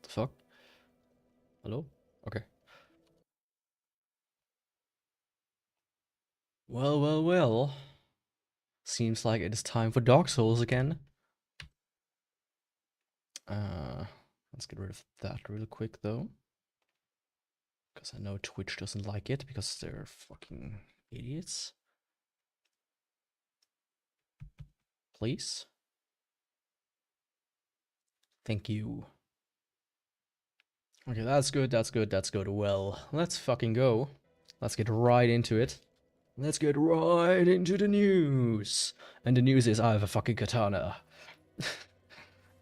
The fuck? Hello? Okay. Well, well, well. Seems like it is time for Dark Souls again. Let's get rid of that real quick though. Because I know Twitch doesn't like it because they're fucking idiots. Please. Thank you. Okay, that's good, that's good, that's good. Well, let's fucking go. Let's get right into it. Let's get right into the news. And the news is I have a fucking katana.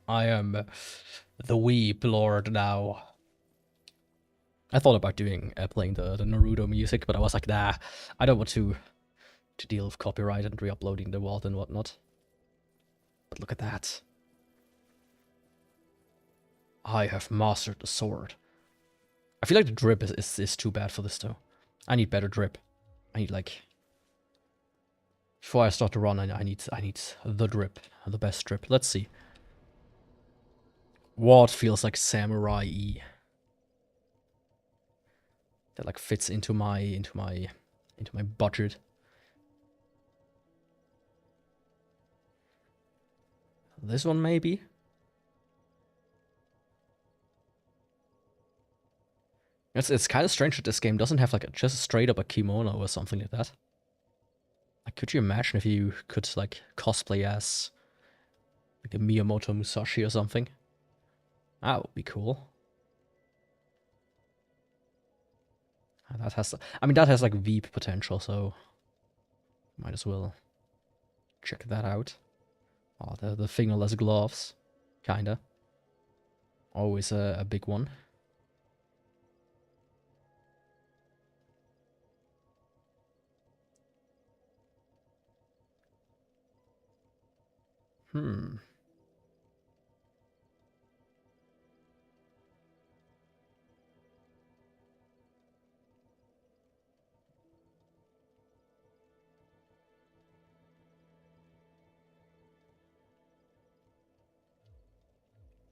I am the weep lord now. I thought about doing playing the Naruto music, but I was like, nah, I don't want to deal with copyright and re-uploading the vault and whatnot. But look at that. I have mastered the sword. I feel like the drip is too bad for this though. I need better drip. I need like... Before I start to run, I need the drip. The best drip. Let's see. What feels like samurai-y? That like fits into my budget. This one maybe? It's kind of strange that this game doesn't have like just straight up a kimono or something like that. Like, could you imagine if you could like cosplay as like a Miyamoto Musashi or something? That would be cool. That has, I mean, that has like Veep potential, so might as well check that out. Oh, the fingerless gloves, kinda. Always a big one.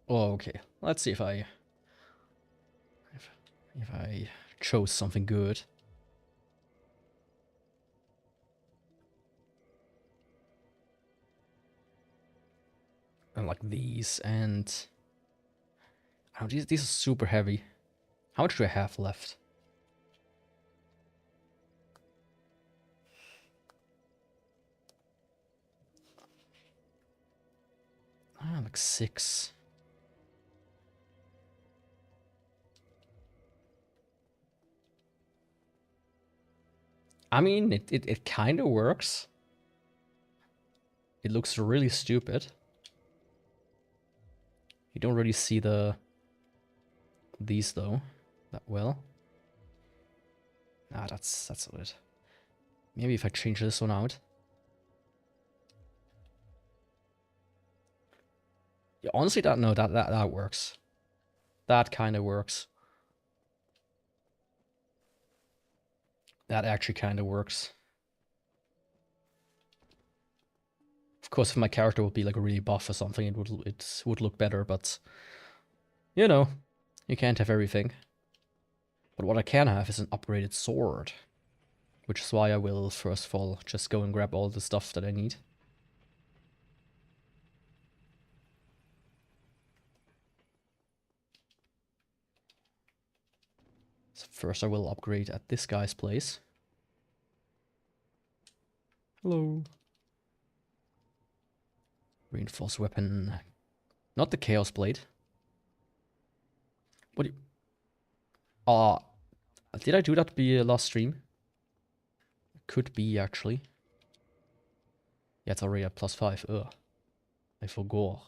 Oh, okay. Let's see if I chose something good. And like these, and oh, these are super heavy. How much do I have left? Like 6. I mean, it kind of works. It looks really stupid. You don't really see these though that well. Ah, that's it. Maybe if I change this one out. Yeah, honestly, that works. That kind of works. That actually kind of works. Of course, if my character would be like really buff or something, it would look better. But you know, you can't have everything. But what I can have is an upgraded sword, which is why I will first of all just go and grab all the stuff that I need. So first I will upgrade at this guy's place. Hello. Reinforced weapon. Not the Chaos Blade. What do you... did I do that last stream? Could be, actually. Yeah, it's already at +5. Ugh. I forgot.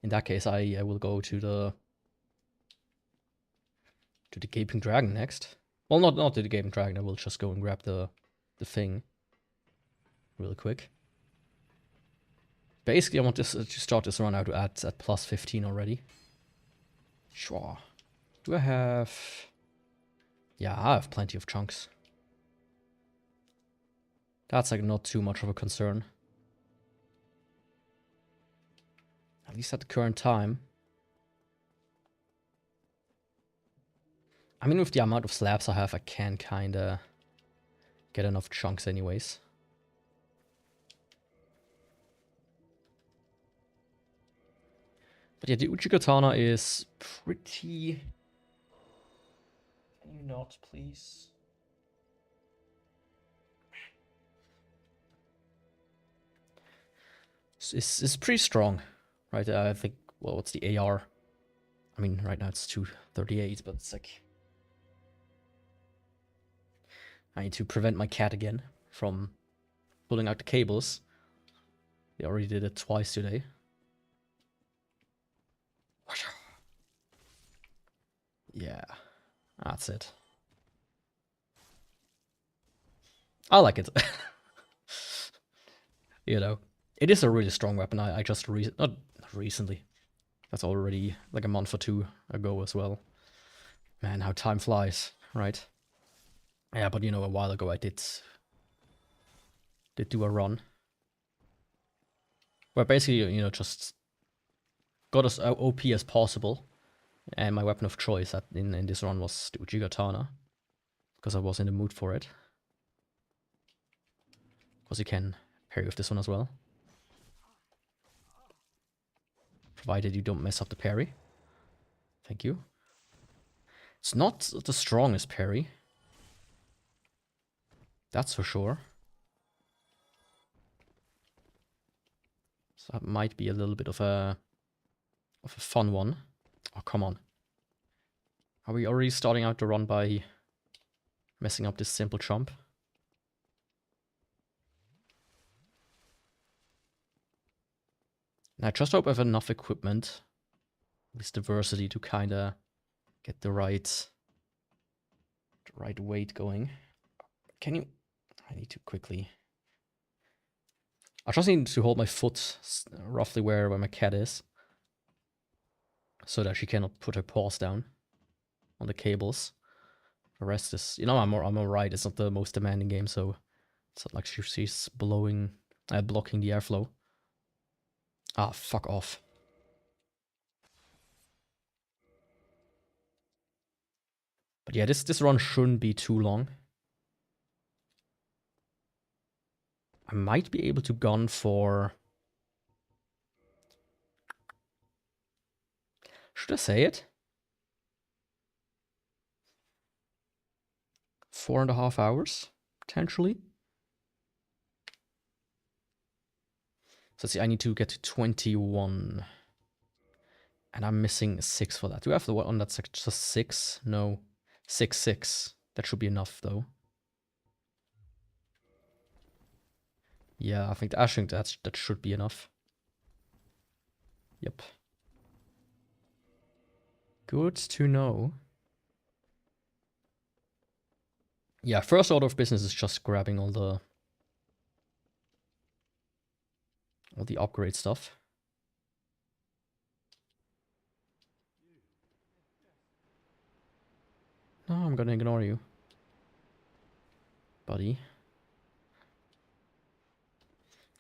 In that case, I will go to the Gaping Dragon next. Well, not to the Gaping Dragon. I will just go and grab the thing real quick. Basically, I want this to start this run out at +15 already. Sure. Do I have... Yeah, I have plenty of chunks. That's like not too much of a concern. At least at the current time. I mean, with the amount of slabs I have, I can kinda get enough chunks anyways. But yeah, the Uchigatana is pretty... Can you not, please? It's pretty strong, right? I think, well, what's the AR? I mean, right now it's 238, but it's like... I need to prevent my cat again from pulling out the cables. They already did it twice today. Yeah, that's it. I like it. You know, it is a really strong weapon. I just not recently. That's already like a month or two ago as well. Man, how time flies, right? Yeah, but you know, a while ago I did do a run where basically, you know, just got as OP as possible, and my weapon of choice in this run was the Uchigatana, because I was in the mood for it. Because you can parry with this one as well, provided you don't mess up the parry. Thank you. It's not the strongest parry, that's for sure. So that might be a little bit of a fun one. Oh, come on. Are we already starting out the run by messing up this simple jump? And I just hope I have enough equipment, this diversity, to kind of get the right weight going. Can you... I need to quickly... I just need to hold my foot roughly where my cat is, so that she cannot put her paws down on the cables. The rest is... You know, I'm alright. It's not the most demanding game, so it's not like she's blocking the airflow. Ah, fuck off. But yeah, this run shouldn't be too long. I might be able to gun for... Should I say it? 4.5 hours, potentially. So let's see, I need to get to 21. And I'm missing 6 for that. Do I have the one that's like just 6? No. 6. That should be enough, though. Yeah, I think that should be enough. Yep. Good to know. Yeah, first order of business is just grabbing all the upgrade stuff. No, I'm gonna ignore you, buddy.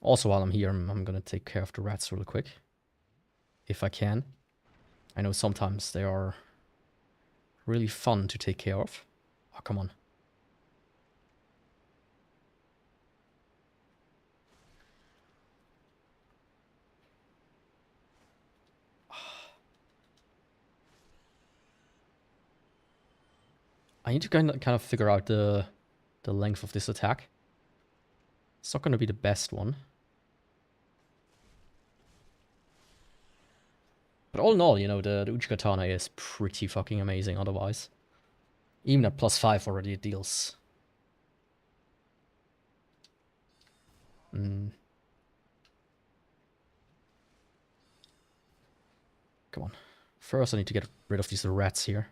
Also, while I'm here, I'm gonna take care of the rats real quick. If I can. I know sometimes they are really fun to take care of. Oh, come on. I need to kind of figure out the length of this attack. It's not going to be the best one. But all in all, you know, the Uchigatana is pretty fucking amazing otherwise. Even at +5 already it deals. Come on. First I need to get rid of these rats here.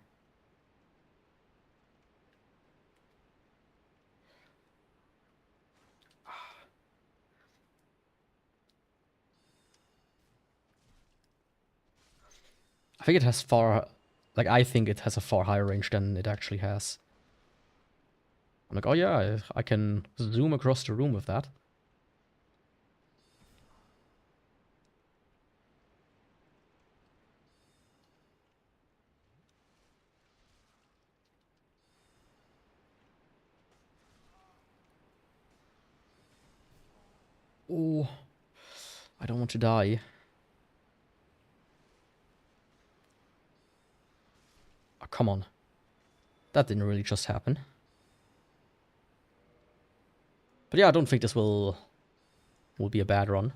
I think it has I think it has a far higher range than it actually has. I'm like, oh yeah, I can zoom across the room with that. Oh, I don't want to die. Oh, come on. That didn't really just happen. But yeah, I don't think this will be a bad run.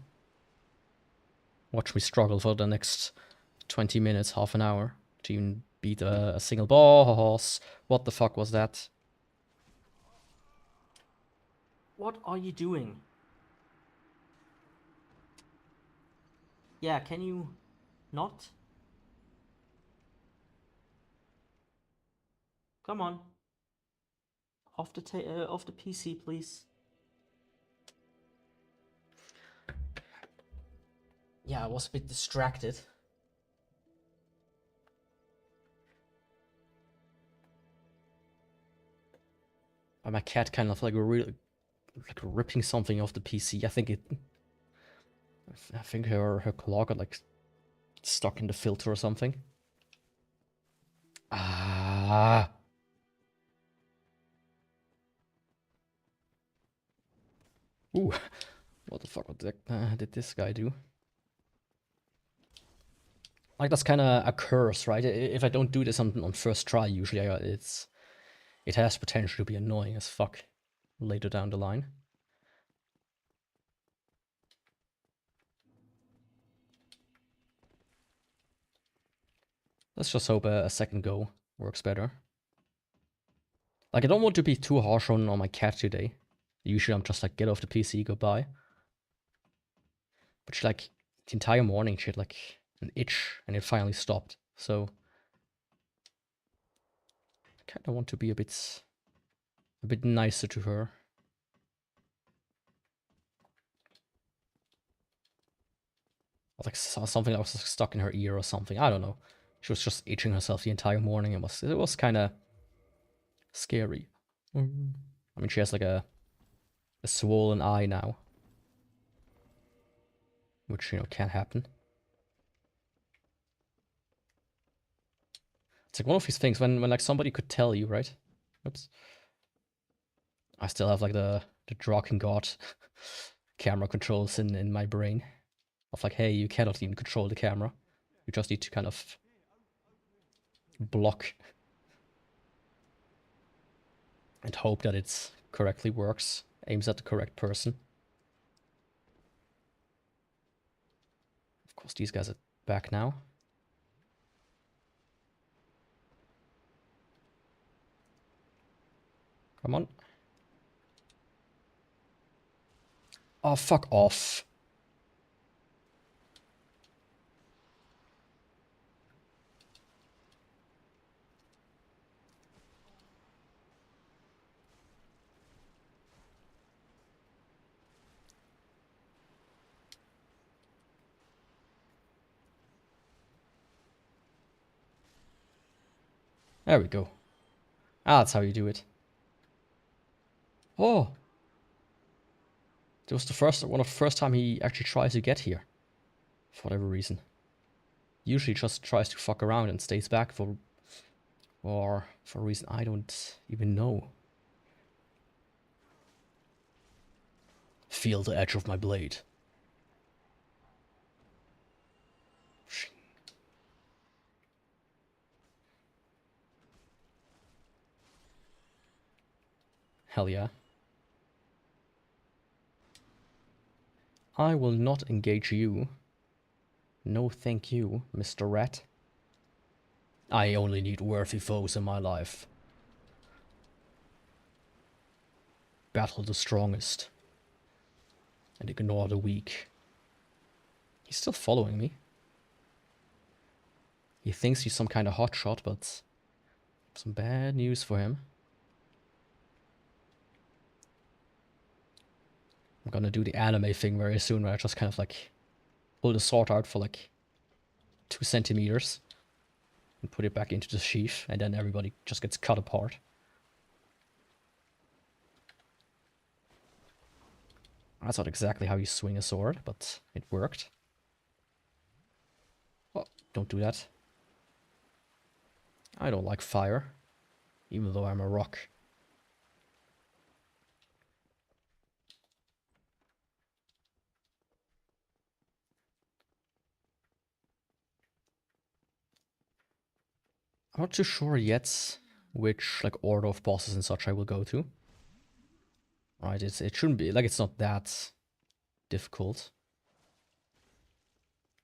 Watch me struggle for the next 20 minutes, half an hour, to even beat a single boss. What the fuck was that? What are you doing? Yeah, can you not? Come on. Off the PC, please. Yeah, I was a bit distracted. By my cat kind of like ripping something off the PC. I think her claw got like stuck in the filter or something. Ah. Ooh. What the fuck did this guy do? Like, that's kind of a curse, right? If I don't do this on first try, usually it has potential to be annoying as fuck later down the line. Let's just hope a second go works better. Like, I don't want to be too harsh on my cat today. Usually I'm just like, get off the PC, goodbye. But she, like, the entire morning she had like an itch and it finally stopped. So I kind of want to be a bit nicer to her. Like something that was stuck in her ear or something. I don't know. She was just itching herself the entire morning. It was kind of scary. I mean, she has like a swollen eye now, which, you know, can happen. It's like one of these things when like somebody could tell you, right? Oops. I still have like the Draken God camera controls in my brain. Of like, hey, you cannot even control the camera. You just need to kind of block and hope that it correctly works, aims at the correct person. Of course, these guys are back now. Come on. Oh, fuck off. There we go. Ah, that's how you do it. Oh! It was one of the first time he actually tries to get here. For whatever reason. Usually just tries to fuck around and stays back for a reason I don't even know. Feel the edge of my blade. Hell yeah. I will not engage you. No thank you, Mr. Rat. I only need worthy foes in my life. Battle the strongest. And ignore the weak. He's still following me. He thinks he's some kind of hotshot, but some bad news for him. I'm gonna do the anime thing very soon where I just kind of like pull the sword out for like 2 centimeters and put it back into the sheath, and then everybody just gets cut apart. That's not exactly how you swing a sword, but it worked. Oh, don't do that. I don't like fire, even though I'm a rock. I'm not too sure yet which like order of bosses and such I will go to. Right, it shouldn't be like it's not that difficult.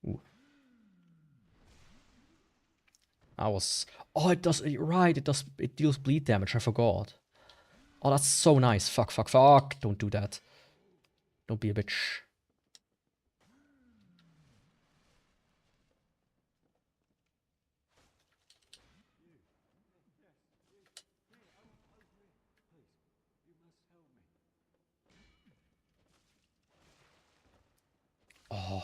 Ooh. Oh, it does. Right, it deals bleed damage. I forgot. Oh, that's so nice. Fuck. Don't do that. Don't be a bitch. Oh,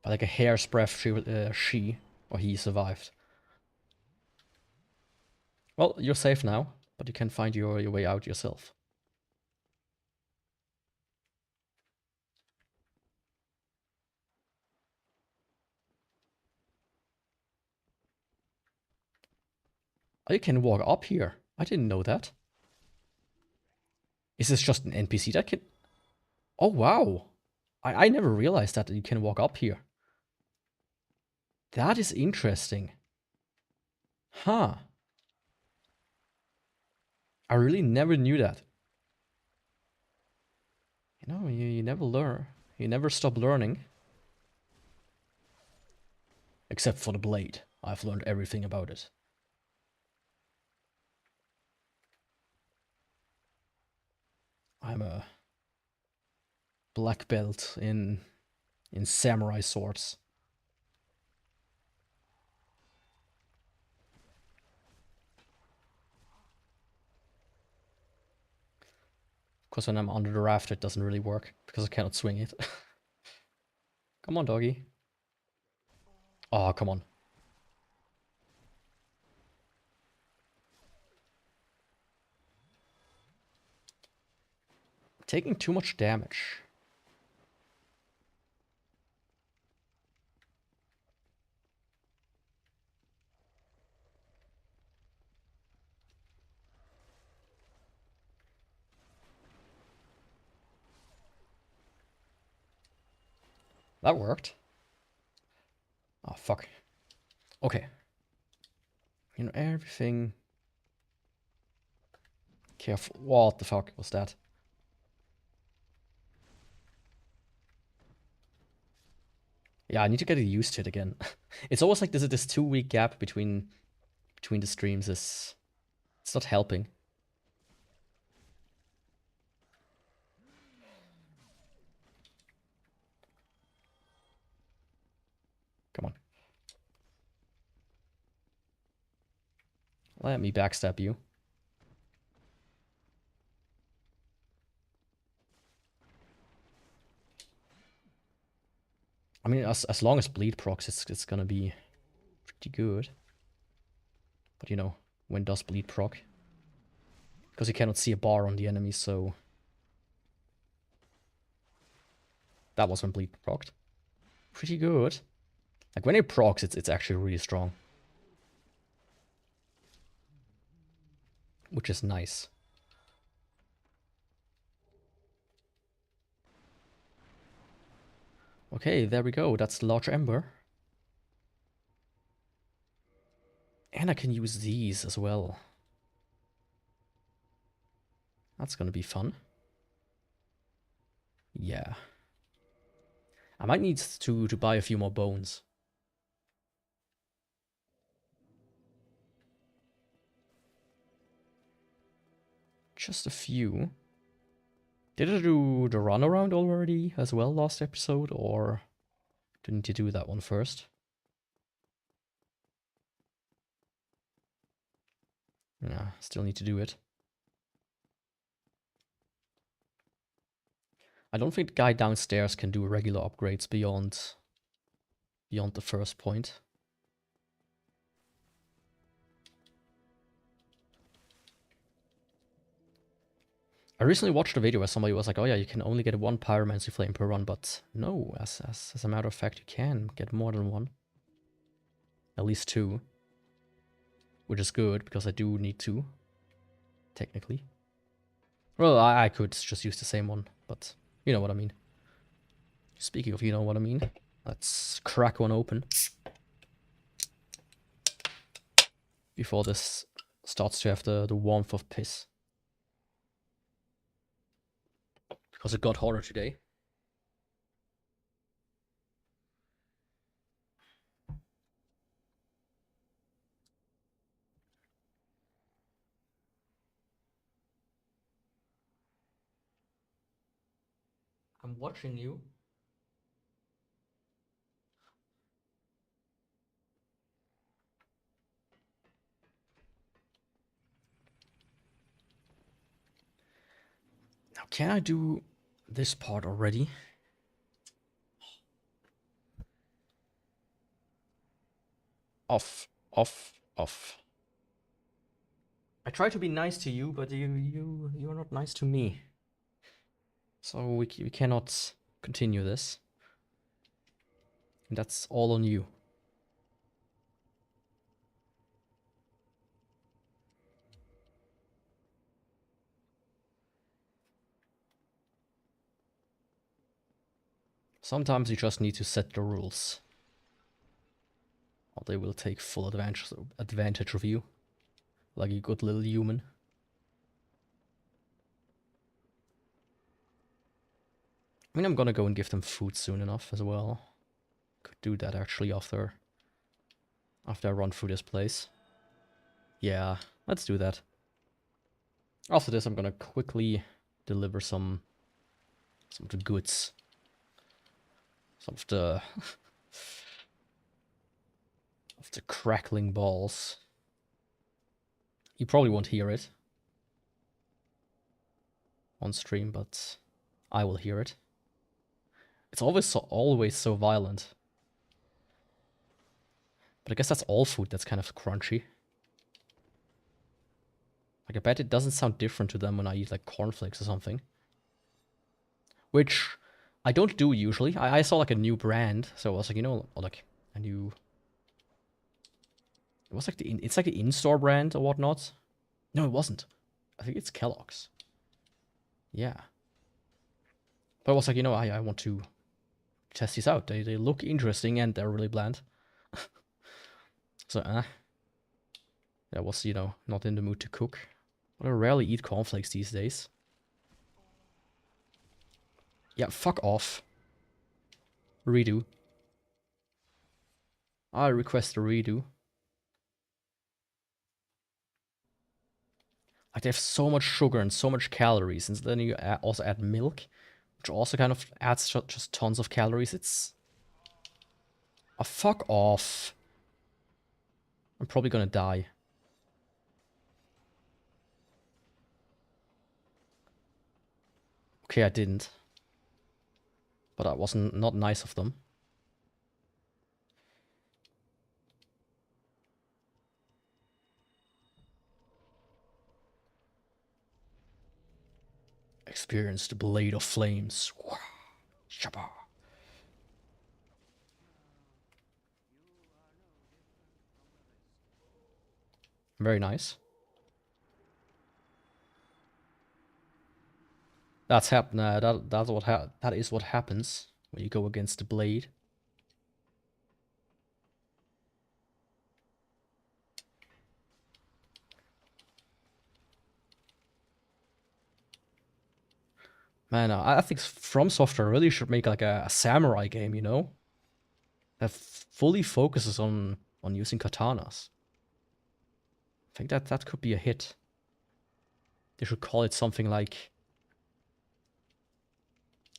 by like a hair's breadth, she or he survived. Well, you're safe now, but you can find your way out yourself. Oh, you can walk up here. I didn't know that. Is this just an NPC that can... Oh, wow. I never realized that you can walk up here. That is interesting. Huh. I really never knew that. You know, you never learn. You never stop learning. Except for the blade. I've learned everything about it. I'm a black belt in samurai swords. Of course, when I'm under the raft, it doesn't really work because I cannot swing it. Come on, doggy. Oh, come on. Taking too much damage. That worked. Oh, fuck. Okay. You know, everything... Careful. What the fuck was that? Yeah, I need to get used to it again. It's almost like there's this 2-week gap between the streams. It's not helping. Come on. Let me backstab you. I mean, as long as bleed procs, it's gonna be pretty good. But you know, when does bleed proc? Because you cannot see a bar on the enemy, so... That was when bleed procced. Pretty good. Like, when it procs, it's actually really strong. Which is nice. Okay, there we go. That's the large ember. And I can use these as well. That's gonna be fun. Yeah. I might need to buy a few more bones. Just a few. Did I do the runaround already as well last episode, or do I need to do that one first? Yeah, still need to do it. I don't think the guy downstairs can do regular upgrades beyond the first point. I recently watched a video where somebody was like, oh yeah, you can only get 1 pyromancy flame per run, but no, as a matter of fact, you can get more than 1. At least 2. Which is good, because I do need 2. Technically. Well, I could just use the same one, but you know what I mean. Speaking of you know what I mean, let's crack one open. before this starts to have the warmth of piss. Because it got hotter today. I'm watching you. Now, can I do this part already? Off, off, off. I try to be nice to you, but you're not nice to me. So we cannot continue this. And that's all on you. Sometimes you just need to set the rules. Or they will take full advantage of you. Like a good little human. I mean, I'm gonna go and give them food soon enough as well. Could do that actually after I run through this place. Yeah, let's do that. After this, I'm gonna quickly deliver some of the goods. Some of the of the crackling balls. You probably won't hear it on stream, but I will hear it. It's always so violent. But I guess that's all food that's kind of crunchy. Like, I bet it doesn't sound different to them when I eat, like, cornflakes or something. Which I don't do usually. I saw, like, a new brand, so I was like, you know, or, like, a new... It was, like, it's, like, an in-store brand or whatnot. No, it wasn't. I think it's Kellogg's. Yeah. But I was like, you know, I want to test these out. They look interesting and they're really bland. So, I was, you know, not in the mood to cook. But I rarely eat cornflakes these days. Yeah, fuck off. Redo. I request a redo. Like, they have so much sugar and so much calories, and then you also add milk, which also kind of adds just tons of calories. It's... Oh, fuck off. I'm probably gonna die. Okay, I didn't. But that was not nice of them. Experience the blade of flames. Shabba. Very nice. That is what happens when you go against the blade. Man, I think From Software really should make like a samurai game, you know? That fully focuses on using katanas. I think that could be a hit. They should call it something like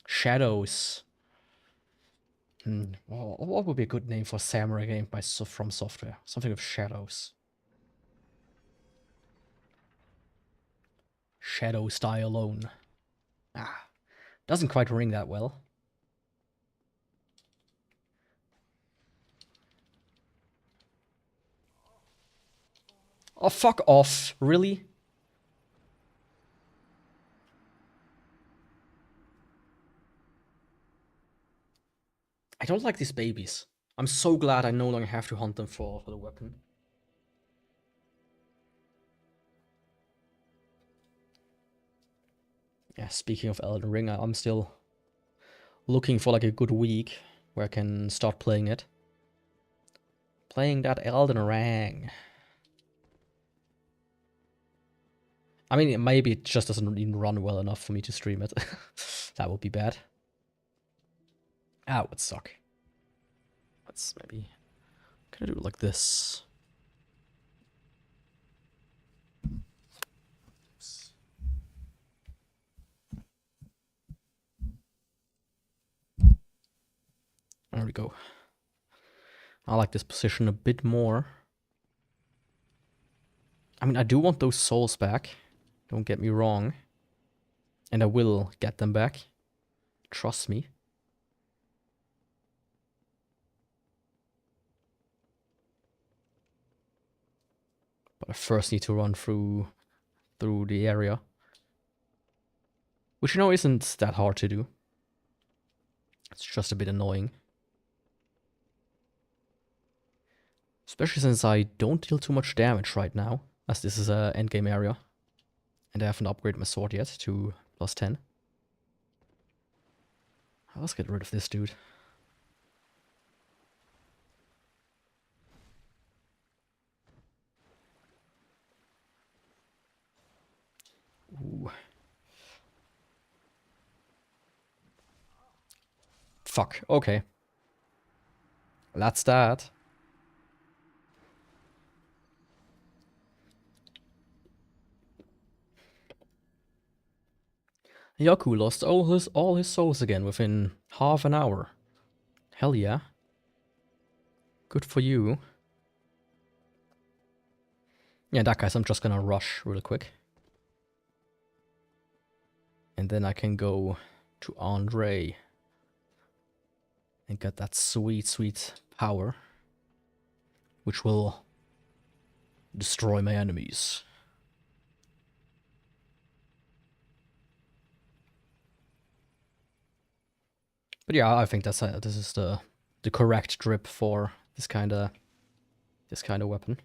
Shadows. Well, what would be a good name for a samurai game From Software? Something with shadows. Shadows Die Alone. Doesn't quite ring that well. Oh, fuck off. Really? I don't like these babies. I'm so glad I no longer have to hunt them for the weapon. Yeah, speaking of Elden Ring, I'm still looking for like a good week where I can start playing it. Playing that Elden Ring. I mean, maybe it just doesn't even run well enough for me to stream it. That would be bad. That would suck. Let's maybe... Can I do it like this? There we go. I like this position a bit more. I mean, I do want those souls back. Don't get me wrong. And I will get them back. Trust me. But I first need to run through the area. Which, you know, isn't that hard to do. It's just a bit annoying. Especially since I don't deal too much damage right now, as this is an endgame area. And I haven't upgraded my sword yet to +10. Let's get rid of this dude. Ooh. Fuck, okay. That's that. Yaku lost all his souls again within half an hour. Hell yeah. Good for you. Yeah, in that case, I'm just gonna rush real quick. And then I can go to Andre. And get that sweet, sweet power. Which will destroy my enemies. But yeah, I think this is the correct drip for this kind of weapon.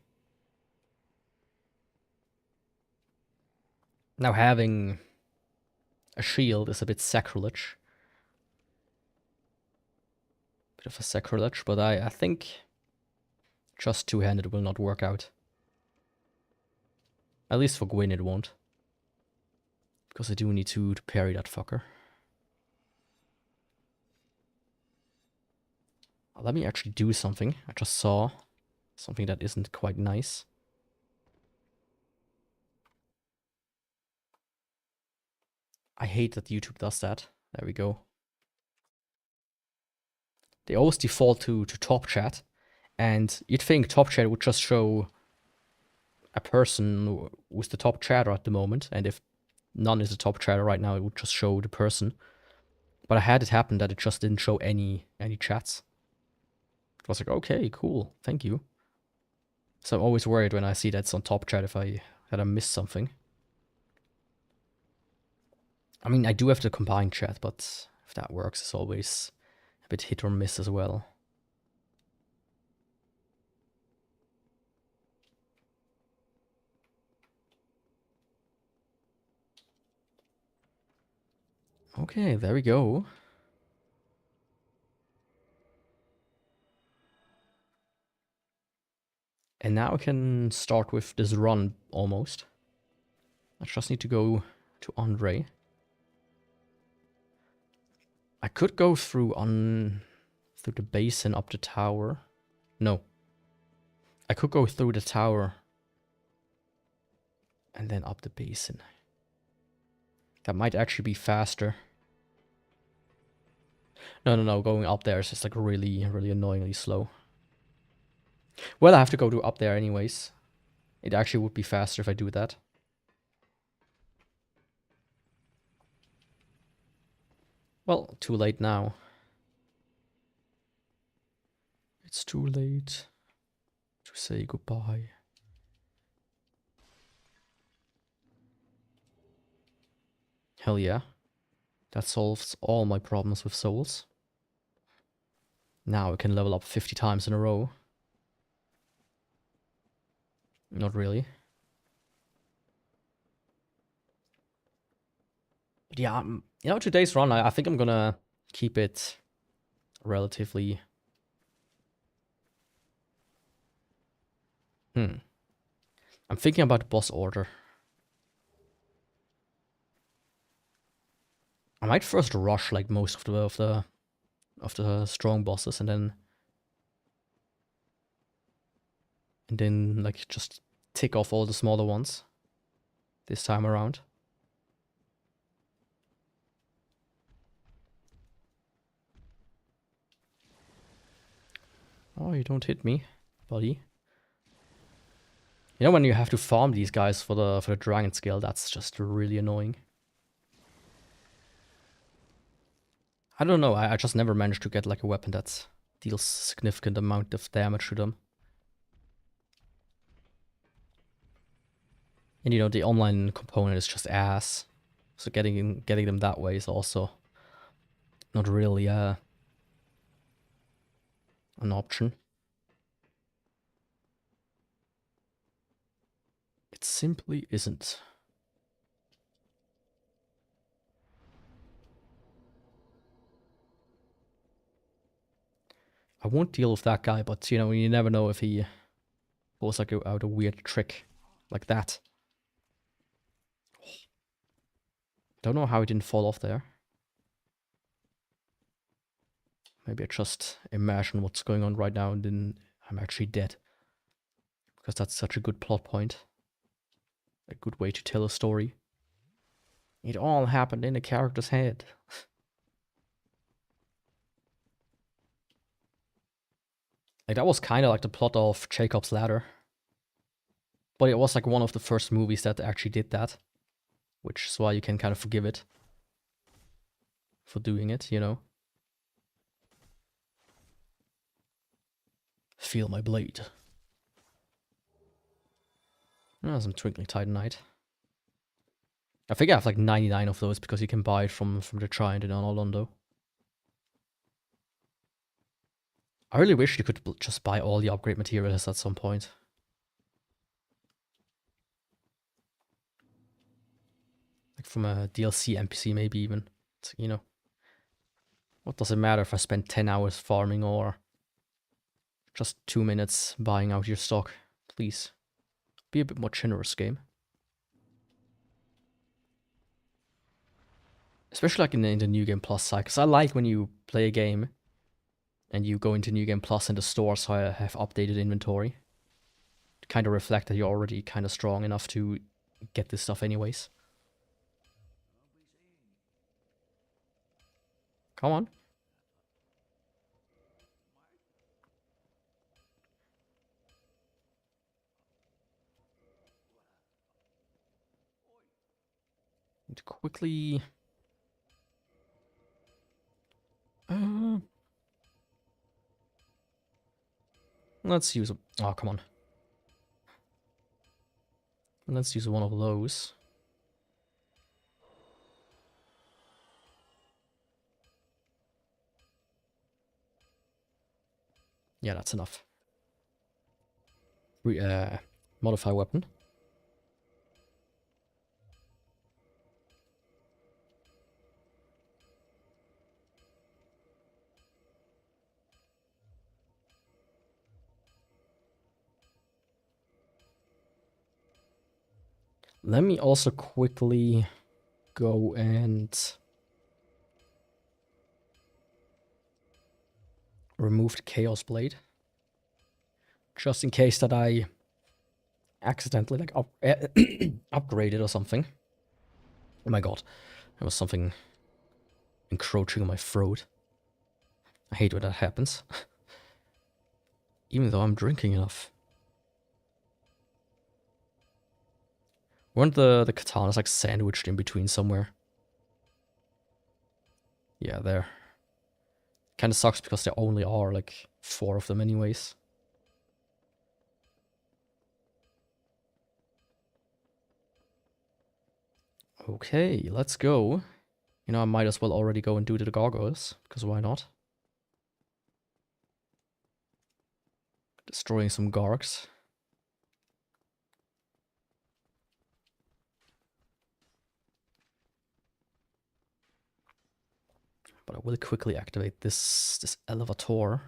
Now having a shield is a bit sacrilege. Bit of a sacrilege, but I think just two-handed will not work out. At least for Gwyn it won't. Because I do need to parry that fucker. Let me actually do something. I just saw something that isn't quite nice. I hate that YouTube does that. There we go. They always default to top chat. And you'd think top chat would just show a person who's the top chatter at the moment. And if none is the top chatter right now, it would just show the person. But I had it happen that it just didn't show any chats. I was like, okay, cool, thank you. So I'm always worried when I see that's on top chat that I missed something. I mean, I do have the combined chat, but if that works, it's always a bit hit or miss as well. Okay, there we go. And now I can start with this run, almost. I just need to go to Andre. I could go through the basin up the tower. No. I could go through the tower and then up the basin. That might actually be faster. No, going up there is just like really, really annoyingly slow. Well, I have to go to up there anyways. It actually would be faster if I do that. Well, too late now. It's too late to say goodbye. Hell yeah. That solves all my problems with souls. Now I can level up 50 times in a row. Not really. But yeah, you know, today's run, I think I'm gonna keep it relatively... I'm thinking about boss order. I might first rush like most of the strong bosses and then like just tick off all the smaller ones this time around. Oh, you don't hit me, buddy. You know when you have to farm these guys for the dragon scale, that's just really annoying. I don't know, I just never managed to get like a weapon that deals significant amount of damage to them. And you know, the online component is just ass. So getting them that way is also not really an option. It simply isn't. I won't deal with that guy, but you know, you never know if he pulls like out a weird trick like that. Don't know how he didn't fall off there. Maybe I just imagine what's going on right now and then I'm actually dead. Because that's such a good plot point. A good way to tell a story. It all happened in a character's head. Like that was kind of like the plot of Jacob's Ladder. But it was like one of the first movies that actually did that. Which is why you can kind of forgive it. For doing it, you know. Feel my blade. Oh, some Twinkling Titanite. I think I have like 99 of those because you can buy it from the Giant in Orlando. I really wish you could just buy all the upgrade materials at some point. Like from a DLC NPC maybe even. It's, you know. What does it matter if I spend 10 hours farming or just 2 minutes buying out your stock? Please. Be a bit more generous, game. Especially like in the New Game Plus side, because I like when you play a game and you go into New Game Plus in the store, so I have updated inventory. To kind of reflect that you're already kind of strong enough to get this stuff anyways. Come on. Need to quickly... let's use a... oh, come on. Let's use one of those. Yeah, that's enough. Modify weapon. Let me also quickly go and remove the Chaos Blade. Just in case that I accidentally like upgraded or something. Oh my god. There was something encroaching on my throat. I hate when that happens. Even though I'm drinking enough. Weren't the katanas like sandwiched in between somewhere? Yeah, there. Kinda sucks because there only are like 4 of them anyways. Okay, let's go. You know, I might as well already go and do the gargoyles, because why not? Destroying some gargs. But I will quickly activate this elevator.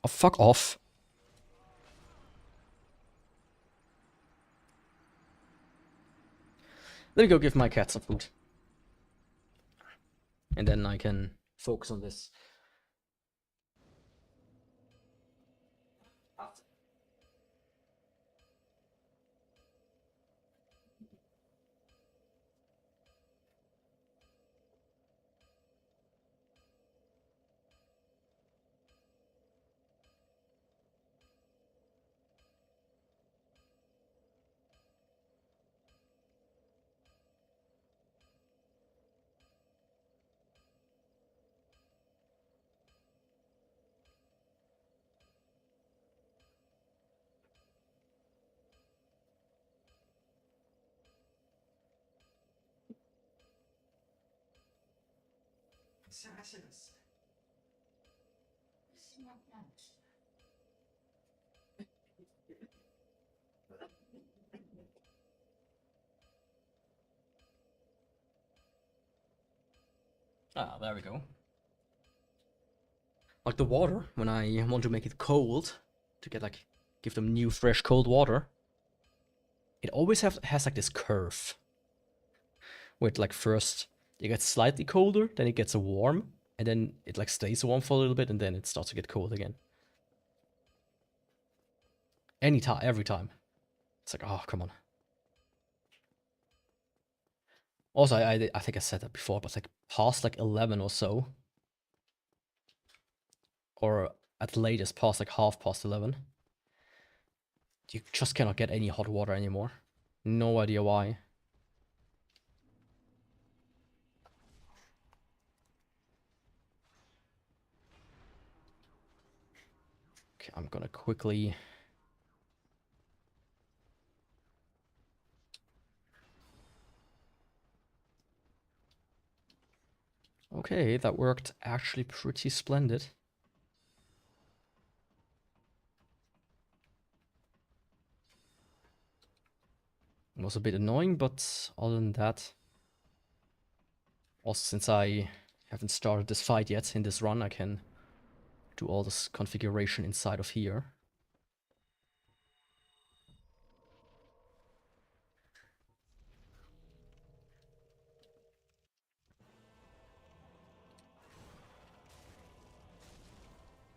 Oh, fuck off. Let me go give my cat some food. And then I can focus on this. Ah, there we go. Like the water, when I want to make it cold, to get like, give them new fresh cold water, it always has like this curve. Where it like first, it gets slightly colder, then it gets warm, and then it like stays warm for a little bit, and then it starts to get cold again. Anytime, every time. It's like, oh, come on. Also, I think I said that before, but like past like 11 or so, or at latest past like 11:30, you just cannot get any hot water anymore. No idea why. Okay, I'm gonna quickly... Okay, that worked actually pretty splendid. It was a bit annoying, but other than that... Also, since I haven't started this fight yet in this run, I can do all this configuration inside of here.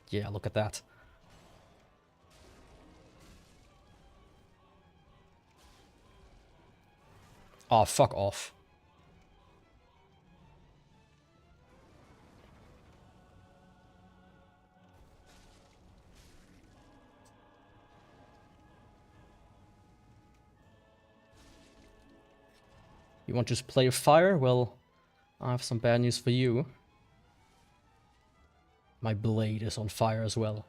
Yeah, look at that. Oh, fuck off. You want to just play with fire? Well, I have some bad news for you. My blade is on fire as well.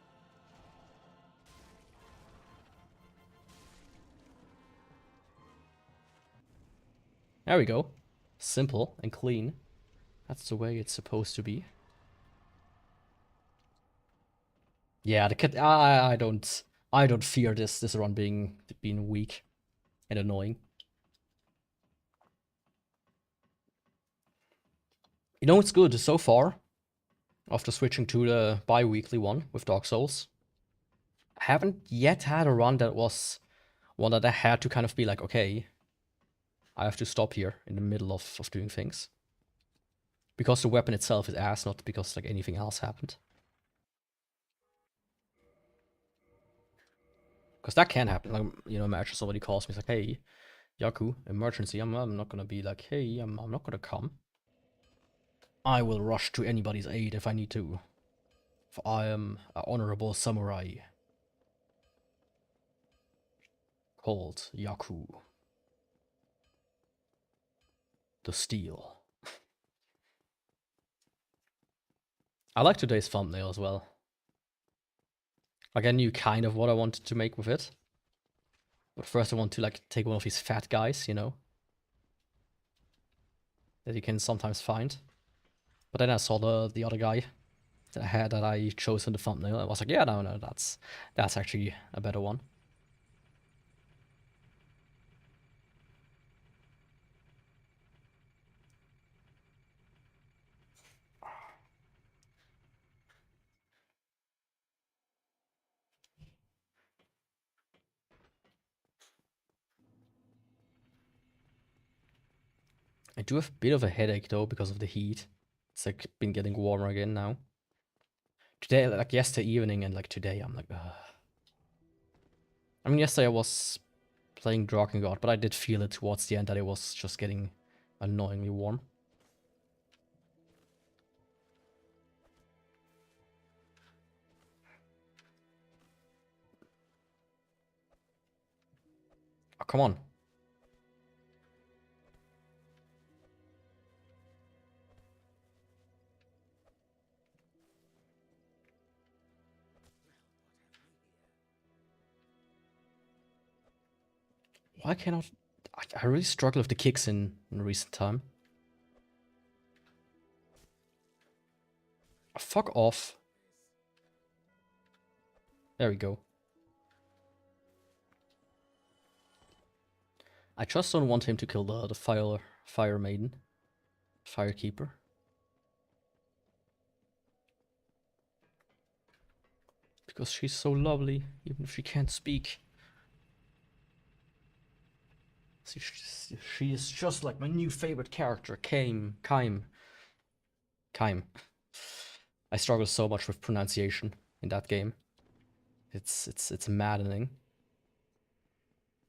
There we go. Simple and clean. That's the way it's supposed to be. Yeah, the cat. I don't fear this run being weak and annoying. You know what's good so far? After switching to the bi-weekly one with Dark Souls, I haven't yet had a run that was one that I had to kind of be like, okay, I have to stop here in the middle of doing things. Because the weapon itself is ass, not because like anything else happened. Because that can happen. Like, you know, imagine somebody calls me, it's like, hey, Yaku, emergency. I'm not gonna be like, hey, I'm not gonna come. I will rush to anybody's aid if I need to. For I am an honorable samurai. Called Yaku. The Steel. I like today's thumbnail as well. Like, I knew kind of what I wanted to make with it. But first I want to like take one of these fat guys, you know, that you can sometimes find. But then I saw the other guy that I chose in the thumbnail. I was like, yeah, no, that's actually a better one. I do have a bit of a headache though because of the heat. It's like been getting warmer again now. Today, like yesterday evening and like today, I'm like, ugh. I mean, yesterday I was playing Drakengard, but I did feel it towards the end that it was just getting annoyingly warm. Oh, come on. Why cannot... I really struggle with the kicks in recent time. Oh, fuck off. There we go. I just don't want him to kill the fire maiden. Firekeeper. Because she's so lovely, even if she can't speak. She is just like my new favorite character, Kaim. I struggle so much with pronunciation in that game. It's maddening.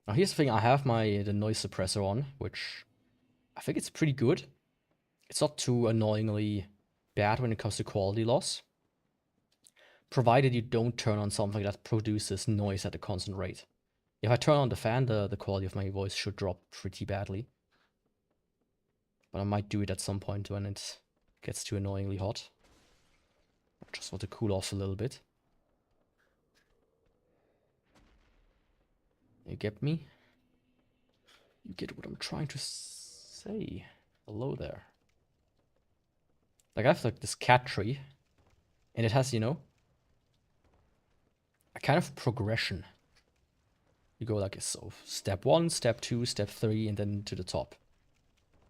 Now here's the thing, I have the noise suppressor on, which I think it's pretty good. It's not too annoyingly bad when it comes to quality loss, provided you don't turn on something that produces noise at a constant rate. If I turn on the fan, the quality of my voice should drop pretty badly. But I might do it at some point when it gets too annoyingly hot. I just want to cool off a little bit. You get me? You get what I'm trying to say. Hello there. Like, I have like this cat tree, and it has, you know, a kind of progression. You go like so, step 1, step 2, step 3, and then to the top.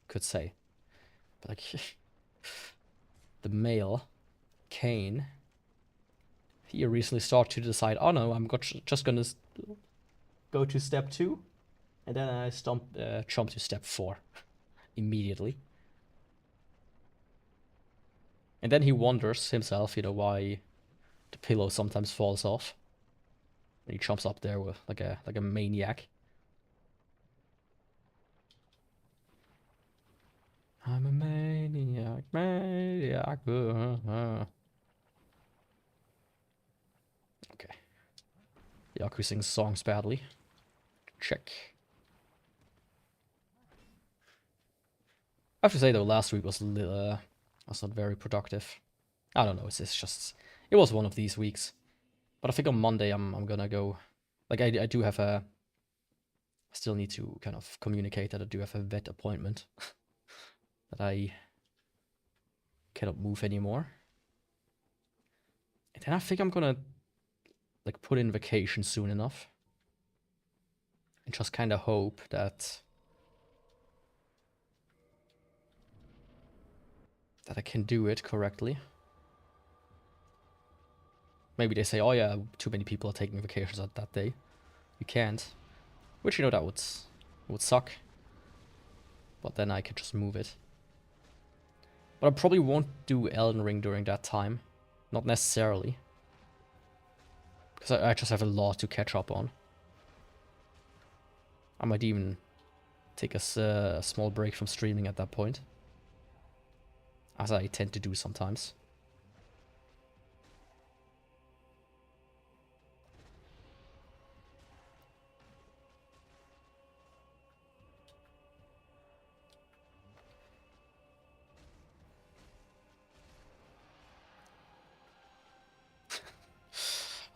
Could say. But like, the male, Cain, he recently started to decide, oh no, I'm just gonna go to step 2, and then I jump to step 4 immediately. And then he wonders himself, you know, why the pillow sometimes falls off. And he jumps up there with like a maniac. I'm a maniac. Okay. Yaku sings songs badly. Check. I have to say though, last week was not very productive. I don't know. It's just it was one of these weeks. But I think on Monday I'm gonna go. Like I do have I still need to kind of communicate that I do have a vet appointment that I cannot move anymore. And then I think I'm gonna like put in vacation soon enough. And just kind of hope that I can do it correctly. Maybe they say, oh yeah, too many people are taking vacations on that day. You can't. Which, you know, that would suck. But then I could just move it. But I probably won't do Elden Ring during that time. Not necessarily. Because I just have a lot to catch up on. I might even take a small break from streaming at that point. As I tend to do sometimes.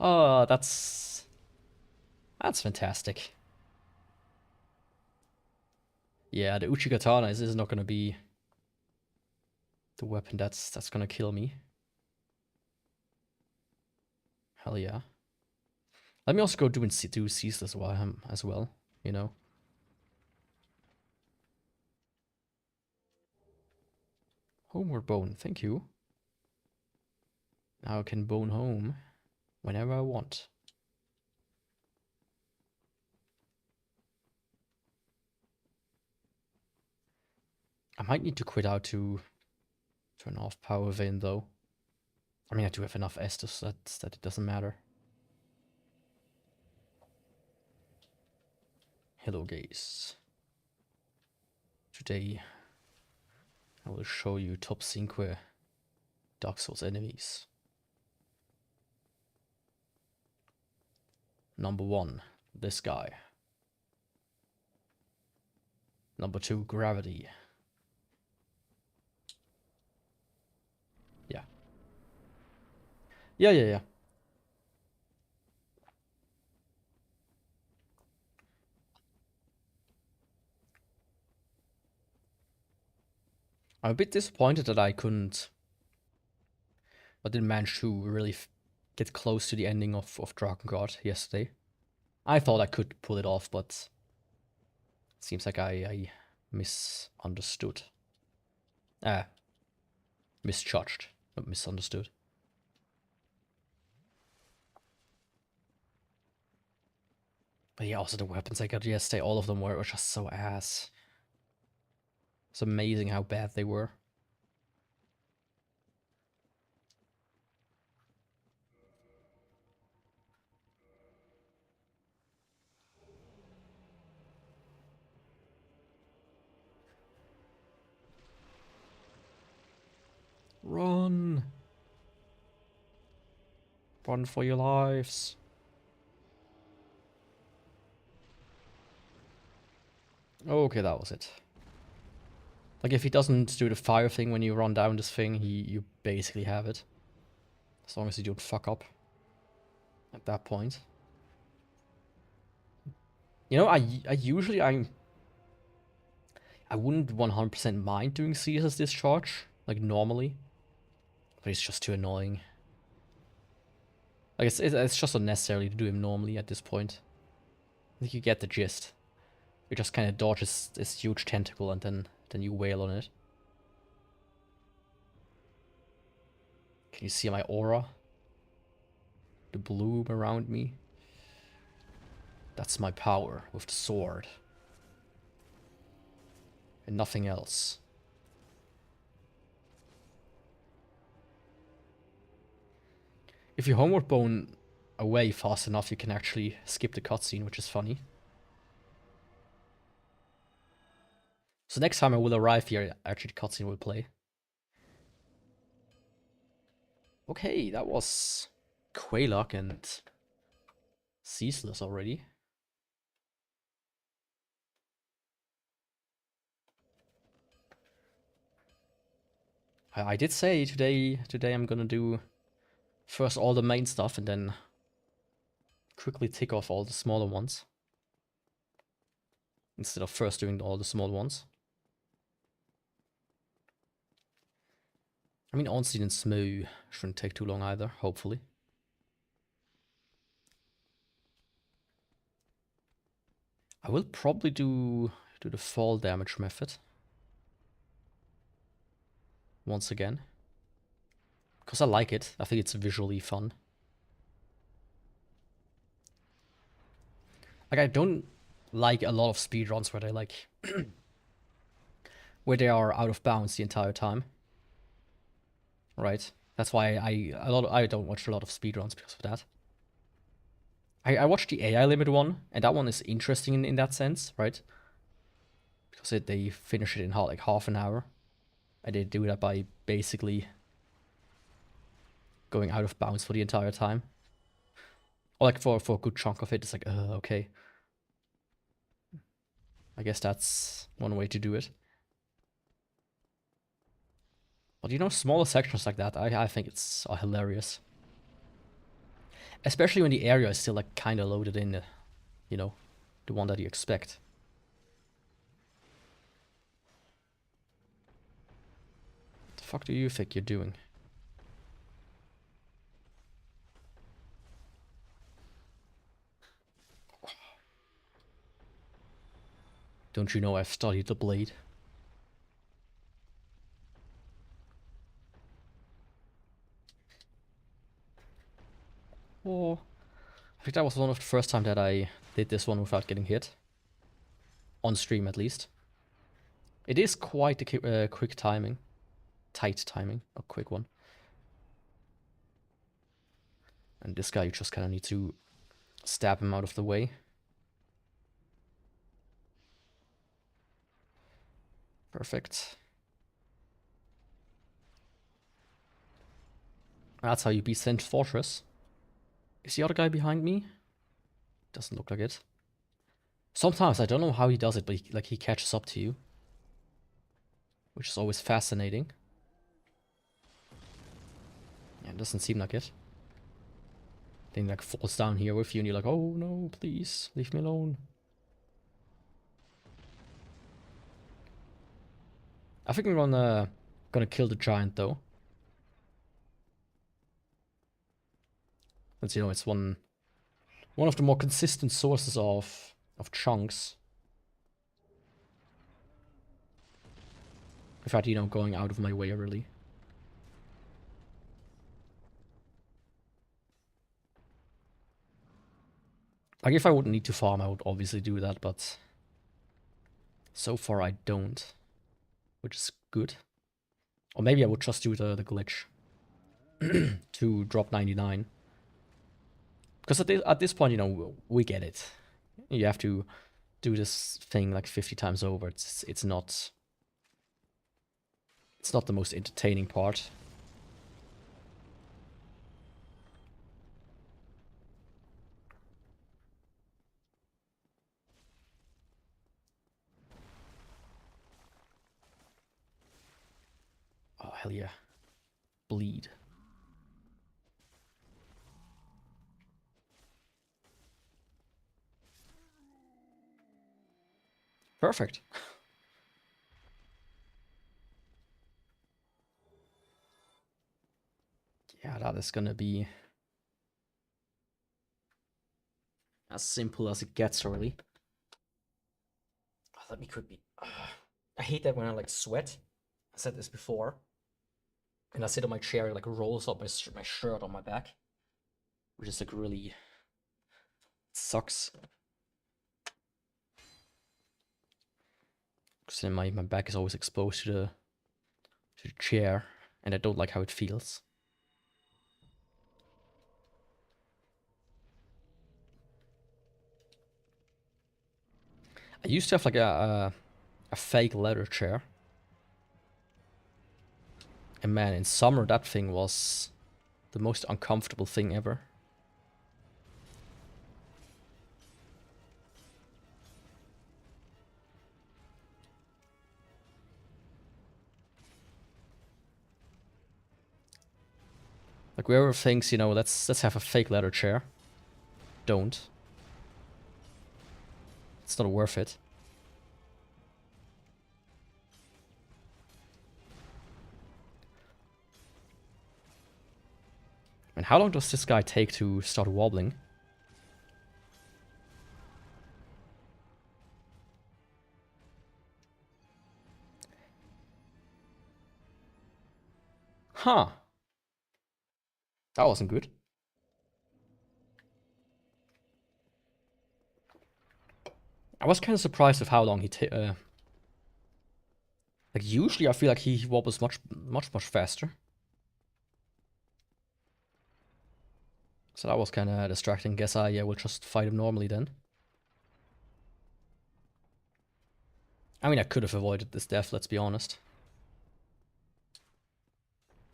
Oh, that's fantastic. Yeah, the Uchigatana is not gonna be the weapon that's gonna kill me. Hell yeah. Let me also go do Ceaseless as well, you know. Homeward Bone, thank you. Now I can bone home whenever I want. I might need to quit out to turn off power vein though. I mean, I do have enough Estus that it doesn't matter. Hello guys. Today I will show you top 5 Dark Souls enemies. Number 1, this guy. Number 2, Gravity. Yeah. I'm a bit disappointed that I didn't manage to really get close to the ending of Drakengard yesterday. I thought I could pull it off, but it seems like I misunderstood. Misjudged, not misunderstood. But yeah, also the weapons I got yesterday, all of them were just so ass. It's amazing how bad they were. Run! Run for your lives. Okay, that was it. Like, if he doesn't do the fire thing when you run down this thing, you basically have it. As long as you don't fuck up at that point. You know, I wouldn't 100% mind doing Caesar's Discharge, like normally. But it's just too annoying. Like, it's just unnecessary to do him normally at this point. I think you get the gist. You just kind of dodge this huge tentacle and then you wail on it. Can you see my aura? The bloom around me? That's my power with the sword. And nothing else. If you homeward bone away fast enough, you can actually skip the cutscene, which is funny. So next time I will arrive here, actually the cutscene will play. Okay, that was Quaylock and Ceaseless already. I did say today I'm gonna do first all the main stuff and then quickly tick off all the smaller ones. Instead of first doing all the small ones. I mean, Onseed and Smoo shouldn't take too long either, hopefully. I will probably do the fall damage method. Once again. Because I like it. I think it's visually fun. Like, I don't like a lot of speedruns where they like... where they are out of bounds the entire time. Right? That's why I don't watch a lot of speedruns because of that. I watched the AI limit one, and that one is interesting in that sense, right? Because they finish it in like half an hour. And they do that by basically going out of bounds for the entire time. Or like for a good chunk of it, it's like, okay. I guess that's one way to do it. But you know, smaller sections like that, I think it's hilarious. Especially when the area is still like kind of loaded in, you know, the one that you expect. What the fuck do you think you're doing? Don't you know I've studied the blade? Oh, I think that was one of the first time that I did this one without getting hit. On stream, at least. It is quite a quick timing. Tight timing, a quick one. And this guy, you just kind of need to stab him out of the way. Perfect. That's how you beat Saint Fortress. Is the other guy behind me? Doesn't look like it. Sometimes I don't know how he does it, but he catches up to you, which is always fascinating. Yeah, it doesn't seem like it. Then like falls down here with you, and you're like, oh no, please leave me alone. I think I'm gonna kill the giant though. Since, you know, it's one of the more consistent sources of chunks. Without, you know, going out of my way really. Like, if I wouldn't need to farm, I would obviously do that, but so far I don't, which is good. Or maybe I would just do the glitch to drop 99. Because at this point, you know, we get it. You have to do this thing like 50 times over. It's not the most entertaining part. Oh, hell yeah. Bleed. Perfect. Yeah, that is gonna be as simple as it gets, really. Let me quickly... I hate that when I, like, sweat. I said this before. And I sit on my chair, it, like, rolls up my shirt on my back. Which is, like, really... sucks. Because then my back is always exposed to the chair. And I don't like how it feels. I used to have, like, a fake leather chair. And man, in summer that thing was the most uncomfortable thing ever. Like, whoever thinks, you know, let's have a fake leather chair. Don't. It's not worth it. And how long does this guy take to start wobbling? Huh. That wasn't good. I was kind of surprised with how long he like, usually I feel like he wobbles much faster. So that was kind of distracting. Guess I will just fight him normally then. I mean, I could have avoided this death, let's be honest.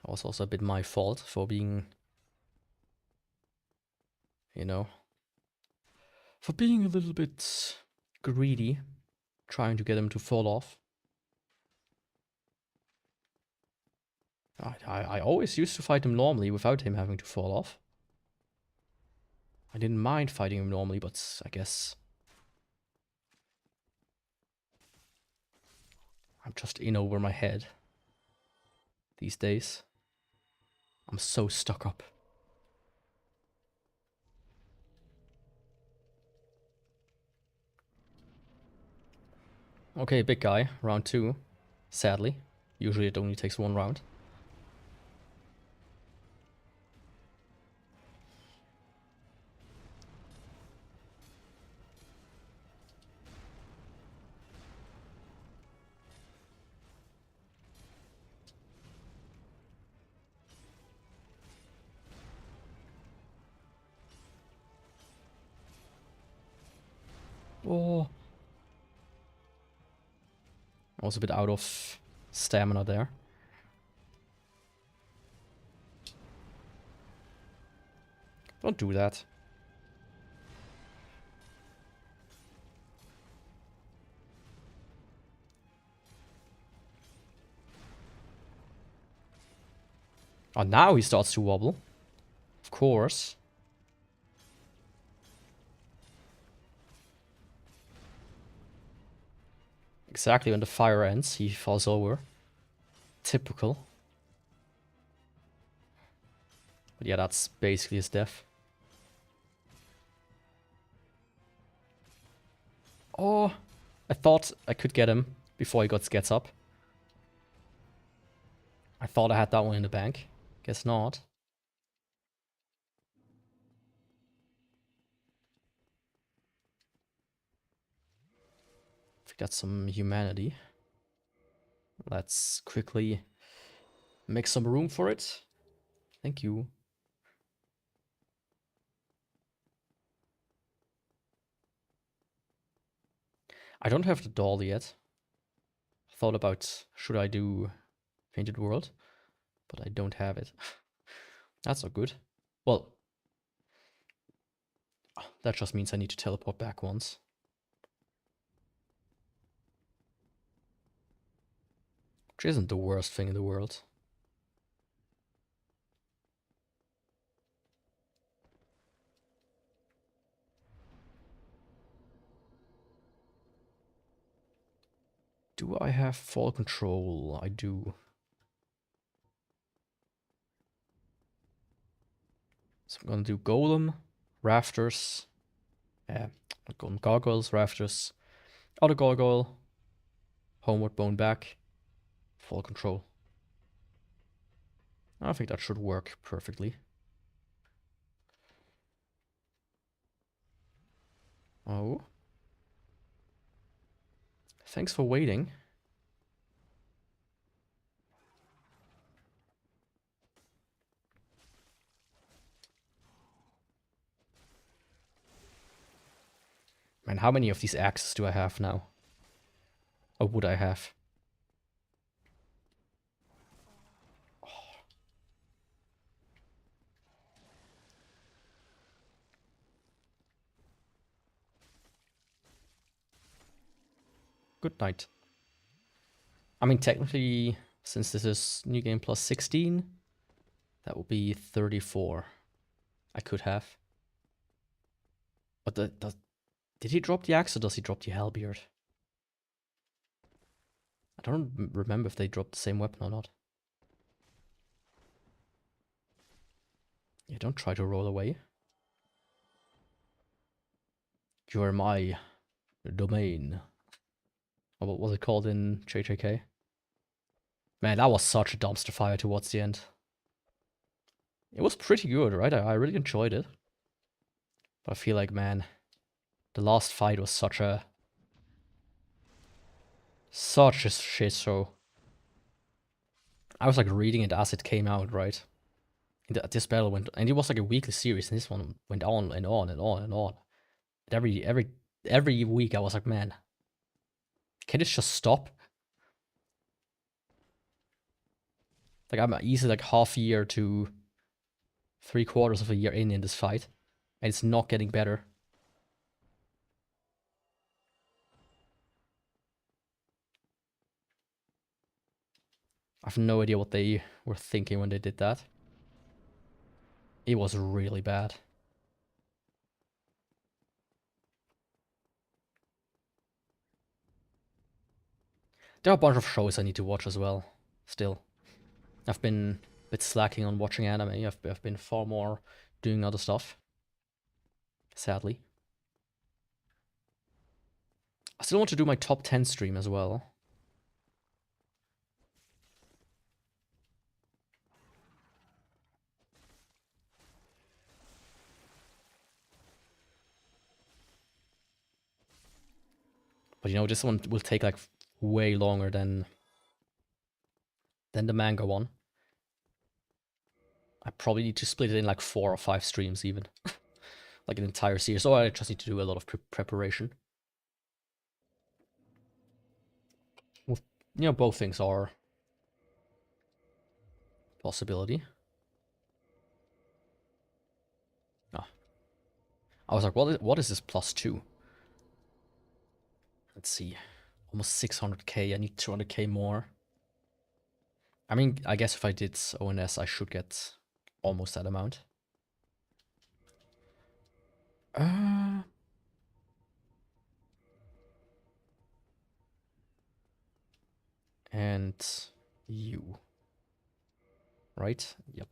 That was also a bit my fault for being, you know, for being a little bit greedy, trying to get him to fall off. I always used to fight him normally without him having to fall off. I didn't mind fighting him normally, but I guess I'm just in over my head these days. I'm so stuck up. Okay, big guy, round 2. Sadly. Usually it only takes 1 round. Oh. I was a bit out of stamina there. Don't do that. Oh, now he starts to wobble. Of course. Exactly when the fire ends, he falls over. Typical. But yeah, that's basically his death. Oh, I thought I could get him before he gets up. I thought I had that one in the bank. Guess not. I think that's some humanity. Let's quickly make some room for it. Thank you. I don't have the doll yet. Thought about should I do Painted World, but I don't have it. That's not good. Well, that just means I need to teleport back once. Which isn't the worst thing in the world. Do I have fall control? I do. So I'm gonna do Golem, Rafters, not Golem, Gargoyles, Rafters, Other Gargoyle, Homeward Bone back, fall control. I think that should work perfectly. Oh. Thanks for waiting. Man, how many of these axes do I have now? Or would I have? Good night. I mean, technically, since this is New Game Plus 16, that would be 34. I could have. But did he drop the axe or does he drop the halberd? I don't remember if they dropped the same weapon or not. Yeah, don't try to roll away. You're my domain. Or what was it called in JJK? Man, that was such a dumpster fire towards the end. It was pretty good, right? I really enjoyed it. But I feel like, man, the last fight was such a shit show. I was like reading it as it came out, right? This battle went, and it was like a weekly series, and this one went on and on and on and on. And every week I was like, man, can this just stop? Like I'm easily like half a year to 3/4 of a year in this fight, and it's not getting better. I have no idea what they were thinking when they did that. It was really bad. There are a bunch of shows I need to watch as well, still. I've been a bit slacking on watching anime. I've been far more doing other stuff. Sadly. I still want to do my top 10 stream as well. But you know, this one will take like way longer than the manga one. I probably need to split it in like 4 or 5 streams even. Like an entire series. Or I just need to do a lot of preparation. You know, both things are possibility. Ah, I was like, what is this +2? Let's see. Almost 600k. I need 200k more. I mean, I guess if I did ONS, I should get almost that amount. And you. Right? Yep.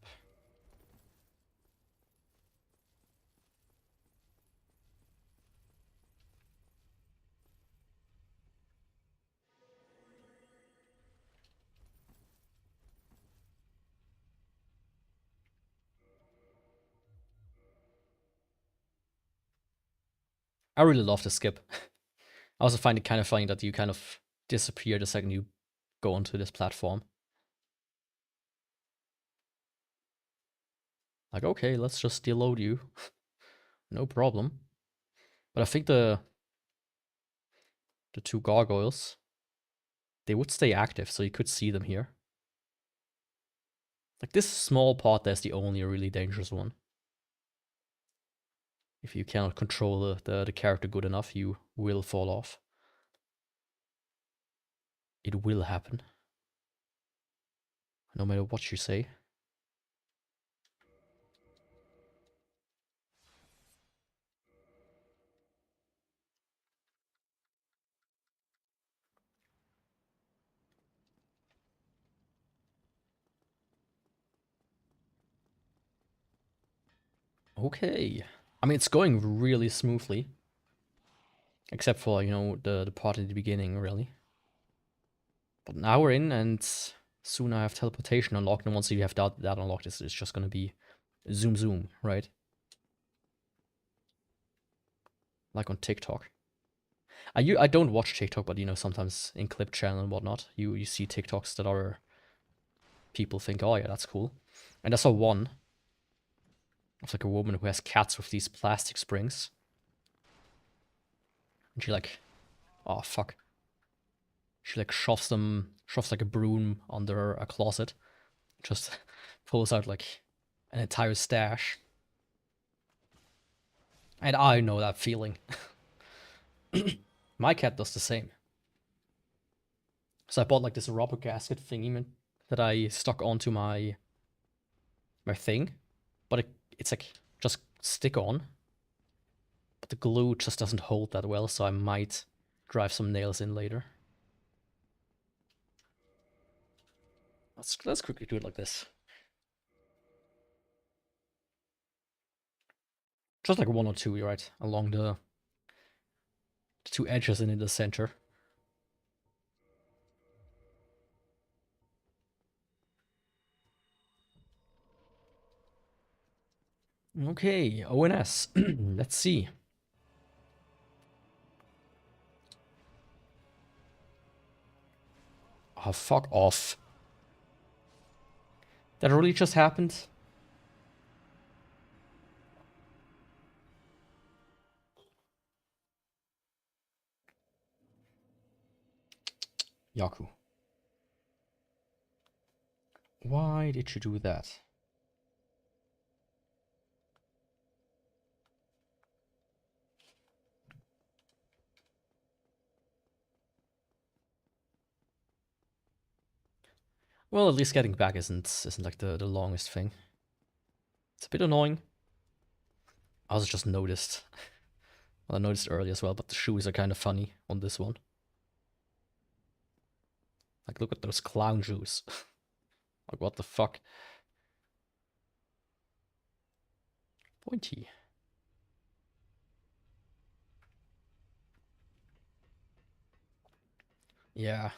I really love the skip. I also find it kind of funny that you kind of disappear the second you go onto this platform. Like, okay, let's just deload you. No problem. But I think the two gargoyles, they would stay active, so you could see them here. Like, this small part there's the only really dangerous one. If you cannot control the character good enough, you will fall off. It will happen. No matter what you say. Okay. I mean, it's going really smoothly. Except for, you know, the part at the beginning, really. But now we're in, and soon I have teleportation unlocked, and once you have that unlocked, it's just gonna be zoom zoom, right? Like on TikTok. I don't watch TikTok, but you know, sometimes in clip channel and whatnot, you see TikToks that are people think, oh yeah, that's cool. And I saw one of like a woman who has cats with these plastic springs. And she like, oh fuck. She like shoves like a broom under a closet. Just pulls out like an entire stash. And I know that feeling. My cat does the same. So I bought like this rubber gasket thingy that I stuck onto my thing. But it's like just stick on. But the glue just doesn't hold that well, so I might drive some nails in later. Let's quickly do it like this. Just like one or two, right? Along the two edges and in the center. Okay, ONS. Let's see. Oh, fuck off. That really just happened? Yaku. Why did you do that? Well, at least getting back isn't like the longest thing. It's a bit annoying. I also just noticed. Well, I noticed earlier as well, but the shoes are kind of funny on this one. Like, look at those clown shoes. Like, what the fuck? Pointy. Yeah.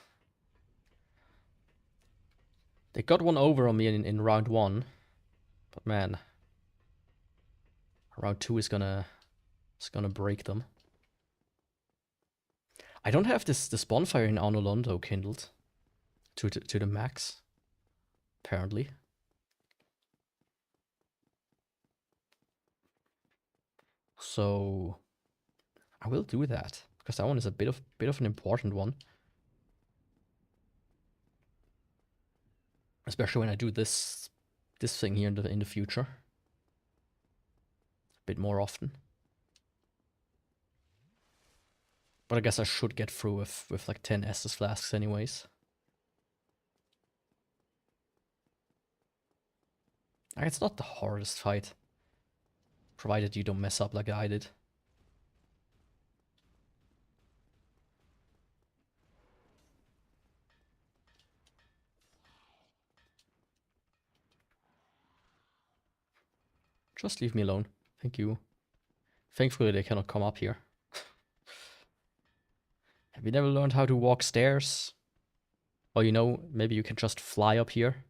They got one over on me in round 1. But man. Round 2 is gonna break them. I don't have this bonfire in Arnolondo kindled to the max, apparently. So I will do that because that one is a bit of an important one. Especially when I do this thing here in the future. A bit more often. But I guess I should get through with like 10 Estus flasks anyways. It's not the hardest fight. Provided you don't mess up like I did. Just leave me alone. Thank you. Thankfully they cannot come up here. Have you never learned how to walk stairs? Or you know, maybe you can just fly up here.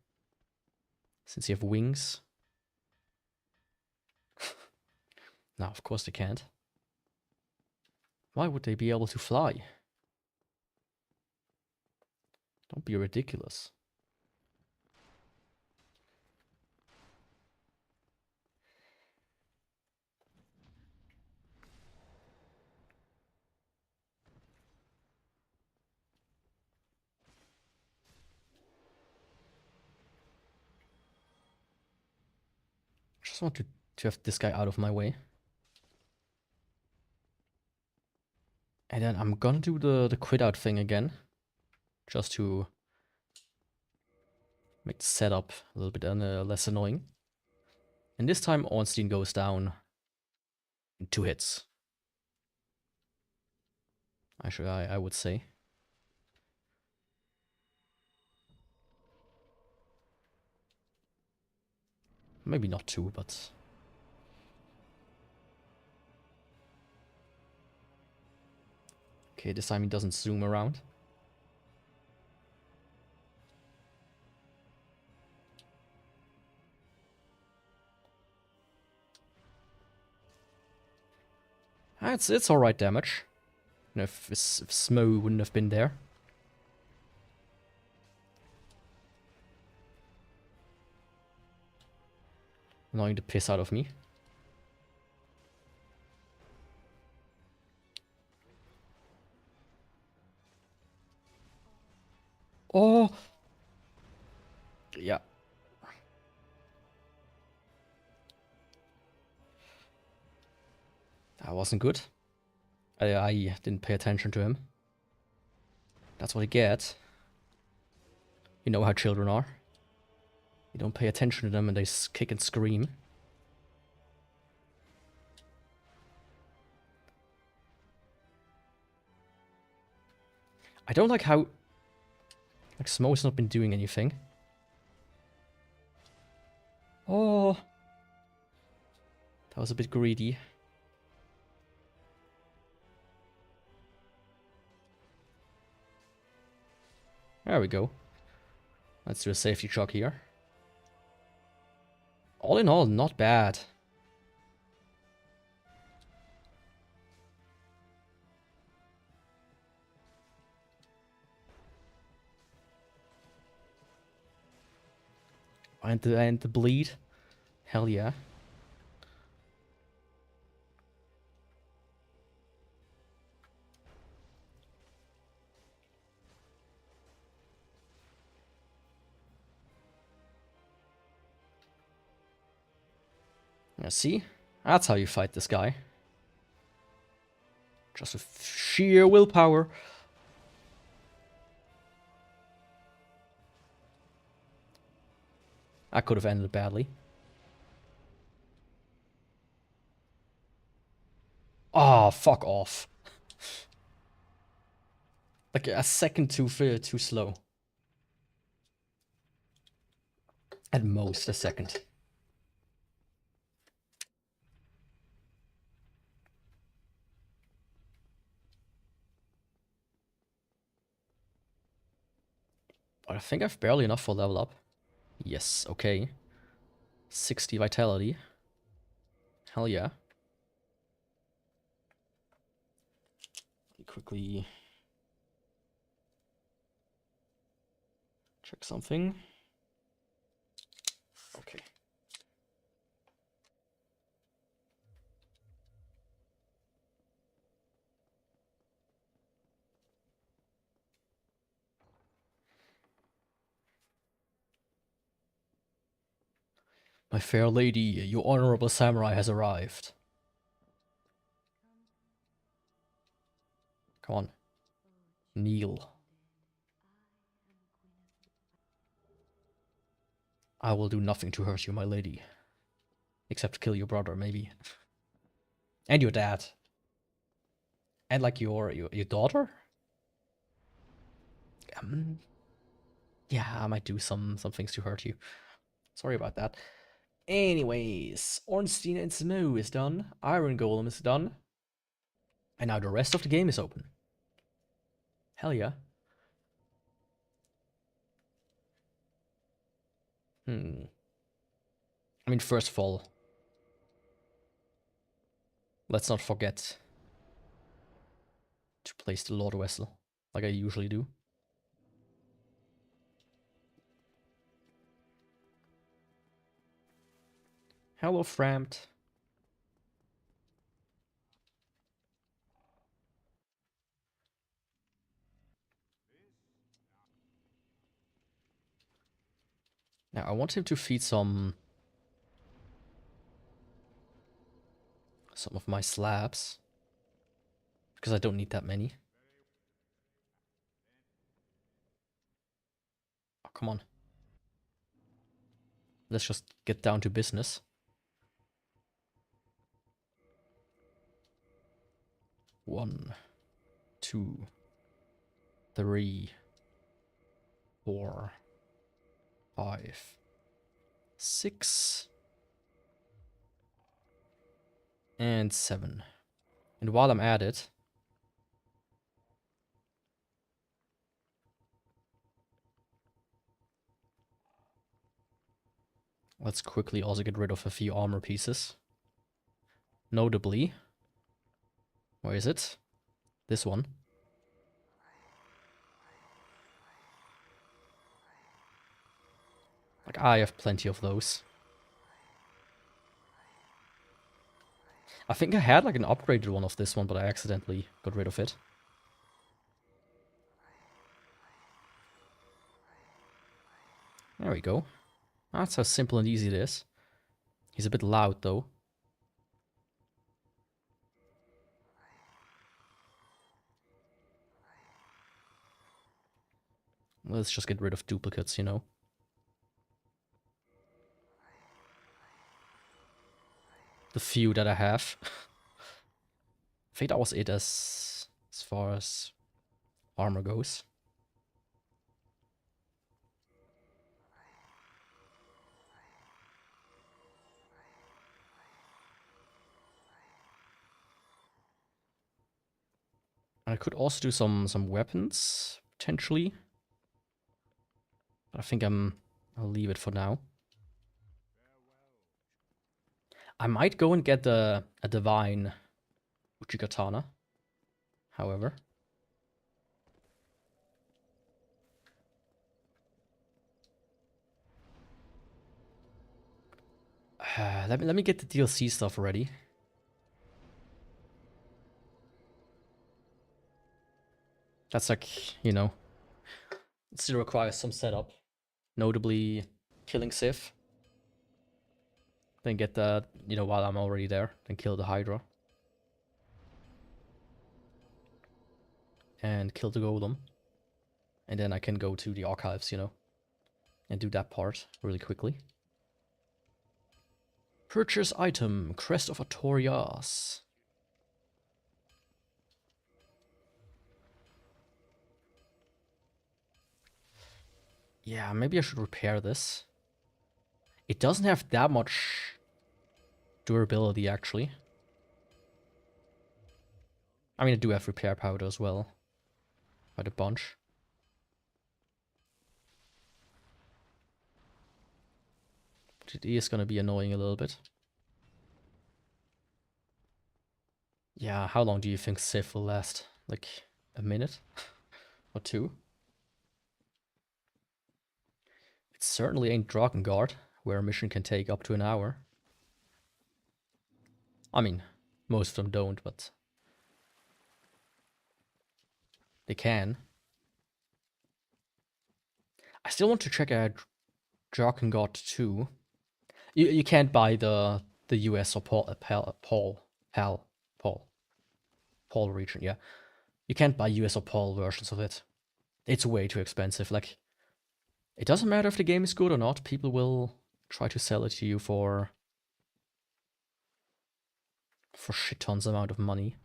Since you have wings. No, of course they can't. Why would they be able to fly? Don't be ridiculous. I just want to have this guy out of my way. And then I'm gonna do the quit out thing again. Just to make the setup a little bit less annoying. And this time Ornstein goes down in 2 hits. Actually, I would say. Maybe not 2, but... Okay, this time he doesn't zoom around. It's alright damage. You know, if Smo wouldn't have been there. Annoying the piss out of me. Oh! Yeah. That wasn't good. I didn't pay attention to him. That's what I get. You know how children are. You don't pay attention to them and they kick and scream. I don't like how... Like, Smo's not been doing anything. Oh! That was a bit greedy. There we go. Let's do a safety chock here. All in all, not bad. And the bleed. Hell yeah. Now see? That's how you fight this guy. Just with sheer willpower. That could have ended badly. Oh, fuck off. Like a second too slow. At most a second. But I think I've barely enough for level up. Yes, okay. 60 vitality. Hell yeah. Let me quickly check something. Okay. My fair lady, your honorable samurai has arrived. Come on. Kneel. I will do nothing to hurt you, my lady. Except kill your brother, maybe. And your dad. And like your daughter? Yeah, I might do some things to hurt you. Sorry about that. Anyways, Ornstein and Snow is done. Iron Golem is done. And now the rest of the game is open. Hell yeah. I mean, first of all, let's not forget to place the Lord Vessel, like I usually do. Hello, Framed. Now, I want him to feed some of my slabs, because I don't need that many. Oh, come on. Let's just get down to business. 1, 2, 3, 4, 5, 6, and 7. And while I'm at it, let's quickly also get rid of a few armor pieces. Notably, where is it? This one. Like, I have plenty of those. I think I had like an upgraded one of this one, but I accidentally got rid of it. There we go. That's how simple and easy it is. He's a bit loud though. Let's just get rid of duplicates, you know. The few that I have. I think that was it as far as armor goes. And I could also do some weapons, potentially. But I think I'll leave it for now. I might go and get a divine Uchigatana, however. Let me get the DLC stuff ready. That's like, you know, it still requires some setup. Notably, killing Sif. Then get the, you know, while I'm already there, then kill the Hydra. And kill the Golem. And then I can go to the archives, you know, and do that part really quickly. Purchase item, Crest of Artorias. Yeah, maybe I should repair this. It doesn't have that much durability, actually. I mean, I do have repair powder as well. Quite a bunch. But it is gonna be annoying a little bit. Yeah, how long do you think Sif will last? Like, a minute? Or 2? It certainly ain't Drakengard, where a mission can take up to an hour. I mean, most of them don't, but they can. I still want to check out Drakengard 2. You can't buy the US or PAL region, yeah. You can't buy US or PAL versions of it. It's way too expensive. Like, it doesn't matter if the game is good or not, people will try to sell it to you for shit tons amount of money.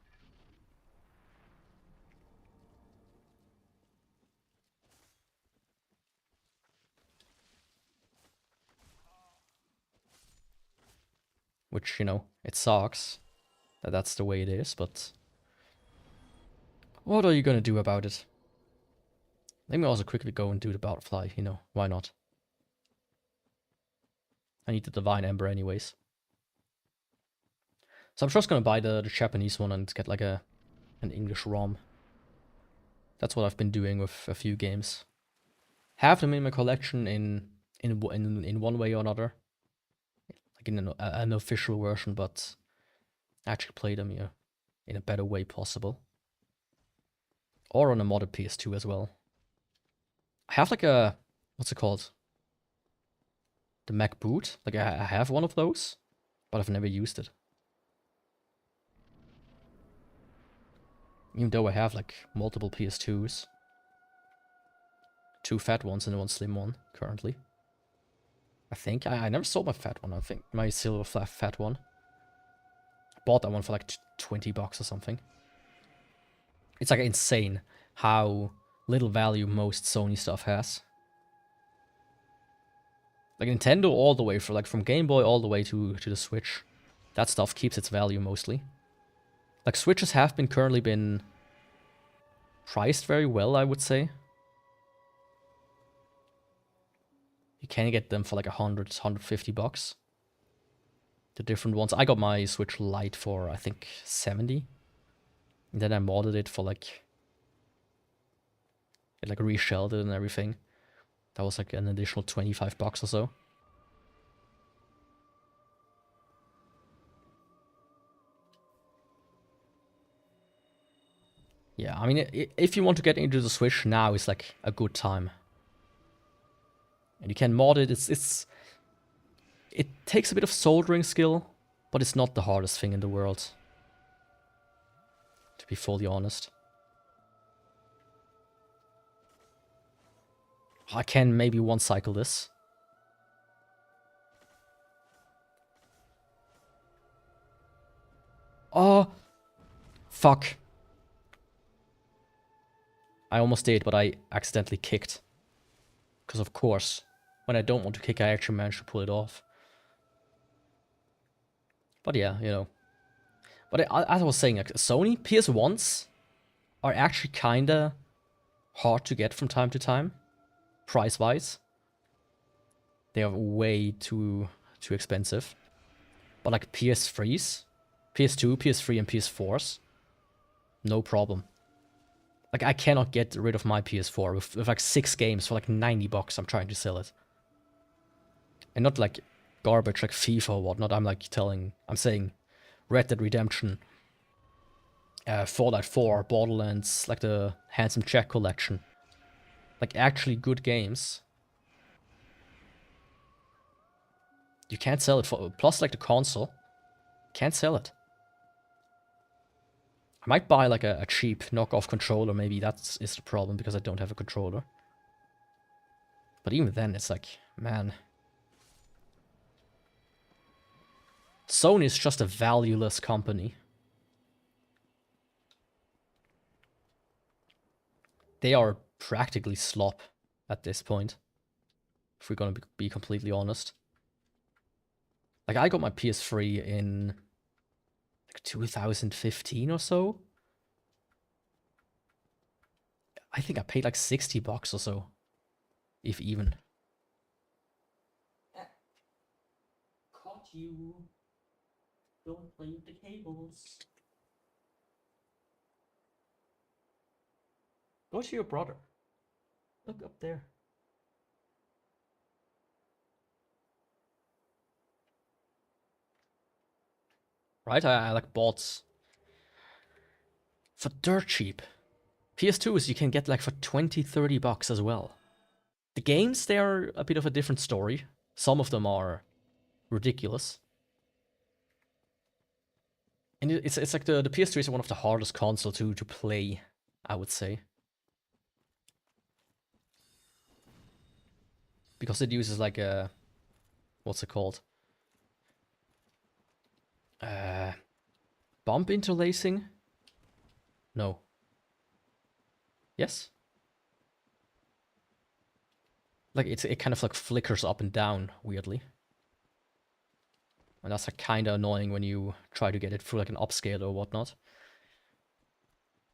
Which, you know, it sucks that that's the way it is, but what are you gonna do about it? Let me also quickly go and do the butterfly, you know, why not? I need the Divine Ember anyways. So I'm just gonna buy the Japanese one and get like an English ROM. That's what I've been doing with a few games. Have them in my collection in one way or another. Like in an official version, but actually play them, yeah, in a better way possible. Or on a modded PS2 as well. I have like a, what's it called? The Mac Boot. Like I have one of those, but I've never used it. Even though I have like multiple PS2s. 2 fat ones and 1 slim one currently. I think. I never sold my fat one, I think. My silver fat one. I bought that one for like $20 or something. It's like insane how little value most Sony stuff has. Like Nintendo all the way, from Game Boy all the way to the Switch. That stuff keeps its value mostly. Like Switches have currently been priced very well, I would say. You can get them for like $100-$150. The different ones. I got my Switch Lite for I think 70. And then I modded it for like it like reshelled it and everything. That was like an additional $25 or so. Yeah, I mean, if you want to get into the Switch now, is like a good time. And you can mod it. It takes a bit of soldering skill, but it's not the hardest thing in the world. To be fully honest. I can maybe one cycle this. Oh, fuck. I almost did, but I accidentally kicked. Because of course, when I don't want to kick, I actually managed to pull it off. But yeah, you know. But as I was saying, like, Sony PS1s are actually kinda hard to get from time to time. Price-wise. They are way too expensive. But like PS3s, PS2, PS3, and PS4s, no problem. Like I cannot get rid of my PS4 with like 6 games for like $90. I'm trying to sell it. And not like garbage like FIFA or whatnot. I'm saying Red Dead Redemption, Fallout 4, Borderlands, like the Handsome Jack collection. Like actually good games. You can't sell it for, plus like the console, can't sell it. I might buy like a cheap knockoff controller, maybe that is the problem because I don't have a controller. But even then it's like, man. Sony is just a valueless company. They are practically slop at this point. If we're gonna be completely honest. Like I got my PS3 in like 2015 or so. I think I paid like $60 or so. If even. Caught you. Don't play with the cables. Go to your brother. Look up there. Right? I like bought for dirt cheap. PS2s you can get like for $20-$30 as well. The games, they are a bit of a different story. Some of them are ridiculous. And it's like the PS3 is one of the hardest consoles to play, I would say. Because it uses like a, what's it called? Bump interlacing? No. Yes? Like it kind of like flickers up and down weirdly. And that's like kind of annoying when you try to get it through like an upscale or whatnot.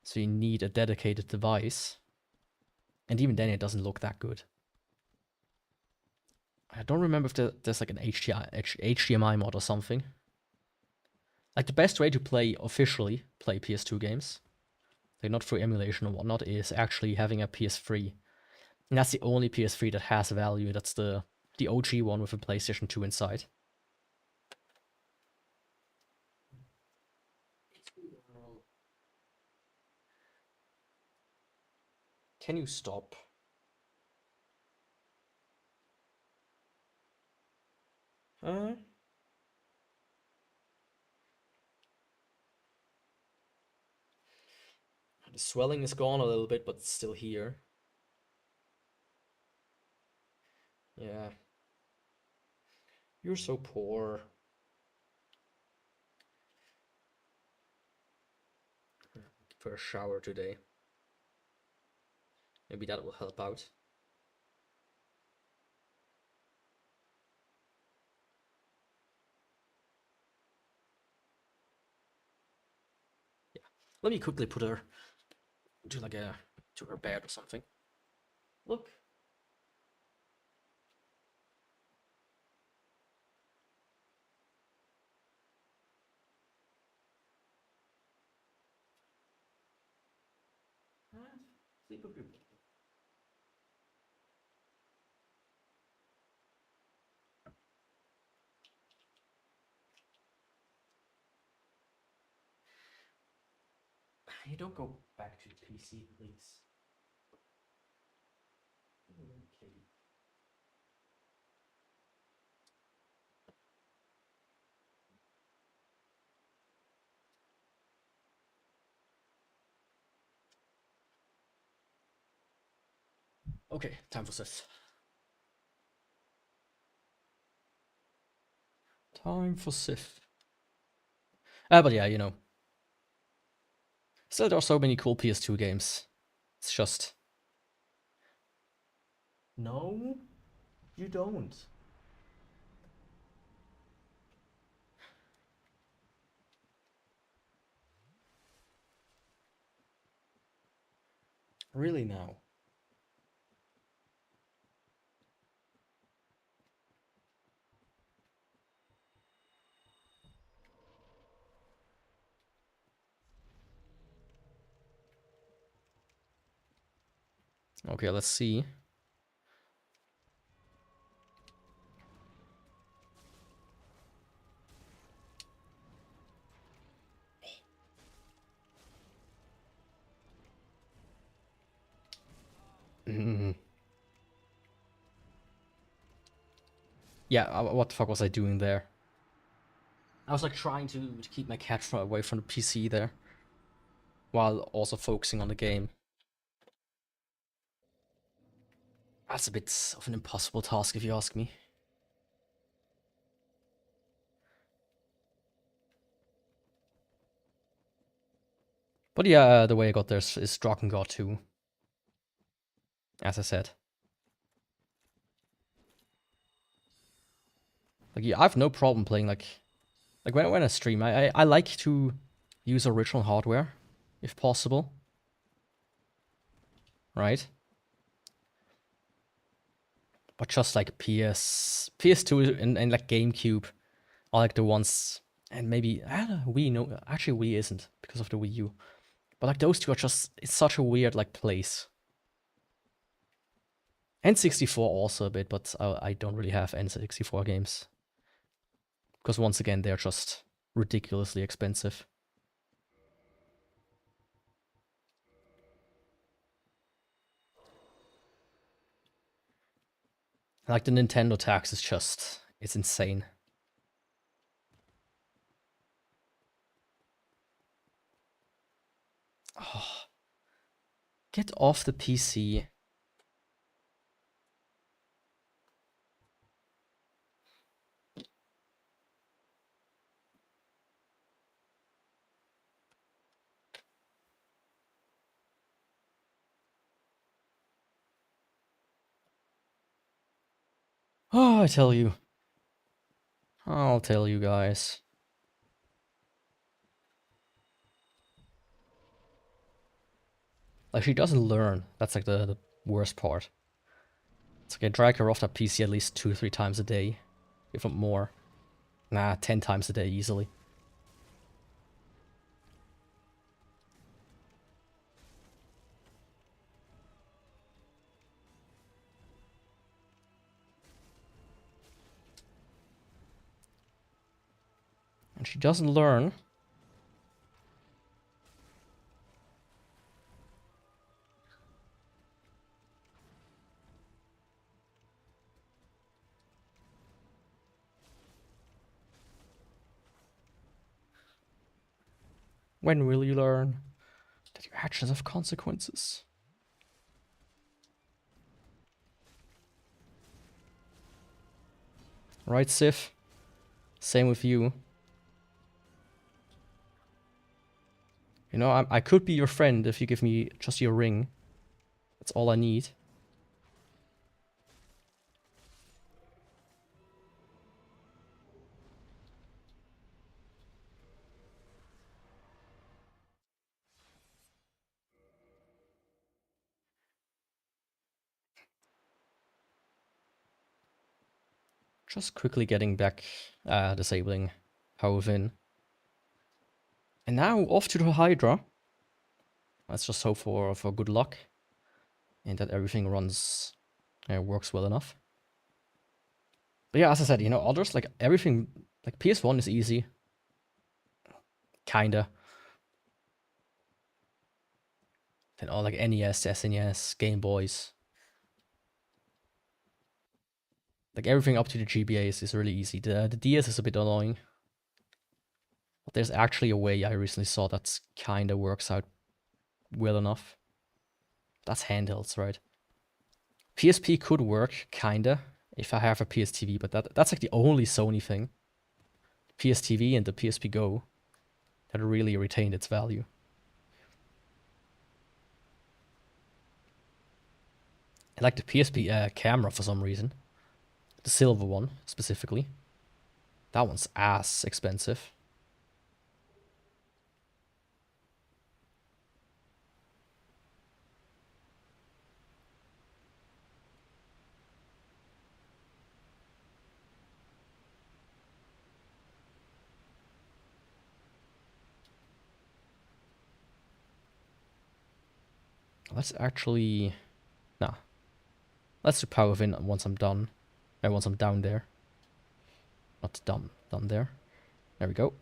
So you need a dedicated device. And even then it doesn't look that good. I don't remember if there's like an HDMI mod or something. Like the best way to officially play PS2 games, like not through emulation or whatnot, is actually having a PS3. And that's the only PS3 that has value. That's the OG one with a PlayStation 2 inside. Can you stop? The swelling is gone a little bit, but it's still here. Yeah. You're so poor. For a shower today. Maybe that will help out. Yeah. Let me quickly put her to her bed or something. Look. Sleep with you. You don't go back to the PC, please. Okay. Okay, time for Sith. Time for Sith. But yeah, you know. Still, there are so many cool PS2 games. It's just... No, you don't. Really now? Okay, let's see. Yeah, what the fuck was I doing there? I was like trying to keep my cat away from the PC there, while also focusing on the game. That's a bit of an impossible task if you ask me. But yeah, the way I got there is Drakengard 2. As I said. Like, yeah, I have no problem playing, like when I stream, I like to use original hardware, if possible. Right? But just like PS2 and like GameCube are like the ones, and maybe, I don't know, Wii, no, actually Wii isn't, because of the Wii U. But like those two are just, it's such a weird like place. N64 also a bit, but I don't really have N64 games. Because once again, they're just ridiculously expensive. Like the Nintendo tax is just, it's insane. Oh, get off the PC. Oh, I tell you. I'll tell you guys. Like, she doesn't learn. That's like the worst part. It's like I drag her off that PC at least 2-3 times a day. If not more. Nah, 10 times a day easily. And she doesn't learn. When will you learn that your actions have consequences? Right, Sif? Same with you. You know, I could be your friend if you give me just your ring. That's all I need. Just quickly getting back, disabling power within. And now off to the Hydra. Let's just hope for good luck. And that everything runs, works well enough. But yeah, as I said, you know, others, like everything, like PS1 is easy. Kinda. Then all like NES, SNES, Game Boys. Like everything up to the GBAs is really easy. The DS is a bit annoying. But there's actually a way I recently saw that kinda works out well enough. That's handhelds, right? PSP could work, kinda, if I have a PSTV, but that's like the only Sony thing. PSTV and the PSP Go that really retained its value. I like the PSP camera for some reason. The silver one, specifically. That one's ass expensive. Let's actually... Nah. Let's do power within once I'm done. Once I'm down there. Not done there. There we go.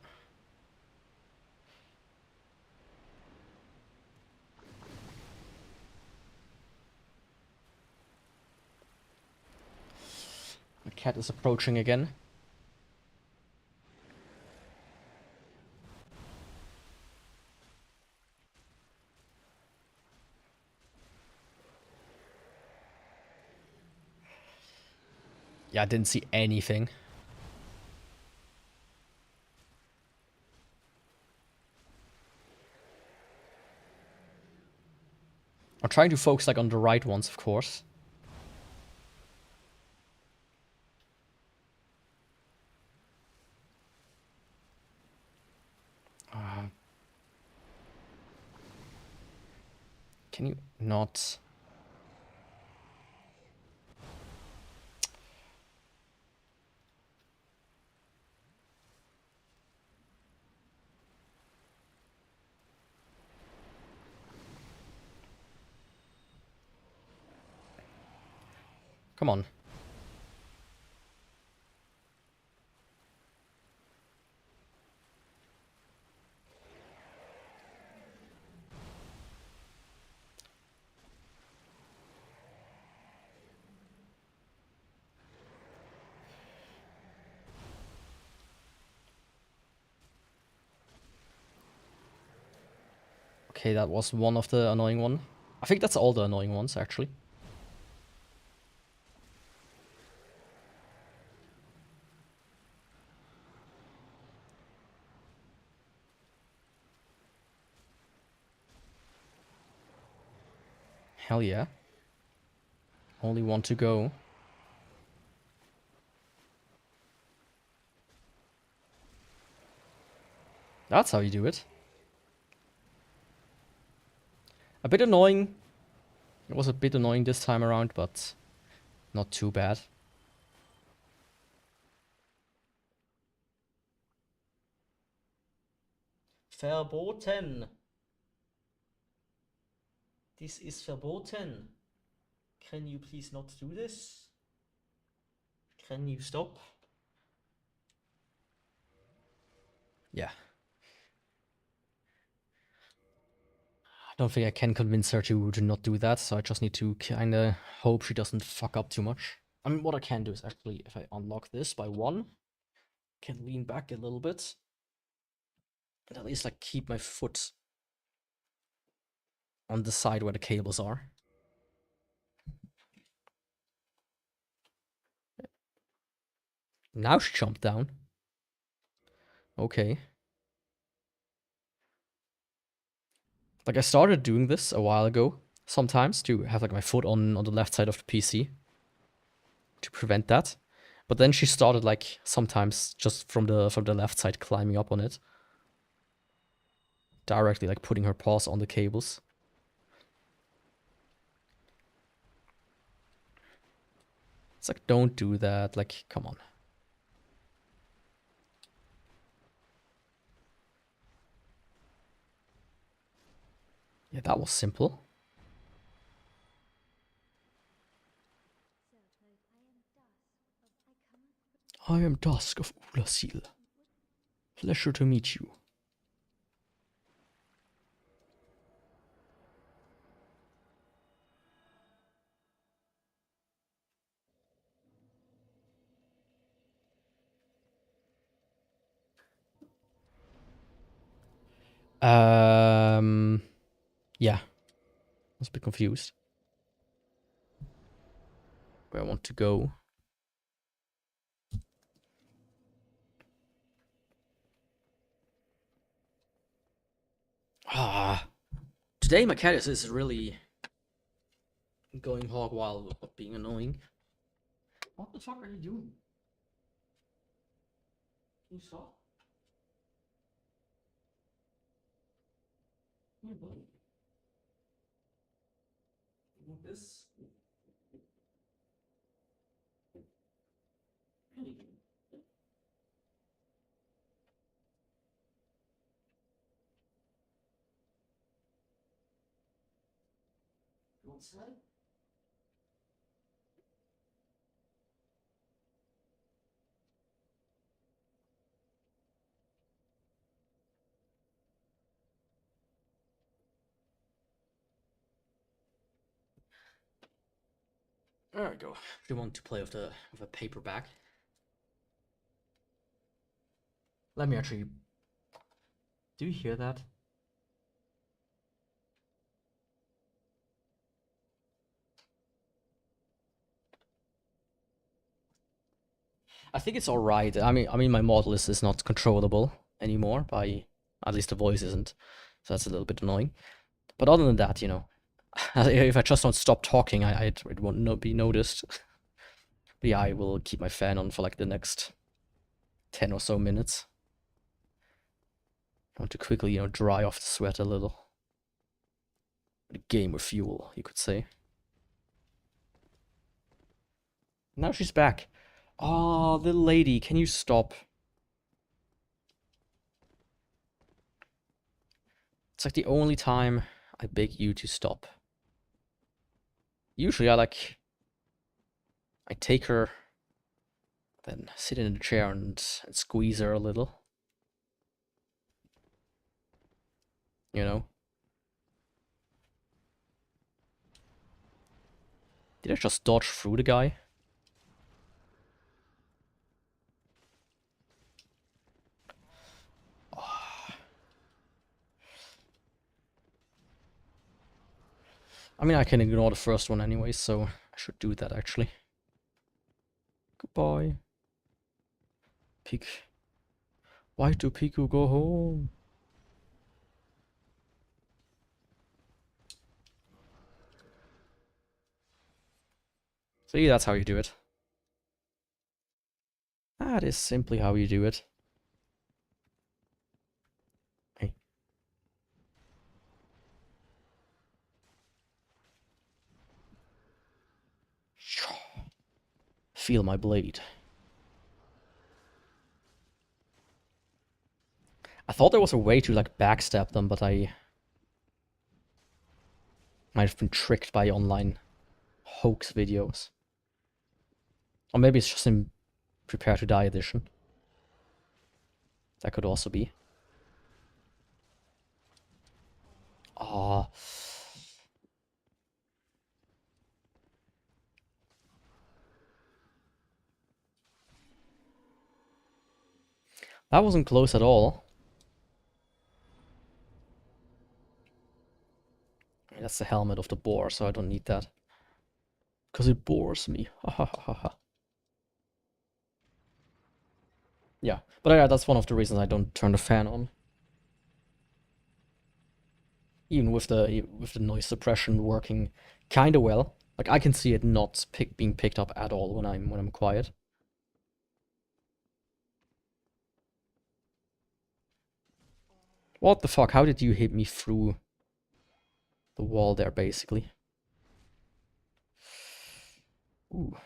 My cat is approaching again. Yeah, I didn't see anything. I'm trying to focus like on the right ones, of course. Can you not... Come on. Okay, that was one of the annoying one. I think that's all the annoying ones, actually. Hell yeah. Only one to go. That's how you do it. A bit annoying. It was a bit annoying this time around, but not too bad. Verboten. This is verboten. Can you please not do this? Can you stop? Yeah. I don't think I can convince her to not do that, so I just need to kinda hope she doesn't fuck up too much. I mean, what I can do is actually, if I unlock this by 1, can lean back a little bit. And at least, like, keep my foot on the side where the cables are. Now she jumped down. Okay. Like, I started doing this a while ago, sometimes, to have, like, my foot on the left side of the PC. To prevent that. But then she started, like, sometimes just from the left side climbing up on it. Directly, like, putting her paws on the cables. It's like, don't do that. Like, come on. Yeah, that was simple. I am Dusk of Ulasil. Pleasure to meet you. Yeah. I was a bit confused. Where I want to go. Today my cat is really going hog wild with being annoying. What the fuck are you doing? Can you stop? Come here, buddy. You want this? Hey. You want sled? There we go. If you want to play with a paperback. Let me actually. Do you hear that? I think it's alright. I mean, my model is not controllable anymore by, at least the voice isn't, so that's a little bit annoying. But other than that, you know, if I just don't stop talking, it won't be noticed. But yeah, I will keep my fan on for like the next 10 or so minutes. I want to quickly, you know, dry off the sweat a little. The gamer fuel, you could say. Now she's back. Oh, little lady, can you stop? It's like the only time I beg you to stop. Usually I take her, then sit in the chair and squeeze her a little. You know? Did I just dodge through the guy? I mean, I can ignore the first one anyway, so I should do that actually. Goodbye. Peek. Why do Piku go home? See, that's how you do it. That is simply how you do it. Hey. Feel my blade. I thought there was a way to like backstab them, but I might have been tricked by online hoax videos. Or maybe it's just in Prepare to Die edition. That could also be. Ah. That wasn't close at all. That's the helmet of the boar, so I don't need that. Because it bores me. Ha ha ha ha. Yeah, but yeah, that's one of the reasons I don't turn the fan on. Even with the noise suppression working kinda well. Like I can see it not being picked up at all when I'm quiet. What the fuck? How did you hit me through the wall there, basically? Ooh.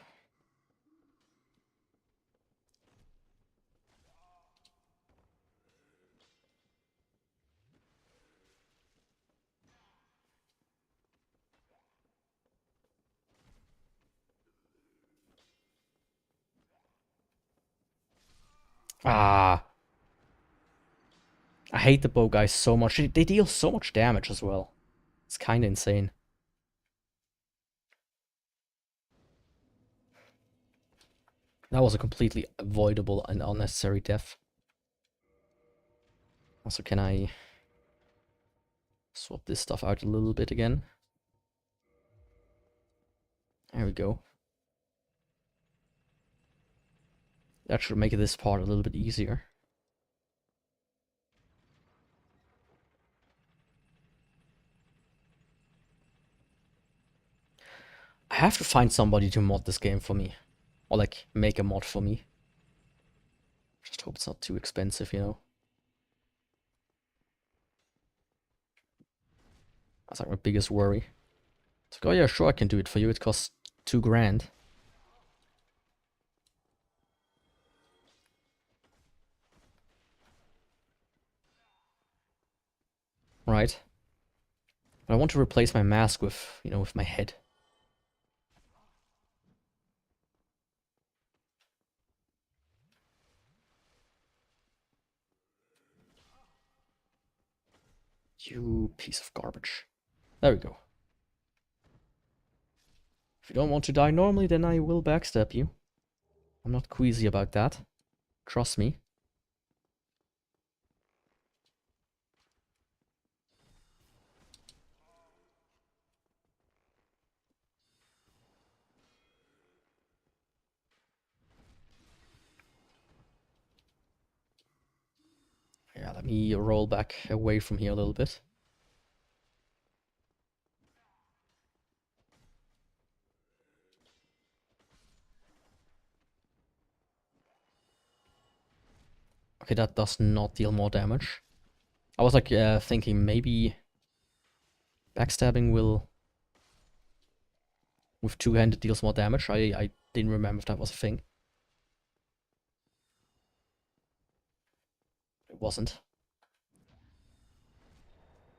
Ah. I hate the bow guys so much. They deal so much damage as well. It's kinda insane. That was a completely avoidable and unnecessary death. Also, can I swap this stuff out a little bit again? There we go. That should make this part a little bit easier. I have to find somebody to mod this game for me. Or like, make a mod for me. Just hope it's not too expensive, you know? That's like my biggest worry. It's like, oh yeah, sure, I can do it for you. It costs $2 grand. Right. But I want to replace my mask with, you know, with my head. You piece of garbage. There we go. If you don't want to die normally, then I will backstab you. I'm not queasy about that. Trust me. Yeah, let me roll back away from here a little bit. Okay, that does not deal more damage. I was like thinking maybe backstabbing will with two-handed deals more damage. I didn't remember if that was a thing. It wasn't.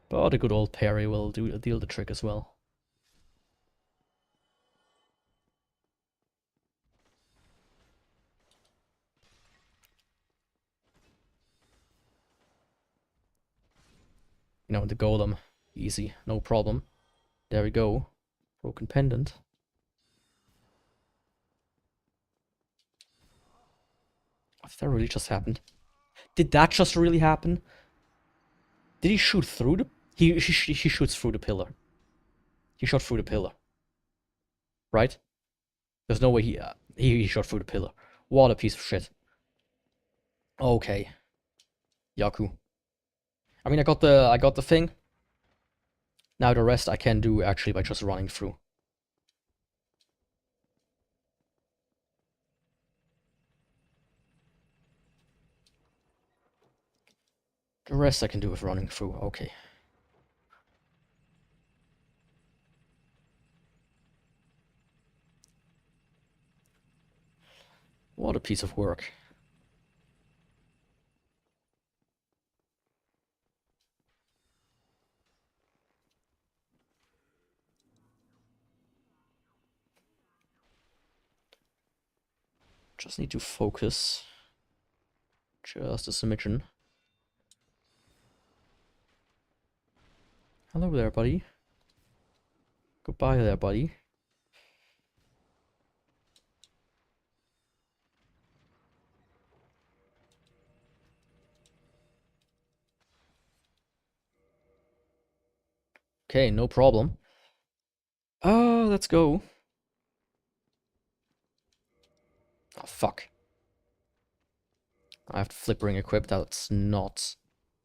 But a good old parry will deal the trick as well. You know, the golem, easy, no problem. There we go. Broken pendant. Did that really just happen? Did that just really happen? Did he shoot through the... He shoots through the pillar. He shot through the pillar. Right? There's no way he shot through the pillar. What a piece of shit. Okay. Yaku. I mean, I got the thing. Now the rest I can do actually by just running through. The rest I can do with running through. Okay. What a piece of work. Just need to focus. Just a smidgen. Hello there, buddy. Goodbye there, buddy. Okay, no problem. Let's go. Oh, fuck. I have to flip ring equip. That's not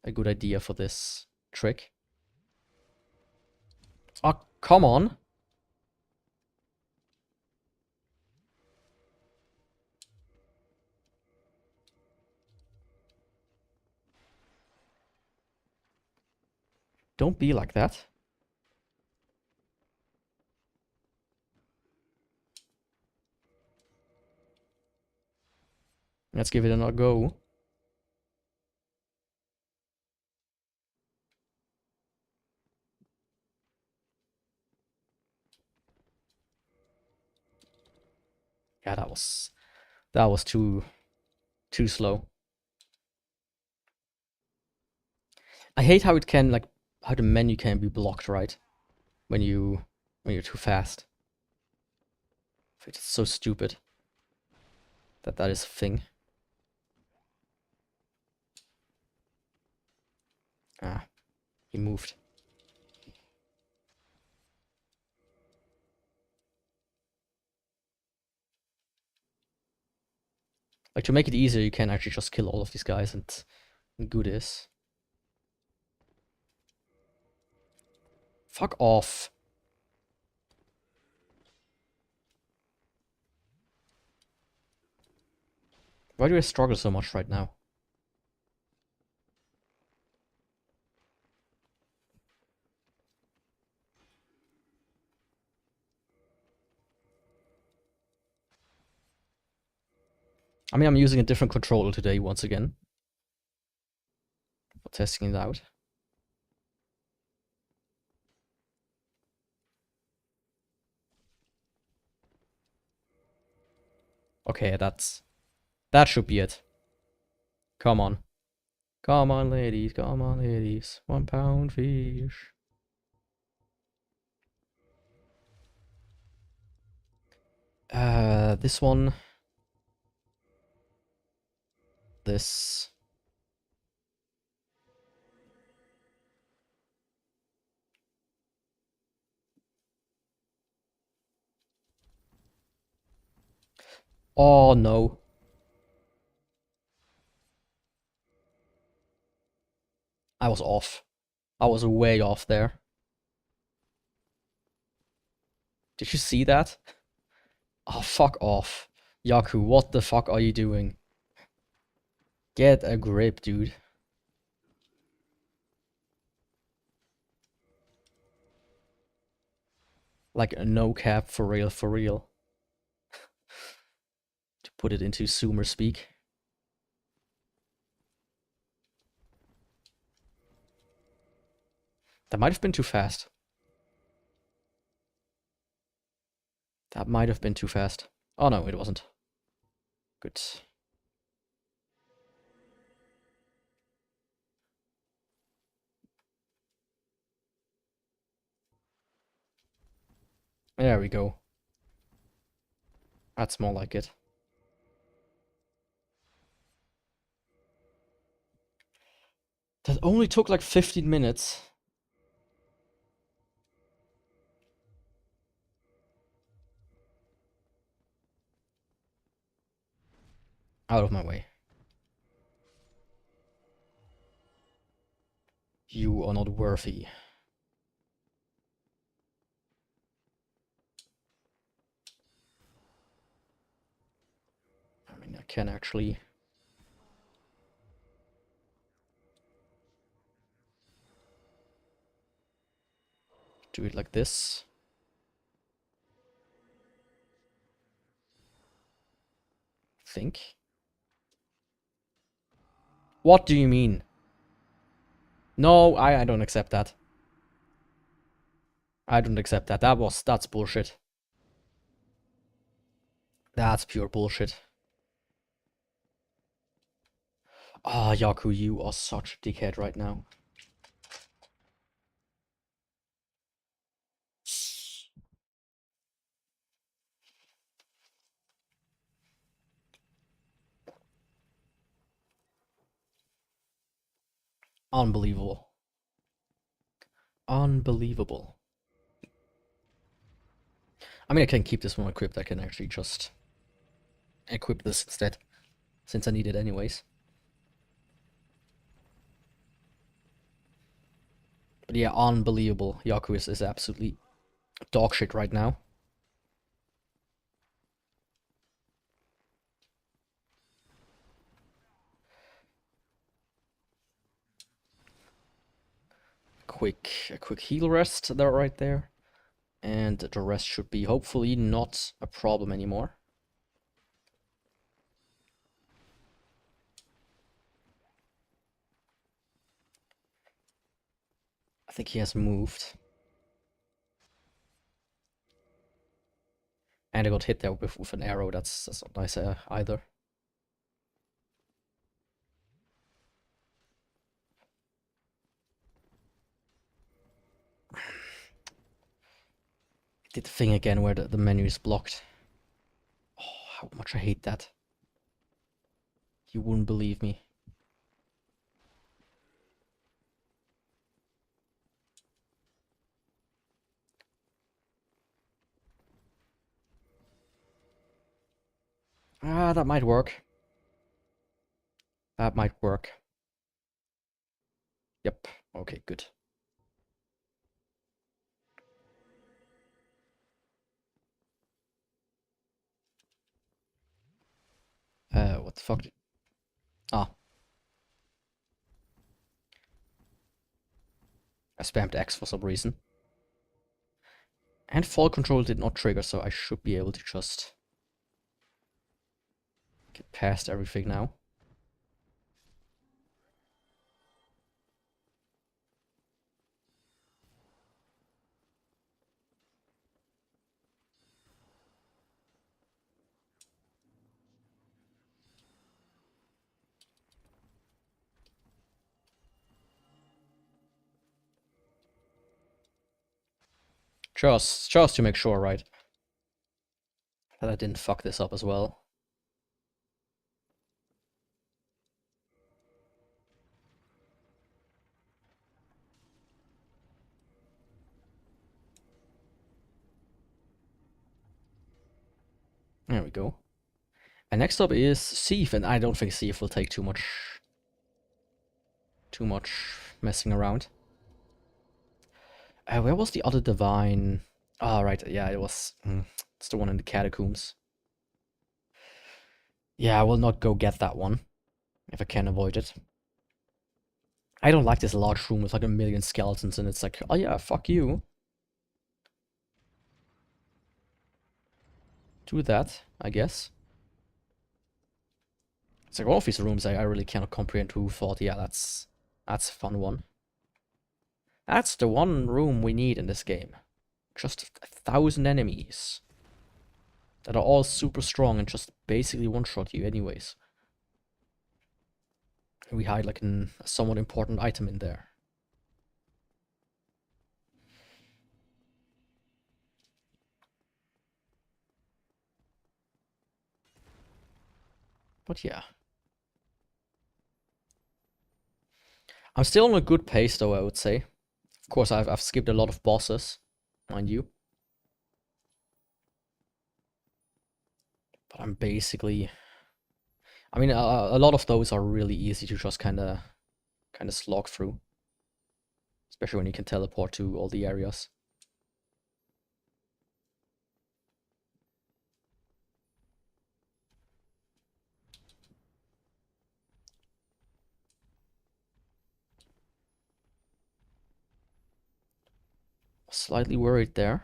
a good idea for this trick. Oh, come on. Don't be like that. Let's give it another go. Yeah, that was too slow. I hate how it can, like, how the menu can be blocked, right? When you're too fast. It's so stupid that is a thing. Ah, he moved. Like, to make it easier, you can actually just kill all of these guys and do this. Fuck off. Why do I struggle so much right now? I mean, I'm using a different controller today once again. For testing it out. Okay, that should be it. Come on. Come on, ladies. Come on, ladies. 1 pound fish. This one. This. Oh, no. I was off. I was way off there. Did you see that? Oh, fuck off. Yaku, what the fuck are you doing? Get a grip, dude. Like a no cap, for real, for real. To put it into Zoomer speak. That might have been too fast. That might have been too fast. Oh no, it wasn't. Good. There we go. That's more like it. That only took like 15 minutes. Out of my way. You are not worthy. I mean, I can actually... do it like this. Think. What do you mean? No, I don't accept that. I don't accept that. That's bullshit. That's pure bullshit. Ah, Yaku, you are such a dickhead right now. Unbelievable. Unbelievable. I mean, I can keep this one equipped. I can actually just equip this instead, since I need it anyways. But yeah, unbelievable. Yaku is absolutely dog shit right now. A quick heal rest there, right there. And the rest should be hopefully not a problem anymore. I think he has moved. And I got hit there with an arrow. That's not nice either. Did the thing again where the menu is blocked. Oh, how much I hate that. You wouldn't believe me. Ah, that might work. That might work. Yep. Okay, good. What the fuck? Ah. I spammed X for some reason. And fall control did not trigger, so I should be able to just get past everything now. Just to make sure, right? That I didn't fuck this up as well. There we go. And next up is Thief, and I don't think Thief will take too much messing around. Where was the other divine? Oh, right, yeah, it was. It's the one in the catacombs. Yeah, I will not go get that one if I can avoid it. I don't like this large room with like a million skeletons, and it's like, oh yeah, fuck you. Do that, I guess. It's like all of these rooms I really cannot comprehend who thought, yeah, that's a fun one. That's the one room we need in this game. Just 1,000 enemies that are all super strong and just basically one-shot you anyways. And we hide like a somewhat important item in there. But yeah. I'm still on a good pace though, I would say. Of course, I've skipped a lot of bosses, mind you. But I'm basically... I mean, a lot of those are really easy to just kind of slog through, especially when you can teleport to all the areas. Slightly worried there.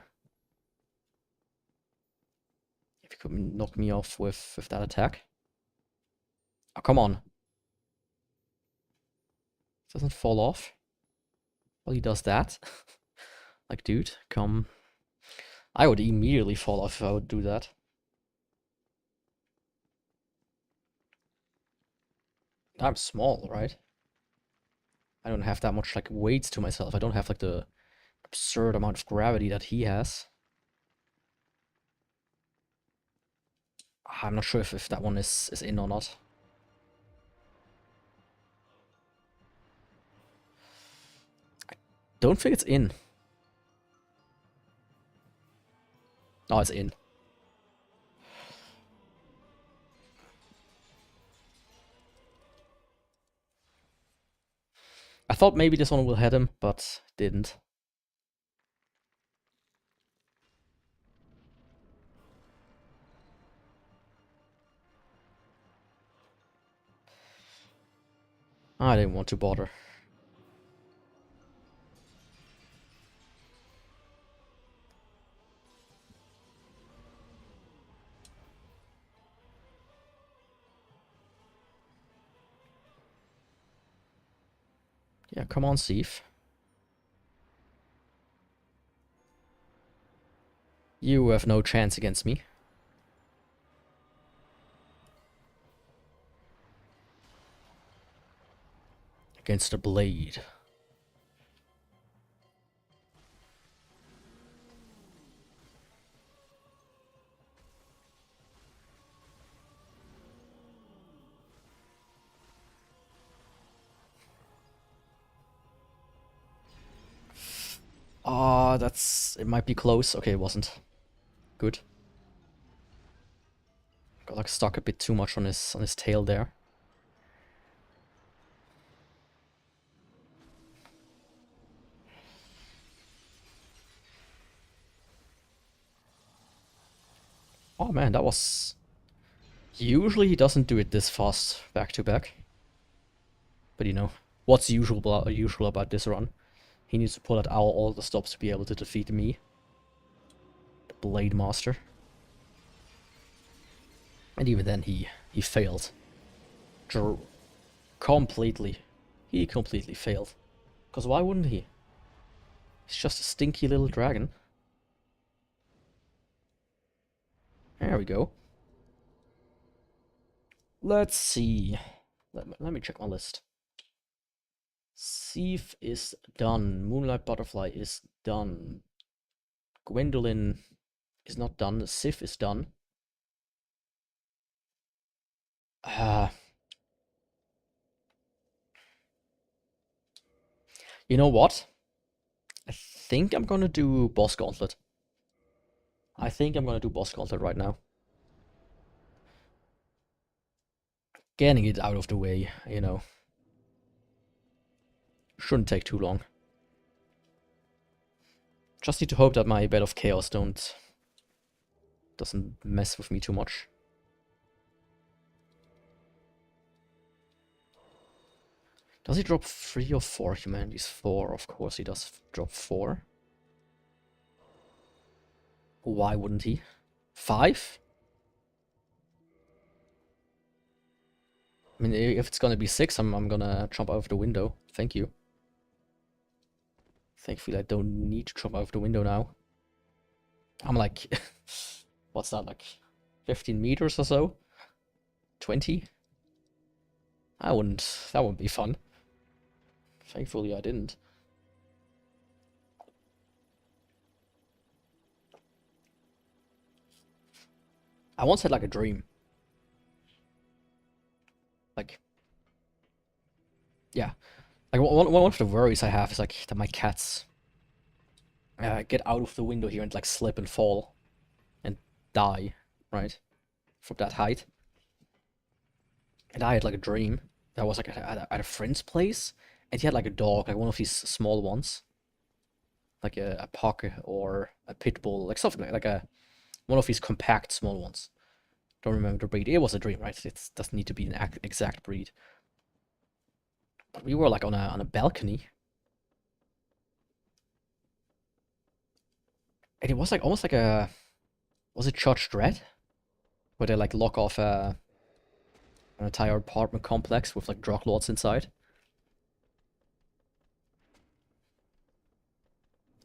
If you could knock me off with that attack. Oh, come on. Doesn't fall off. Well, he does that. Like, dude, come. I would immediately fall off if I would do that. I'm small, right? I don't have that much, like, weight to myself. I don't have, like, the absurd amount of gravity that he has. I'm not sure if that one is in or not. I don't think it's in. Oh, it's in. I thought maybe this one will hit him, but it didn't. I didn't want to bother. Yeah, come on, Steve. You have no chance against me. Against the blade. Ah, it might be close. Okay, it wasn't. Good. Got like stuck a bit too much on his tail there. Oh man, that was... Usually he doesn't do it this fast back to back. But you know, what's usual about this run? He needs to pull out all the stops to be able to defeat me. The Blade Master. And even then he failed. Completely. He completely failed. Because why wouldn't he? He's just a stinky little dragon. There we go. Let's see. Let me check my list. Thief is done. Moonlight Butterfly is done. Gwendolyn is not done. Sif is done. You know what? I think I'm gonna do Boss Gauntlet. I think I'm gonna do Boss Gauntlet right now. Getting it out of the way, you know. Shouldn't take too long. Just need to hope that my Bed of Chaos doesn't mess with me too much. Does he drop 3 or 4 humanities? 4, of course he does drop 4. Why wouldn't he? 5? I mean, if it's gonna be 6, I'm gonna jump out of the window. Thank you. Thankfully, I don't need to jump out of the window now. I'm like, what's that, like 15 meters or so? 20? That wouldn't be fun. Thankfully, I didn't. I once had like a dream. Like, yeah. Like one of the worries I have is like that my cats get out of the window here and like slip and fall and die, right? From that height. And I had like a dream that was like at a friend's place, and he had like a dog, like one of these small ones, like a pug or a pit bull, like something like a one of these compact small ones. Don't remember the breed. It was a dream, right? It doesn't need to be an exact breed. But we were like on a balcony, and it was like almost like a, was it Judge Dredd, where they like lock off an entire apartment complex with like drug lords inside.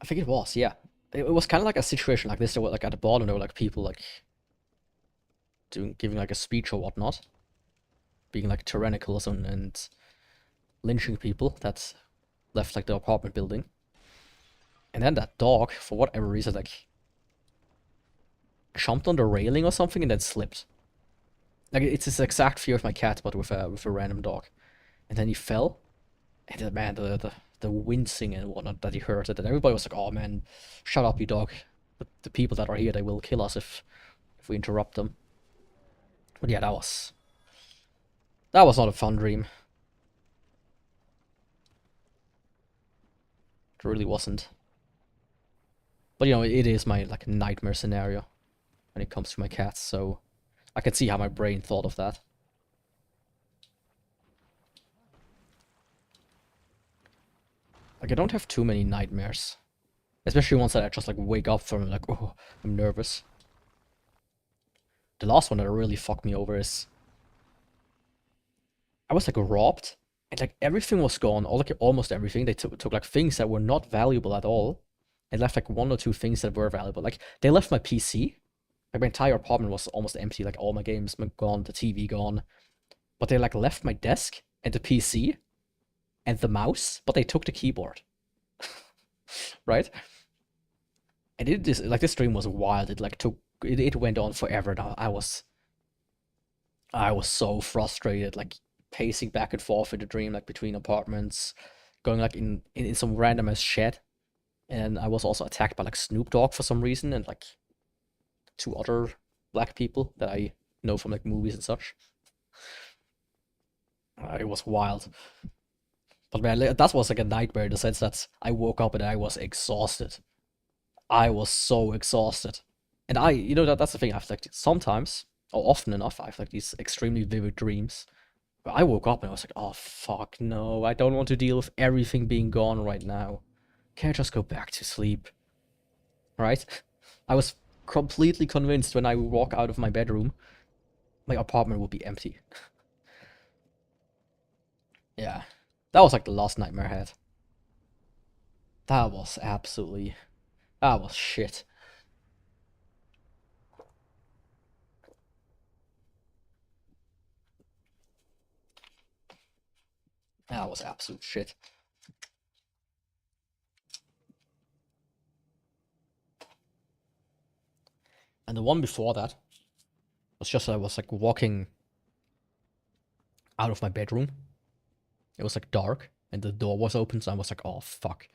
I think it was, yeah. It was kind of like a situation like this. There were like at the bottom, there were like people like giving like a speech or whatnot, being like tyrannical or something, and lynching people that left like the apartment building. And then that dog, for whatever reason, like jumped on the railing or something and then slipped. Like it's this exact fear of my cat, but with a random dog. And then he fell, and man, the wincing and whatnot that he heard, and everybody was like, "Oh man, shut up, you dog! The people that are here, they will kill us if we interrupt them." But yeah, that was not a fun dream. It really wasn't. But you know, it is my like nightmare scenario when it comes to my cats, so I can see how my brain thought of that. Like I don't have too many nightmares, especially ones that I just like wake up from, like, oh, I'm nervous. The last one that really fucked me over is I was like robbed, and like everything was gone, all like almost everything. They took like things that were not valuable at all, and left like one or two things that were valuable. Like they left my PC. Like my entire apartment was almost empty. Like all my games gone, the TV gone, but they like left my desk and the PC and the mouse, but they took the keyboard. Right? And this stream was wild. It like it went on forever. Now I was so frustrated, like pacing back and forth in the dream, like between apartments, going like in some random ass shed. And I was also attacked by like Snoop Dogg for some reason, and like two other black people that I know from like movies and such. It was wild. But man, that was like a nightmare in the sense that I woke up and I was exhausted. I was so exhausted. And you know, that's the thing, I've like sometimes, or often enough, I have like these extremely vivid dreams. But I woke up and I was like, oh fuck no, I don't want to deal with everything being gone right now. Can't I just go back to sleep? Right? I was completely convinced when I walk out of my bedroom, my apartment will be empty. Yeah. That was like the last nightmare I had. That was shit. That was absolute shit. And the one before that was just I was like walking out of my bedroom. It was like dark and the door was open, so I was like, oh fuck.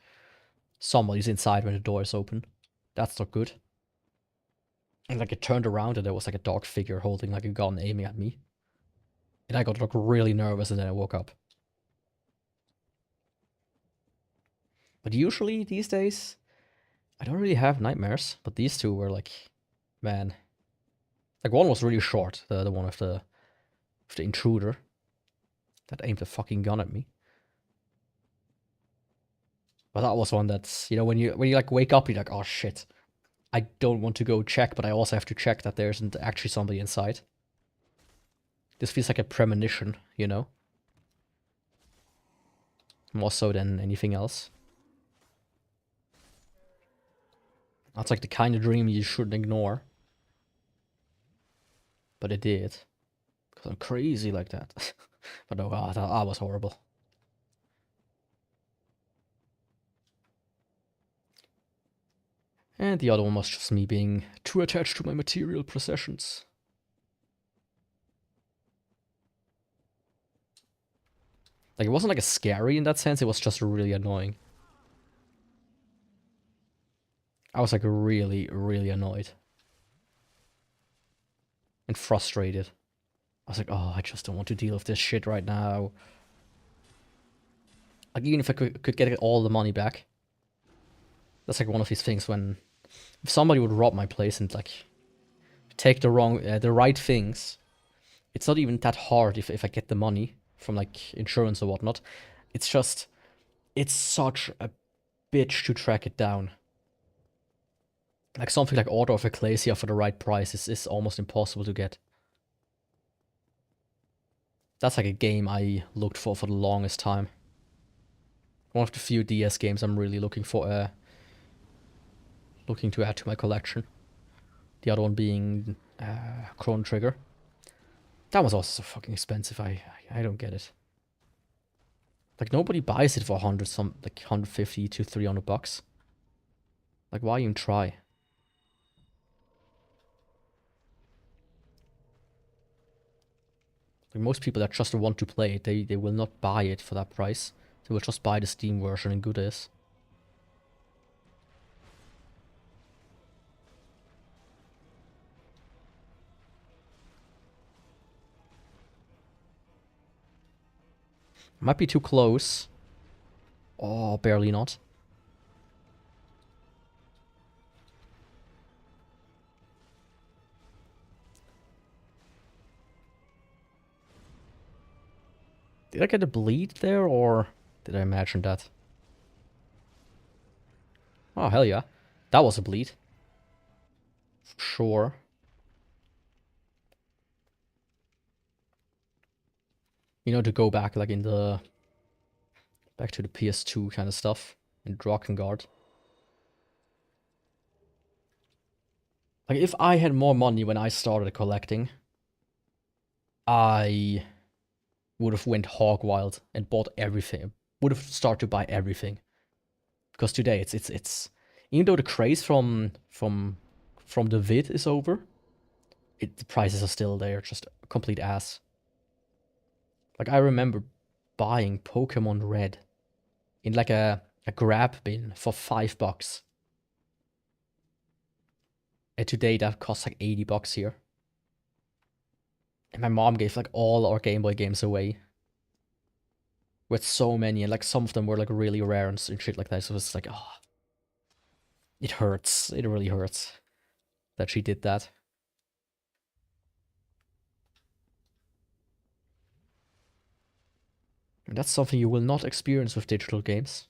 Somebody's inside when the door is open. That's not good. And like it turned around and there was like a dark figure holding like a gun aiming at me. And I got like really nervous and then I woke up. But usually these days, I don't really have nightmares, but these two were like, man. Like one was really short, the one with the intruder that aimed a fucking gun at me. But that was one that's, you know, when you like wake up, you're like, oh shit. I don't want to go check, but I also have to check that there isn't actually somebody inside. This feels like a premonition, you know? More so than anything else. That's like the kind of dream you shouldn't ignore. But it did. Because I'm crazy like that. But no, that was horrible. And the other one was just me being too attached to my material possessions. Like, it wasn't like a scary in that sense, it was just really annoying. I was like really, really annoyed. And frustrated. I was like, oh, I just don't want to deal with this shit right now. Like, even if I could get all the money back. That's like one of these things when... If somebody would rob my place and, like, take the right things, it's not even that hard if I get the money from, like, insurance or whatnot. It's just... It's such a bitch to track it down. Like, something like Order of Ecclesia for the right price is almost impossible to get. That's like a game I looked for the longest time. One of the few DS games I'm really looking to add to my collection. The other one being Chrono Trigger. That was also so fucking expensive. I don't get it. Like, nobody buys it for 150 to 300 bucks. Like, why even try? Like, most people that just want to play it, they will not buy it for that price. They will just buy the Steam version and good is. Might be too close. Oh, barely not. Did I get a bleed there, or did I imagine that? Oh, hell yeah. That was a bleed. Sure. You know, to go back, like, back to the PS2 kind of stuff. In Drakengard. Like, if I had more money when I started collecting, I would have went hog wild and bought everything. Would have started to buy everything. Because today it's even though the craze from the vid is over, the prices are still there, just complete ass. Like, I remember buying Pokemon Red in like a grab bin for $5. And today that costs like $80 here. And my mom gave like all our Game Boy games away. With so many, and like some of them were like really rare and shit like that. So it's like, oh, it hurts. It really hurts that she did that. And that's something you will not experience with digital games.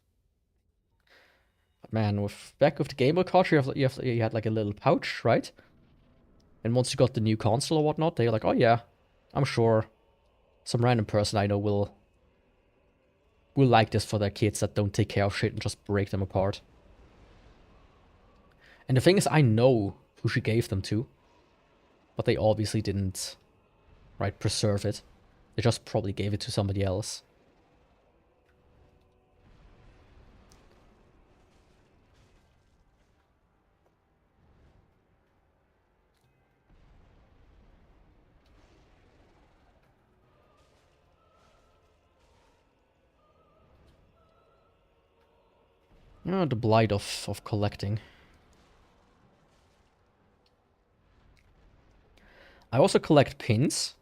But man, back with the Game Boy cartridge, you had like a little pouch, right? And once you got the new console or whatnot, they're like, oh yeah, I'm sure some random person I know will like this for their kids that don't take care of shit and just break them apart. And the thing is, I know who she gave them to, but they obviously didn't, right, preserve it. They just probably gave it to somebody else. The blight of collecting. I also collect pins.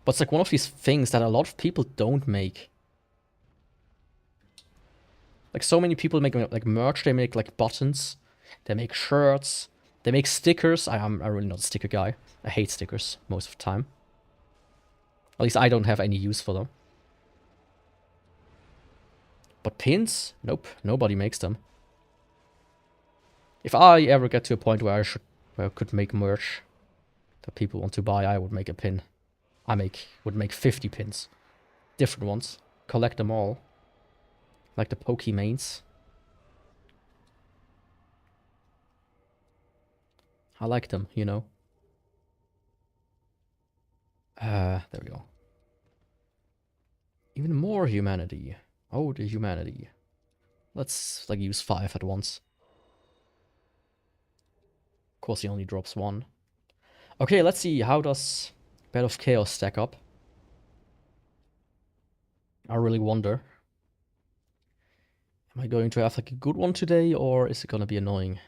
But it's like one of these things that a lot of people don't make. Like, so many people make like merch, they make like buttons, they make shirts, they make stickers. I'm really not a sticker guy. I hate stickers most of the time. At least I don't have any use for them. But pins? Nope, nobody makes them. If I ever get to a point where I could make merch that people want to buy, I would make a pin. Would make 50 pins. Different ones. Collect them all. Like the Pokemains. I like them, you know. There we go. Even more humanity. Oh, the humanity. Let's, like, use 5 at once. Of course, he only drops 1. Okay, let's see. How does Bed of Chaos stack up? I really wonder. Am I going to have, like, a good one today, or is it gonna be annoying?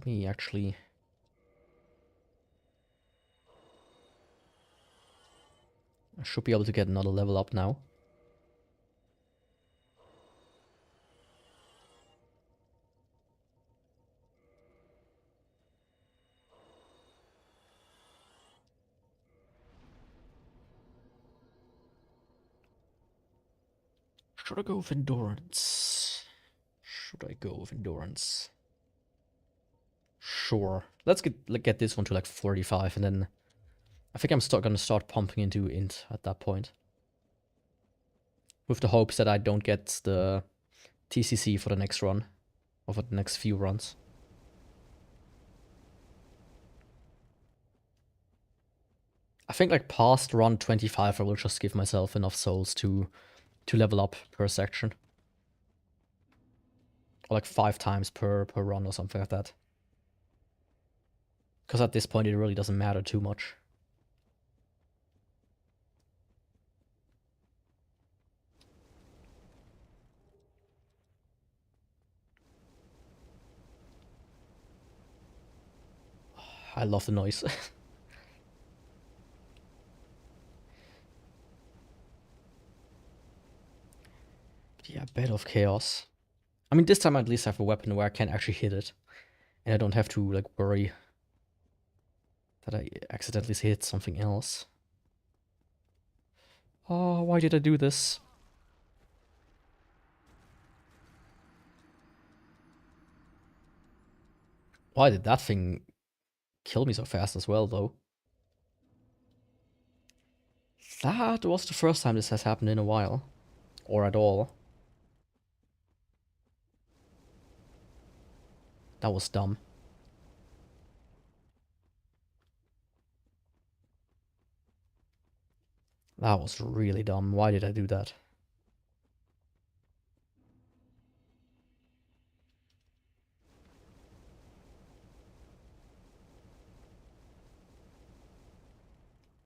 Let me actually... I should be able to get another level up now. Should I go with endurance? Should I go with endurance? Sure. Let's get this one to like 45, and then I think I'm gonna start pumping into int at that point. With the hopes that I don't get the TCC for the next run, or for the next few runs. I think like past run 25 I will just give myself enough souls to level up per section. Or like 5 times per run or something like that. Because at this point it really doesn't matter too much. I love the noise. Yeah, Bed of Chaos. I mean, this time I at least have a weapon where I can actually hit it. And I don't have to, like, worry that I accidentally hit something else. Oh, why did I do this? Why did that thing kill me so fast as well, though? That was the first time this has happened in a while. Or at all. That was dumb. That was really dumb. Why did I do that?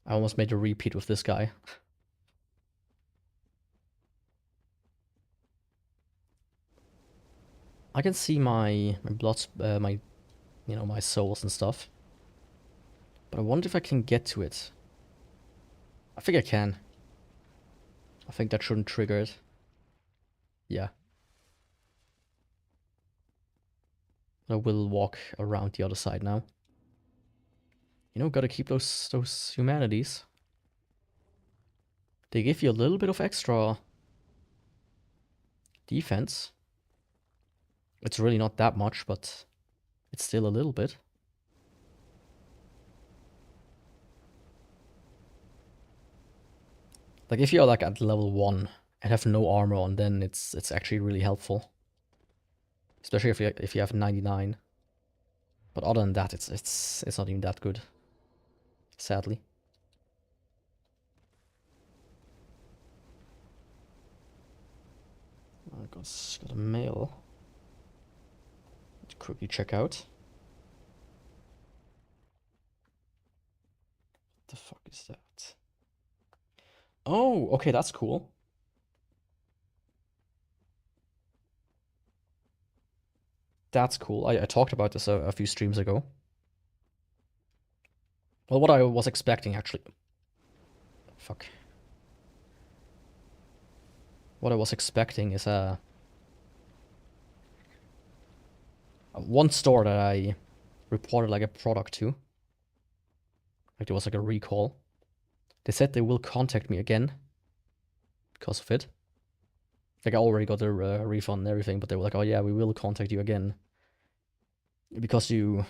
I almost made a repeat with this guy. I can see my bloods, my souls and stuff. But I wonder if I can get to it. I think I can. I think that shouldn't trigger it. Yeah. I will walk around the other side now. You know, gotta keep those humanities. They give you a little bit of extra defense. It's really not that much, but it's still a little bit. Like if you're like at level 1 and have no armor on, then it's actually really helpful. Especially if you have 99. But other than that, it's not even that good. Sadly. I got a mail. Let's quickly check out. What the fuck is that? Oh, okay, that's cool. That's cool. I talked about this a few streams ago. Well, what I was expecting, actually. Fuck. What I was expecting is one store that I reported like a product to. Like there was like a recall. They said they will contact me again because of it. Like I already got a refund and everything, but they were like, oh yeah, we will contact you again. Because you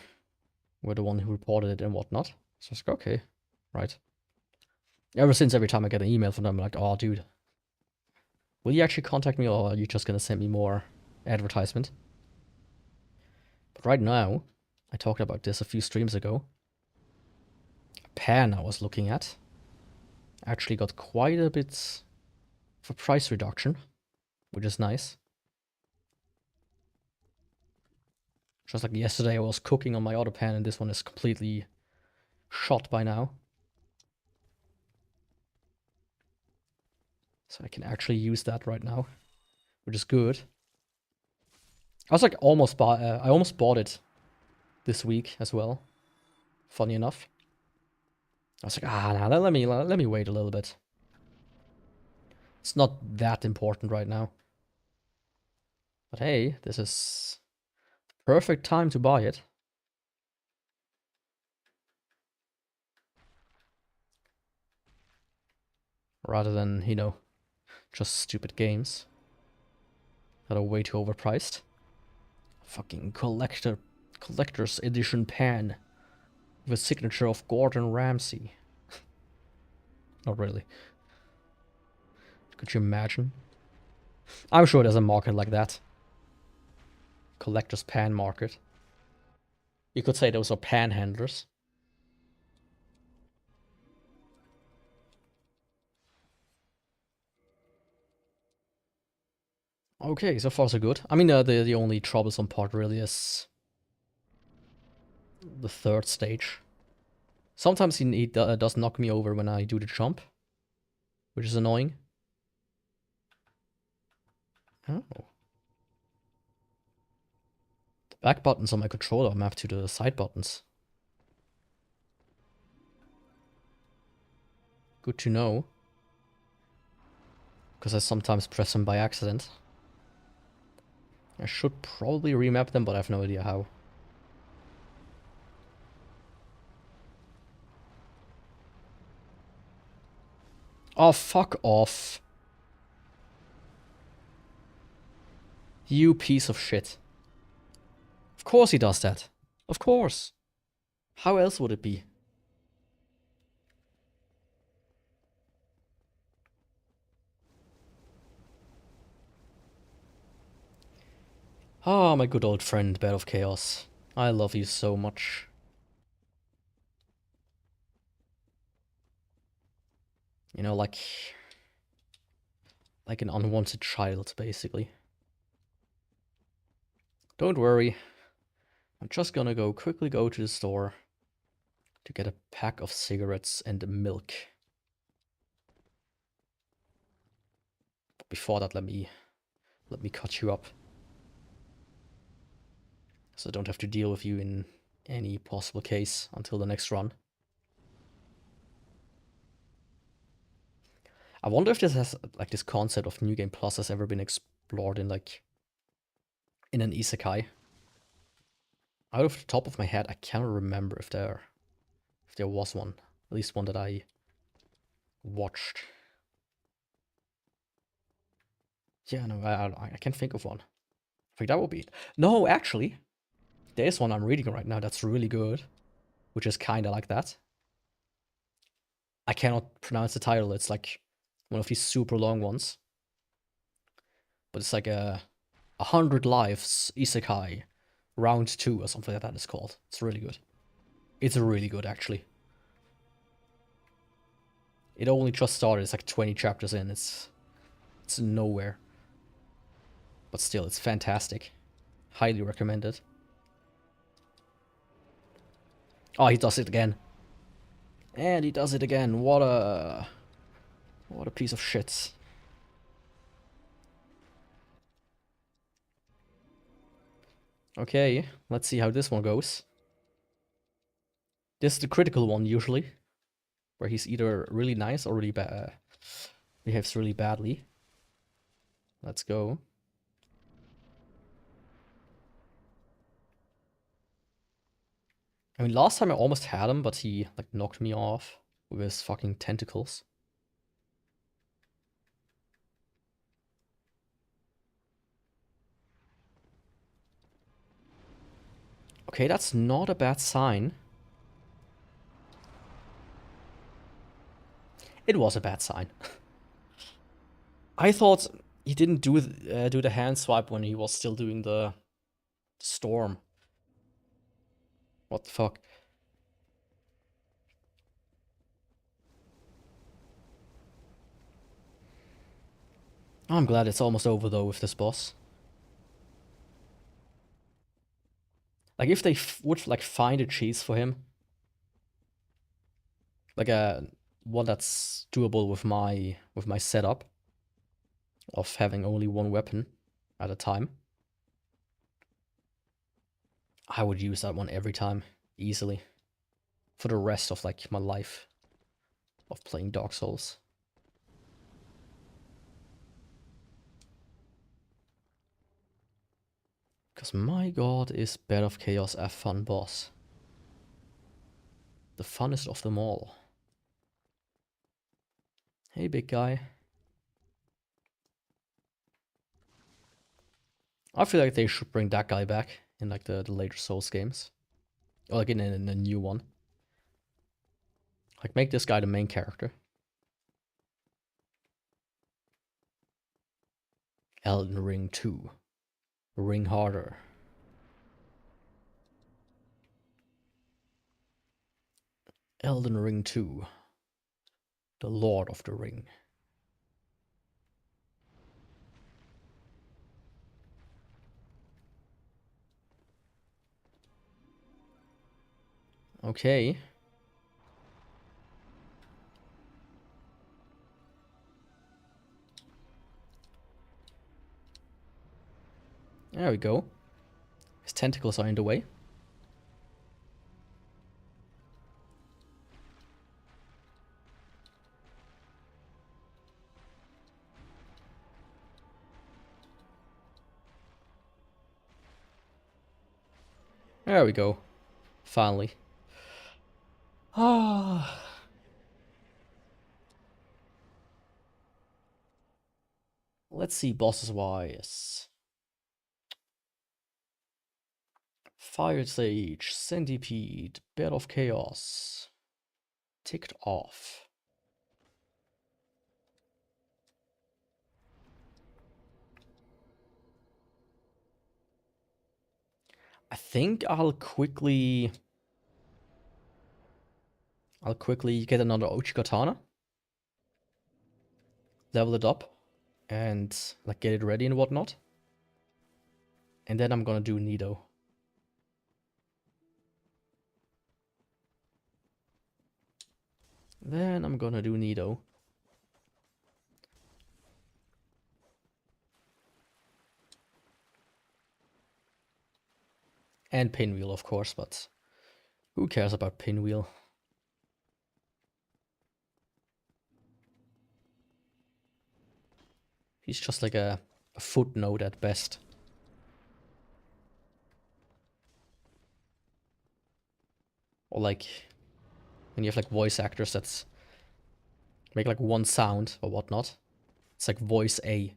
were the one who reported it and whatnot. So I was like, okay, right. Ever since, every time I get an email from them, I'm like, oh dude, will you actually contact me, or are you just gonna send me more advertisement? But right now, I talked about this a few streams ago. A pen I was looking at actually got quite a bit of a price reduction, which is nice. Just like yesterday I was cooking on my other pan and this one is completely shot by now. So I can actually use that right now, which is good. I was like I almost bought it this week as well. Funny enough. I was like, nah, let me wait a little bit. It's not that important right now. But hey, this is the perfect time to buy it. Rather than, you know, just stupid games that are way too overpriced. Fucking collector's edition pan with a signature of Gordon Ramsay. Not really. Could you imagine? I'm sure there's a market like that. Collector's pan market. You could say those are panhandlers. Okay, so far so good. I mean, the only troublesome part really is the third stage. Sometimes he does knock me over when I do the jump, which is annoying. Oh. The back buttons on my controller are mapped to the side buttons. Good to know. Because I sometimes press them by accident. I should probably remap them, but I have no idea how. Oh, fuck off. You piece of shit. Of course he does that. Of course. How else would it be? Ah, my good old friend, Bed of Chaos. I love you so much. You know, like an unwanted child, basically. Don't worry. I'm just gonna quickly go to the store to get a pack of cigarettes and milk. But before that, let me cut you up. So I don't have to deal with you in any possible case until the next run. I wonder if this has, like, this concept of New Game Plus has ever been explored in, like, in an isekai. Out of the top of my head, I cannot remember if there was one. At least one that I watched. Yeah, no, I can't think of one. I think that would be it. No, actually, there's one I'm reading right now that's really good, which is kind of like that. I cannot pronounce the title. It's like one of these super long ones. But it's like a 100 Lives Isekai Round 2 or something like that it's called. It's really good. It's really good, actually. It only just started. It's like 20 chapters in. It's nowhere. But still, it's fantastic. Highly recommended. Oh, he does it again. And he does it again. What a piece of shit. Okay, let's see how this one goes. This is the critical one, usually. Where he's either really nice or really bad. Behaves really badly. Let's go. I mean, last time I almost had him, but he, like, knocked me off with his fucking tentacles. Okay, that's not a bad sign. It was a bad sign. I thought he didn't do the hand swipe when he was still doing the storm. What the fuck? I'm glad it's almost over though with this boss. Like, if they would, like, find a cheese for him, like a one that's doable with my setup of having only one weapon at a time, I would use that one every time, easily. For the rest of like my life of playing Dark Souls. Because my god, is Bed of Chaos a fun boss. The funnest of them all. Hey, big guy. I feel like they should bring that guy back in like the later Souls games. Or like in a new one. Like make this guy the main character. Elden Ring 2. Ring harder. Elden Ring 2. The Lord of the Ring. Okay. There we go. His tentacles are in the way. There we go. Finally. Ah. Let's see bosses wise. Fire Sage, Centipede, Bed of Chaos. Ticked off. I think I'll quickly get another Uchigatana. Level it up. And like get it ready and whatnot. And then I'm gonna do Nido. Then I'm gonna do Nido. And Pinwheel, of course, but who cares about Pinwheel? He's just like a footnote at best. Or like when you have like voice actors that make like one sound or whatnot. It's like voice A.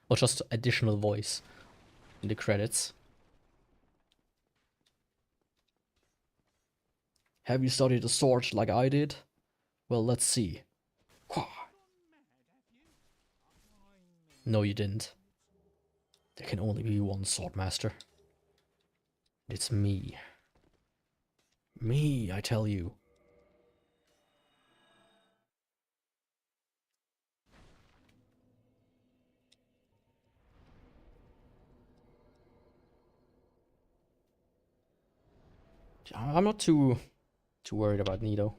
Or just additional voice in the credits. Have you studied the sword like I did? Well, let's see. No, you didn't. There can only be one swordmaster. It's me. Me, I tell you. I'm not too worried about Nido.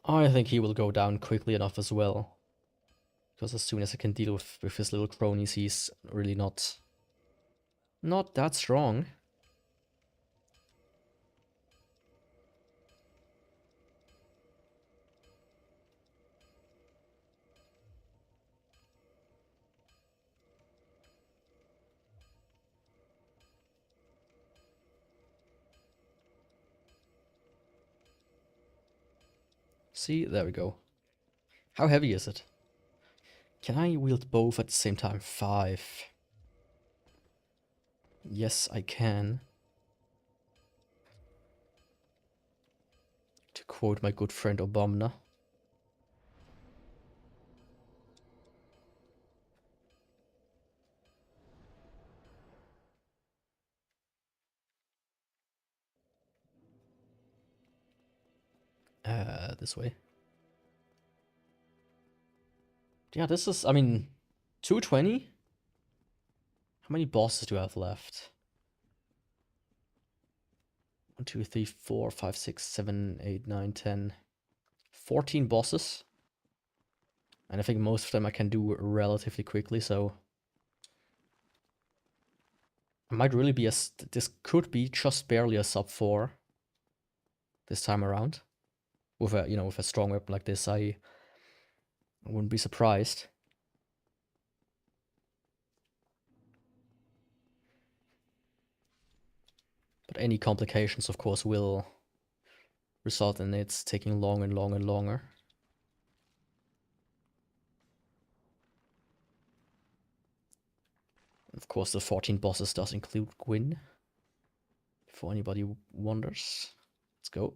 I think he will go down quickly enough as well. Because as soon as I can deal with his little cronies, he's really not that strong. See, there we go. How heavy is it? Can I wield both at the same time? 5. Yes, I can. To quote my good friend Obama. This way. Yeah, this is, I mean, 220? How many bosses do I have left? 1, 2, 3, 4, 5, 6, 7, 8, 9, 10, 14 bosses. And I think most of them I can do relatively quickly, so it might really be this could be just barely a sub 4 this time around. With a, with a strong weapon like this, I wouldn't be surprised. But any complications, of course, will result in it taking long and long and longer. Of course, the 14 bosses does include Gwyn, if anybody wonders. Let's go.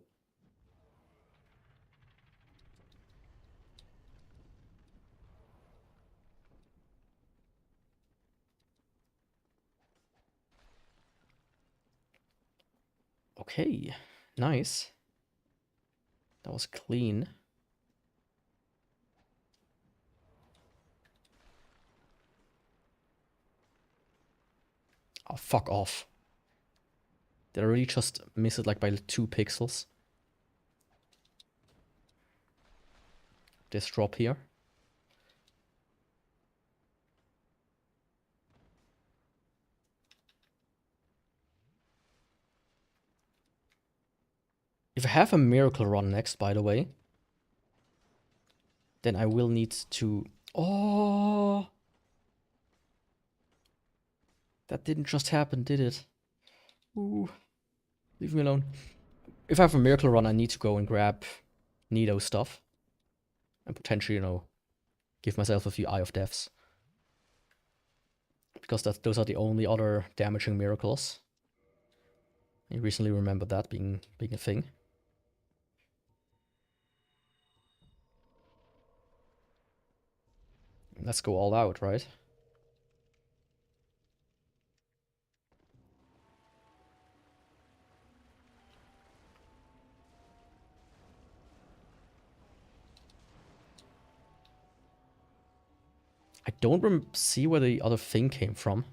Okay, nice. That was clean. Oh, fuck off. Did I really just miss it like by 2 pixels? This drop here. If I have a miracle run next, by the way, then I will need to... Oh! That didn't just happen, did it? Ooh. Leave me alone. If I have a miracle run, I need to go and grab Nido stuff. And potentially, give myself a few Eye of Deaths. Because those are the only other damaging miracles. I recently remembered that being a thing. Let's go all out, right? I don't see where the other thing came from.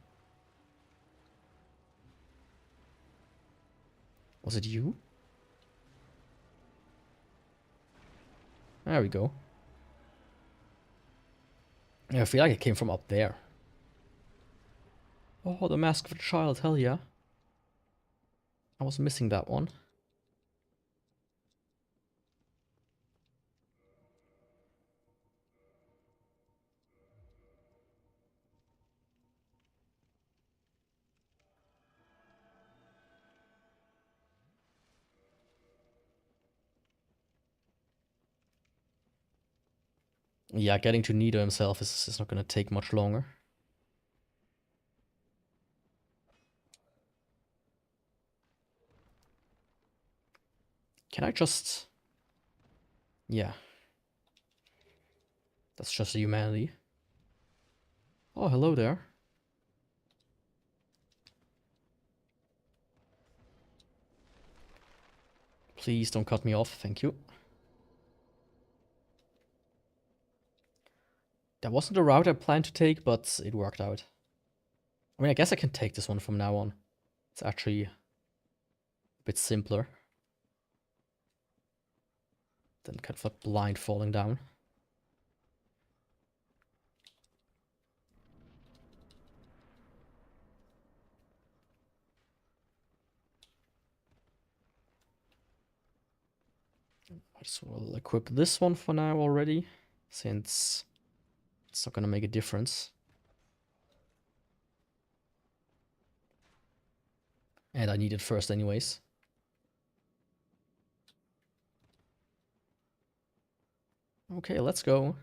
Was it you? There we go. Yeah, I feel like it came from up there. Oh, the Mask of a Child, hell yeah. I was missing that one. Yeah, getting to Nido himself is not gonna take much longer. Can I just... Yeah. That's just humanity. Oh, hello there. Please don't cut me off, thank you. That wasn't the route I planned to take, but it worked out. I mean, I guess I can take this one from now on. It's actually a bit simpler than kind of a blind falling down. I just will equip this one for now already, since it's not gonna make a difference. And I need it first anyways. Okay, let's go.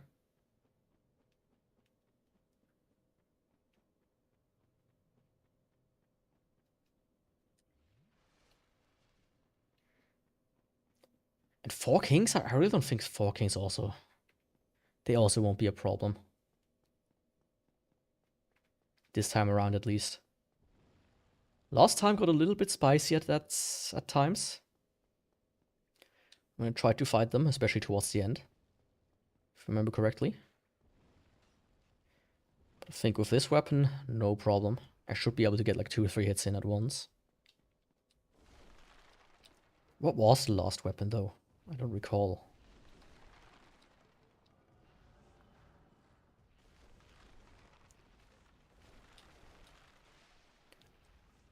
And 4 kings? I really don't think 4 kings also... They also won't be a problem. This time around at least. Last time got a little bit spicy at times. When I tried to fight them, especially towards the end. If I remember correctly. But I think with this weapon, no problem. I should be able to get like 2 or 3 hits in at once. What was the last weapon, though? I don't recall.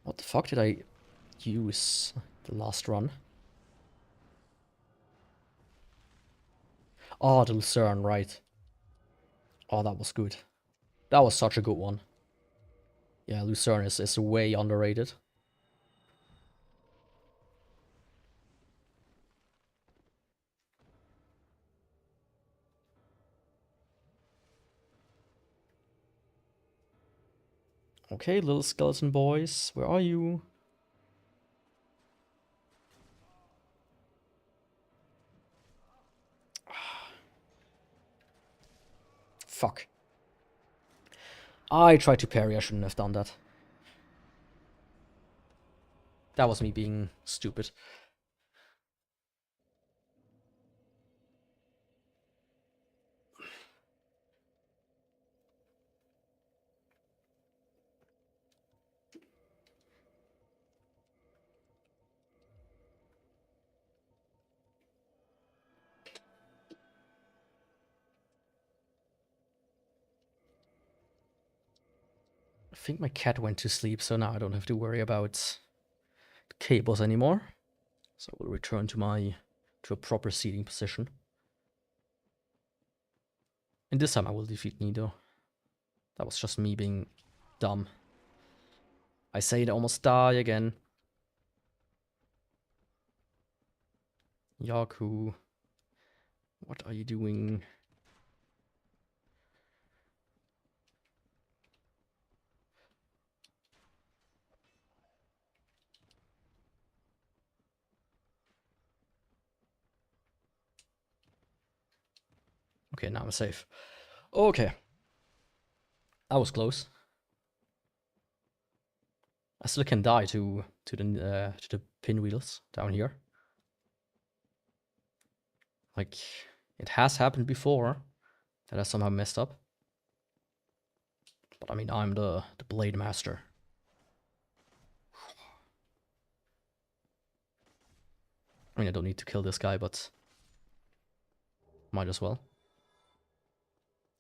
What the fuck did I use the last run? Oh, the Lucerne, right. Oh, that was good. That was such a good one. Yeah, Lucerne is way underrated. Okay, little skeleton boys, where are you? Fuck. I tried to parry, I shouldn't have done that. That was me being stupid. I think my cat went to sleep, so now I don't have to worry about cables anymore. So we'll return to a proper seating position. And this time I will defeat Nido. That was just me being dumb. I say it, almost die again. Yaku, what are you doing? Okay, now I'm safe. Okay. I was close. I still can die to the pinwheels down here. Like, it has happened before that I somehow messed up. But I mean, I'm the blade master. I mean, I don't need to kill this guy, but might as well.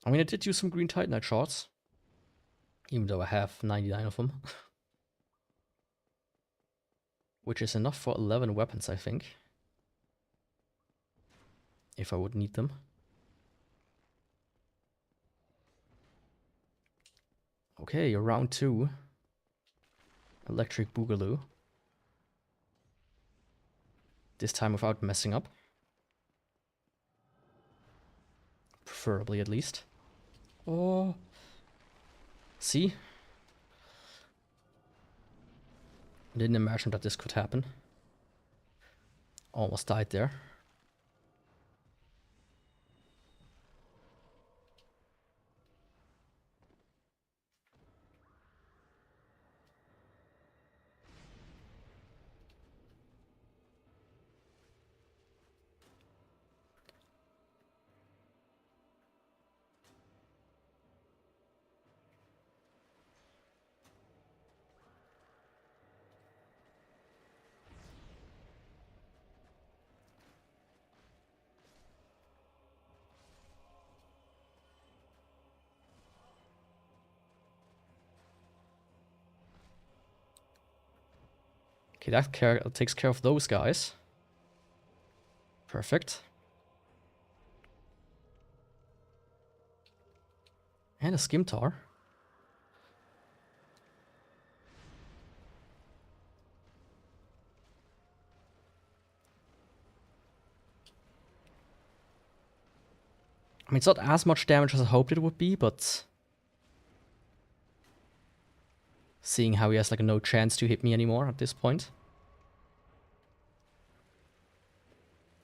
I mean, I did use some green titanite shards, even though I have 99 of them. Which is enough for 11 weapons, I think. If I would need them. Okay, round 2. Electric Boogaloo. This time without messing up. Preferably, at least. Oh. See? I didn't imagine that this could happen. Almost died there. Okay, that takes care of those guys. Perfect. And a Skimtar. I mean, it's not as much damage as I hoped it would be, but seeing how he has like no chance to hit me anymore at this point.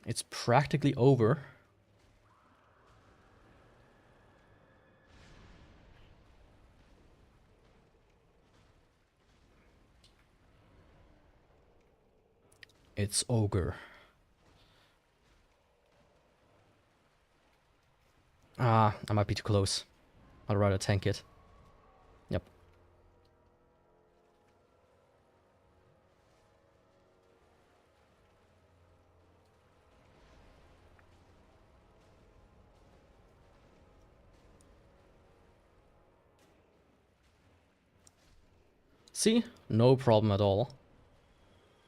It's practically over. It's ogre. Ah, I might be too close. I'd rather tank it. Yep. See? No problem at all.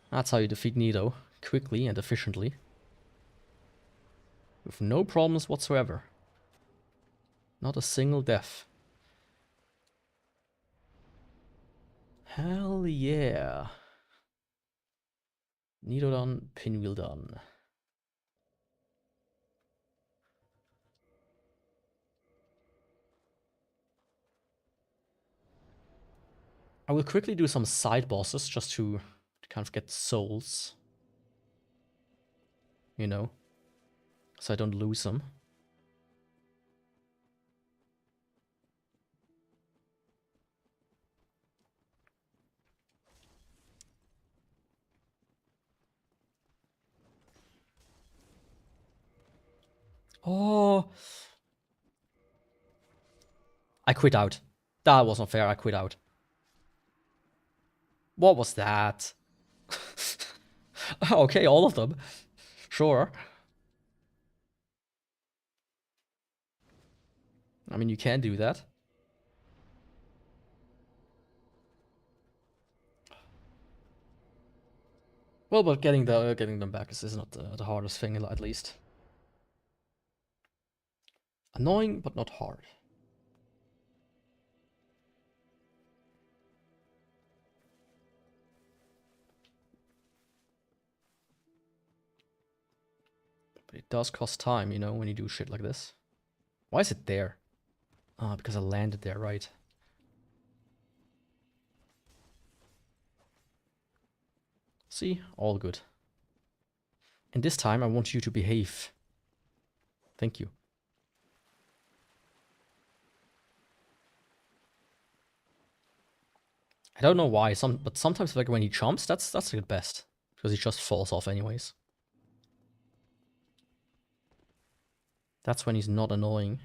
That's how you defeat Nido. Quickly and efficiently. With no problems whatsoever. Not a single death. Hell yeah. Nido done, pinwheel done. I will quickly do some side bosses just to kind of get souls. You know, so I don't lose them. Oh, I quit out. That was not fair, I quit out. What was that? Okay, all of them. Sure. I mean, you can do that. Well, but getting them back is not the hardest thing, at least. Annoying, but not hard. But it does cost time, you know, when you do shit like this. Why is it there? Ah, because I landed there, right. See? All good. And this time I want you to behave. Thank you. I don't know why, but sometimes like when he jumps, that's the best. Because he just falls off anyways. That's when he's not annoying.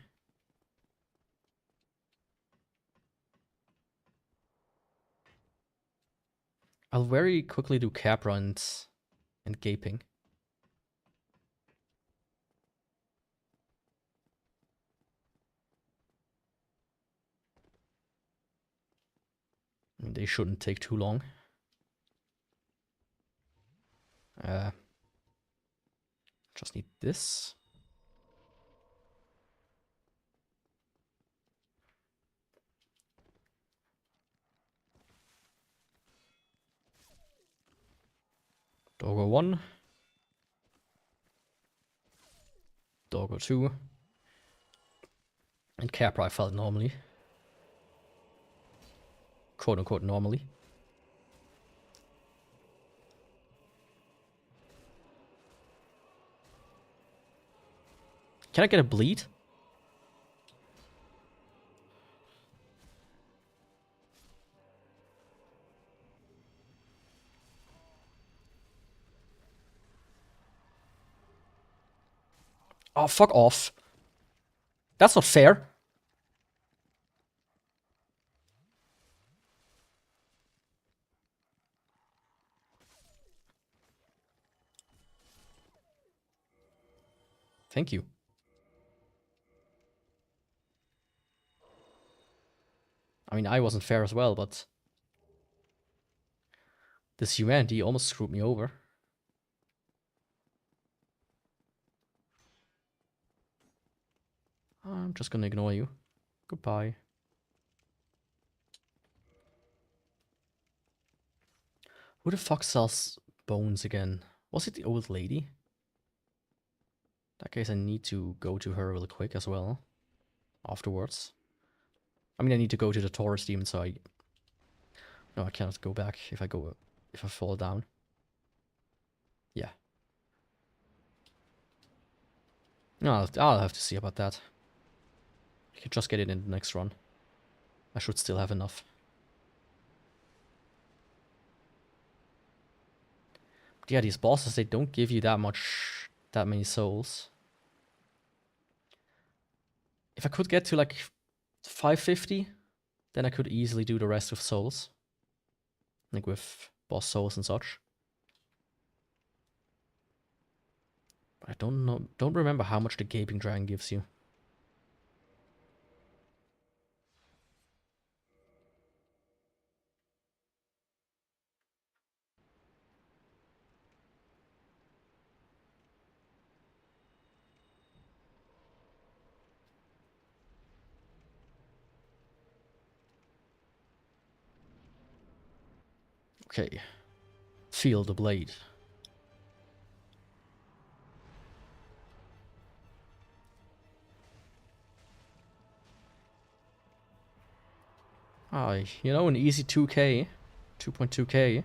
I'll very quickly do Capra and Gaping. I mean, they shouldn't take too long. Just need this. Doggo 1. Doggo 2. And Capra I felt normally. Quote unquote normally. Can I get a bleed? Oh, fuck off. That's not fair. Thank you. I mean, I wasn't fair as well, but this humanity almost screwed me over. I'm just gonna ignore you. Goodbye. Who the fuck sells bones again? Was it the old lady? In that case, I need to go to her real quick as well. Afterwards. I mean, I need to go to the Taurus demon, so I... No, I cannot go back if I fall down. Yeah. No, I'll have to see about that. I can just get it in the next run. I should still have enough. But yeah, these bosses, they don't give you that many souls. If I could get to like 550, then I could easily do the rest with souls. Like with boss souls and such. But I don't remember how much the Gaping Dragon gives you. Okay. Feel the blade. Ah, you know, an easy 2K. 2.2K.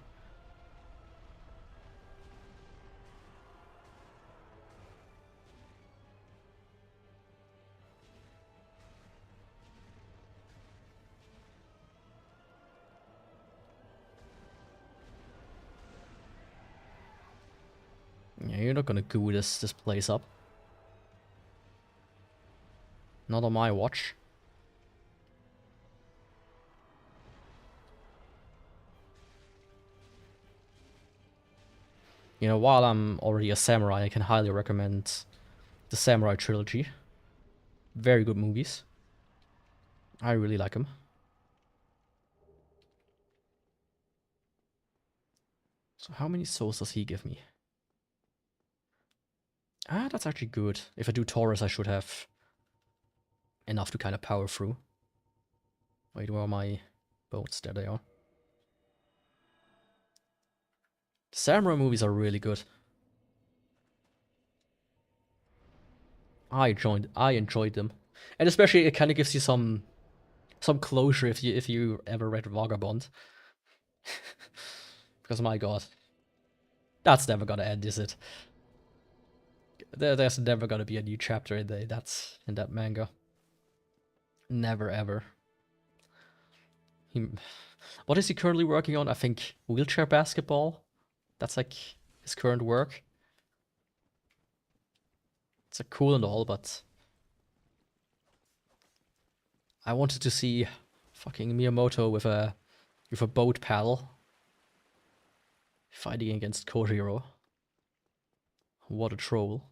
Yeah, you're not gonna goo this place up. Not on my watch. You know, while I'm already a samurai, I can highly recommend the Samurai Trilogy. Very good movies. I really like them. So how many souls does he give me? Ah, that's actually good. If I do Taurus, I should have enough to kind of power through. Wait, where are my boats? There they are. The samurai movies are really good. I enjoyed them. And especially it kind of gives you some closure if you ever read Vagabond. Because my god. That's never gonna end, is it? There's never gonna be a new chapter in that manga. Never ever. What is he currently working on? I think wheelchair basketball. That's like his current work. It's like cool and all, but I wanted to see fucking Miyamoto with a boat paddle fighting against Kojiro. What a troll.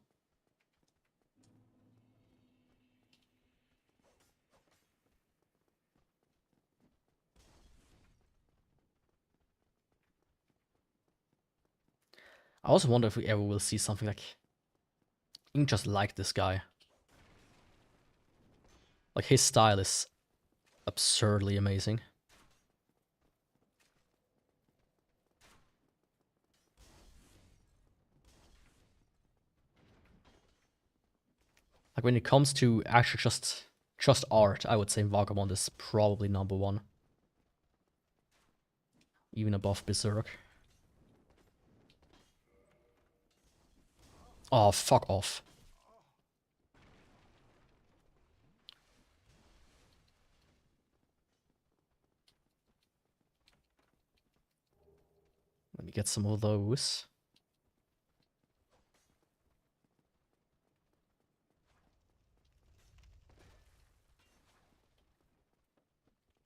I also wonder if we ever will see something like just like this guy. Like his style is absurdly amazing. Like when it comes to actually just art, I would say Vagabond is probably #1. Even above Berserk. Oh, fuck off. Let me get some of those.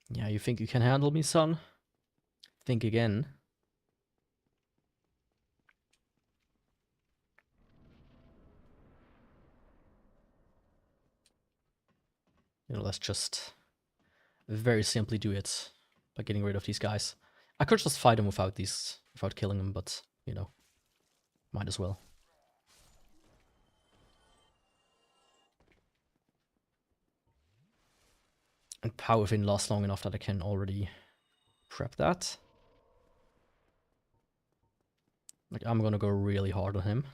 Yeah, you think you can handle me, son? Think again. You know, let's just very simply do it by getting rid of these guys. I could just fight them without killing them, but, you know, might as well. And Power Within lasts long enough that I can already prep that. Like, I'm gonna go really hard on him.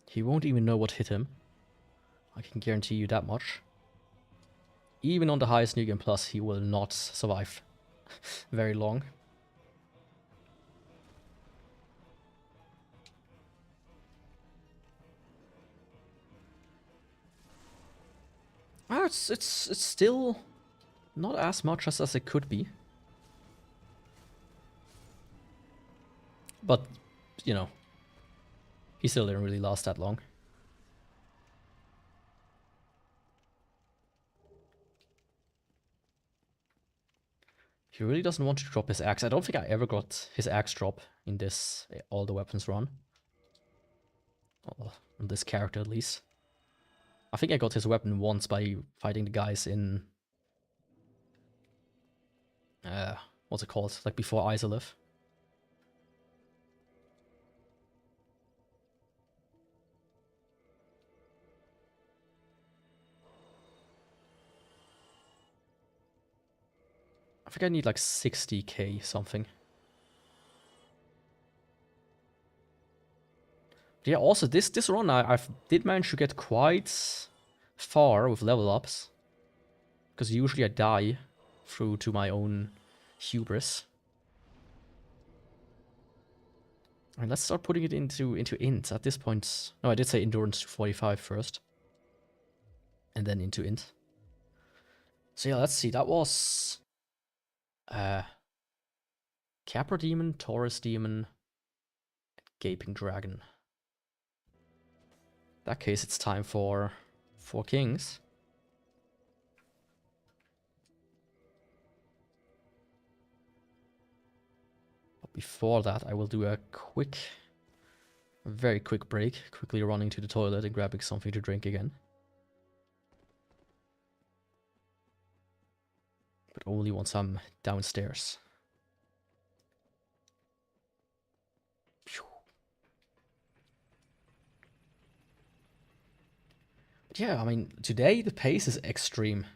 He won't even know what hit him. I can guarantee you that much. Even on the highest New Game Plus, he will not survive very long. It's still not as much as it could be. But, you know, he still didn't really last that long. He really doesn't want to drop his axe. I don't think I ever got his axe drop in this all the weapons run. Oh, on this character at least. I think I got his weapon once by fighting the guys in... what's it called? Like before Izalith. I think I need like 60k something. Yeah, also this run I did manage to get quite far with level ups. Because usually I die through to my own hubris. And let's start putting it into int at this point. No, I did say endurance to 45 first. And then into int. So yeah, let's see. That was Capra Demon, Taurus Demon, Gaping Dragon. In that case, it's time for 4 kings. But before that, I will do a very quick break, quickly running to the toilet and grabbing something to drink again. But only once I'm downstairs. But yeah, I mean, today the pace is extreme.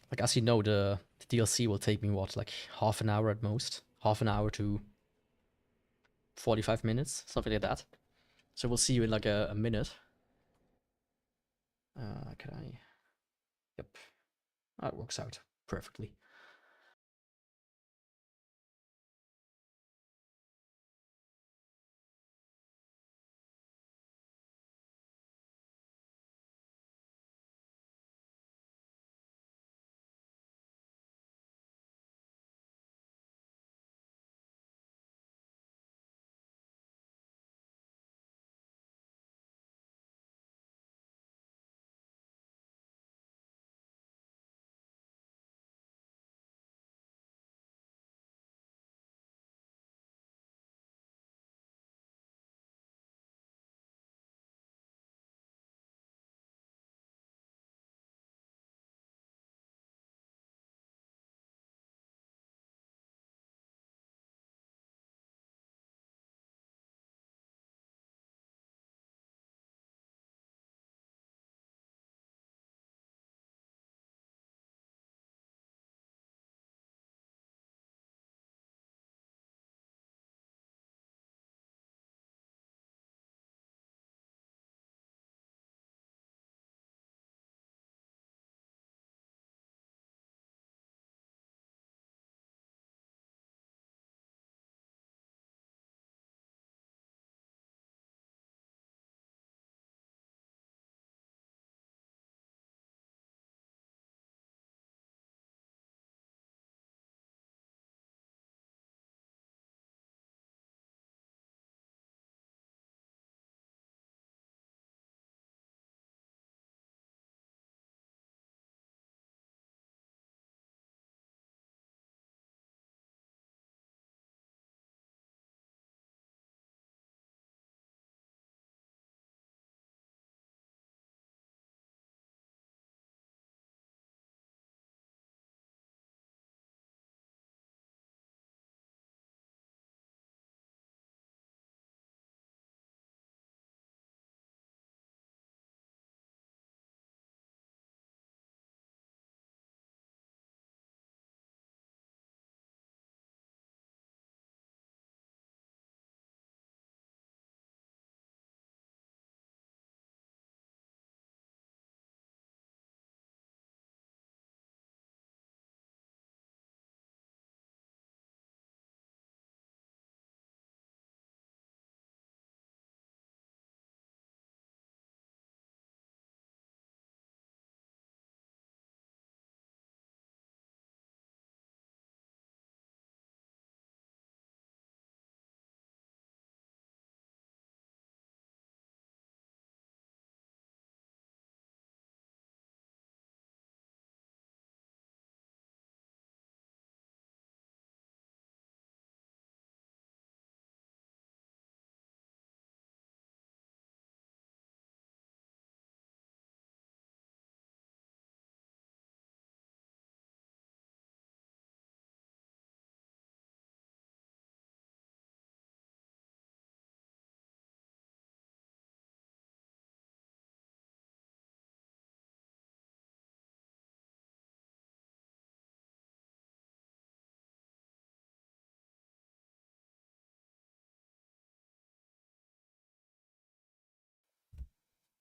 Like, as you know, the DLC will take me, what, like half an hour at most? Half an hour to 45 minutes, something like that. So we'll see you in like a minute. Can I? Yep. That works out perfectly.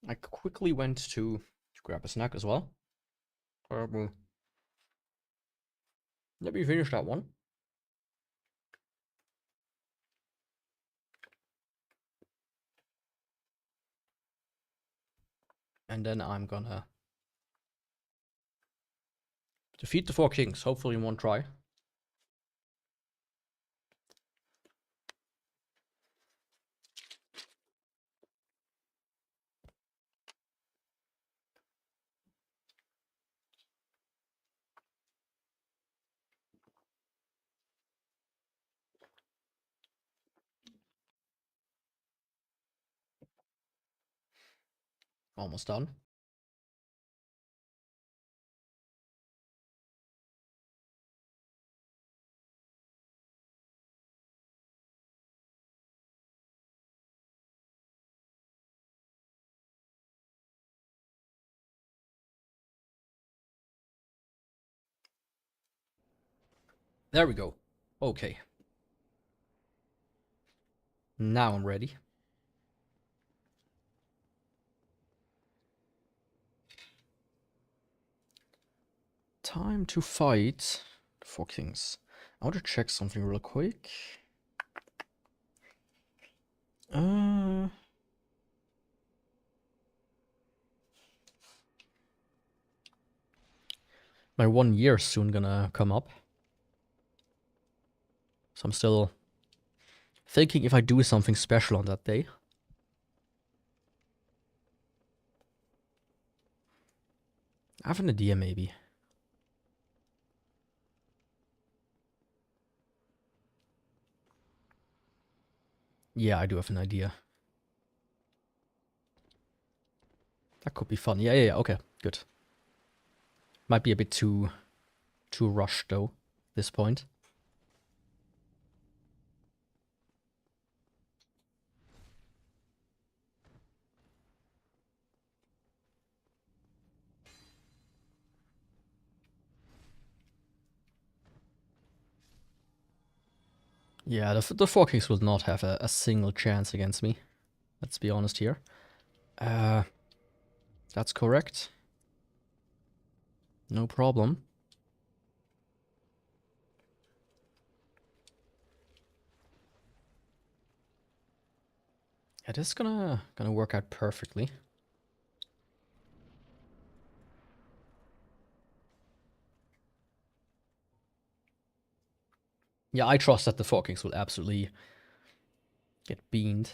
I quickly went to grab a snack as well. Let me finish that one. And then I'm gonna defeat the 4 kings, hopefully in one try. Almost done. There we go. Okay. Now I'm ready. Time to fight the 4 kings. I want to check something real quick. My 1 year is soon gonna come up. So I'm still thinking if I do something special on that day. I have an idea, maybe. Yeah, I do have an idea. That could be fun. Yeah, okay, good. Might be a bit too rushed, though, at this point. Yeah, the 4 kings will not have a single chance against me. Let's be honest here. That's correct. No problem. It is gonna work out perfectly. Yeah, I trust that the 4 kings will absolutely get beamed.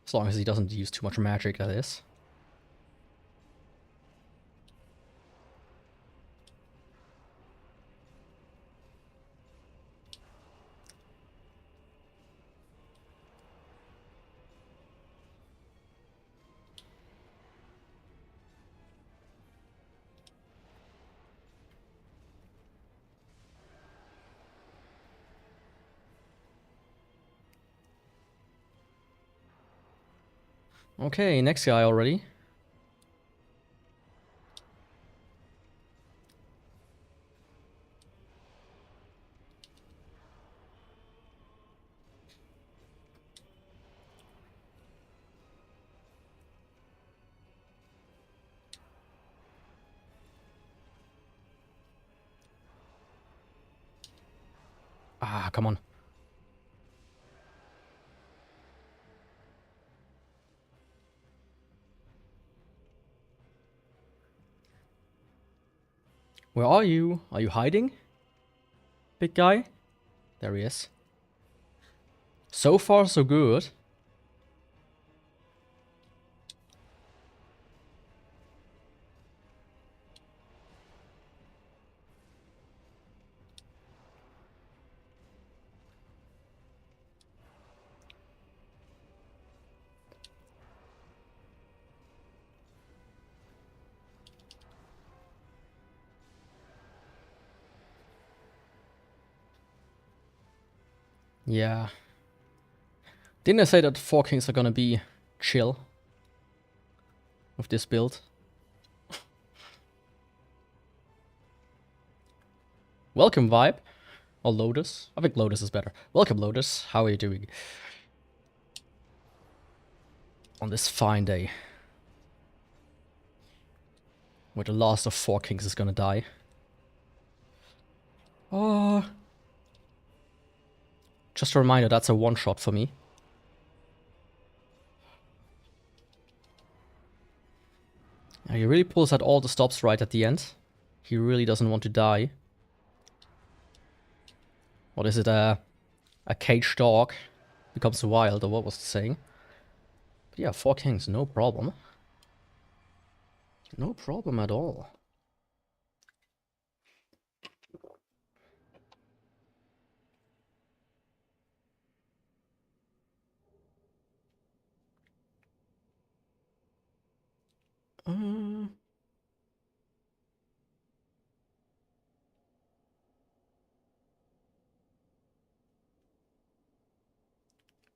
As long as he doesn't use too much magic, that is. Okay, next guy already. Ah, come on. Where are you? Are you hiding? Big guy? There he is. So far, so good. Yeah. Didn't I say that 4 kings are gonna be chill with this build? Welcome, Vibe. Or Lotus. I think Lotus is better. Welcome, Lotus. How are you doing? On this fine day. Where the last of 4 kings is gonna die. Oh. Just a reminder, that's a one-shot for me. Yeah, he really pulls out all the stops right at the end. He really doesn't want to die. What is it, a caged dog becomes wild, or what was the saying? But yeah, 4 kings, no problem. No problem at all.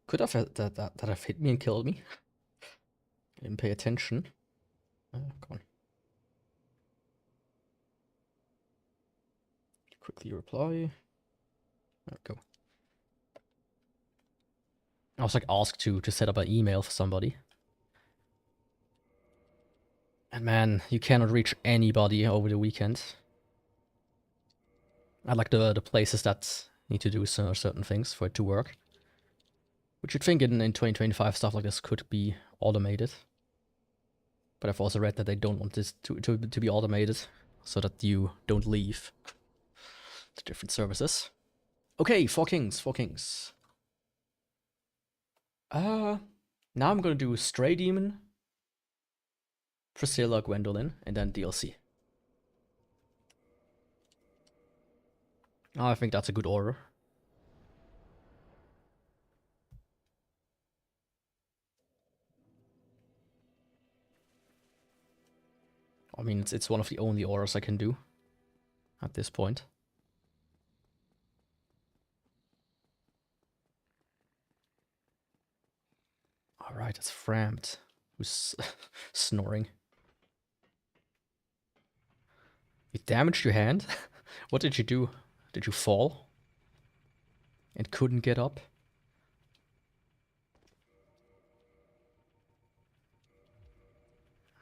Could have that have hit me and killed me. Didn't pay attention. Come on. Quickly reply. There we go. I was like asked to set up an email for somebody. And man, you cannot reach anybody over the weekend. I like the places that need to do certain things for it to work. Which you'd think in 2025 stuff like this could be automated. But I've also read that they don't want this to be automated, so that you don't leave the different services. Okay, 4 kings, 4 kings. Now I'm gonna do Stray Demon, Priscilla, Gwendolyn, and then DLC. I think that's a good order. I mean, it's one of the only orders I can do at this point. Alright, it's Framed, who's snoring. You damaged your hand? What did you do? Did you fall? And couldn't get up?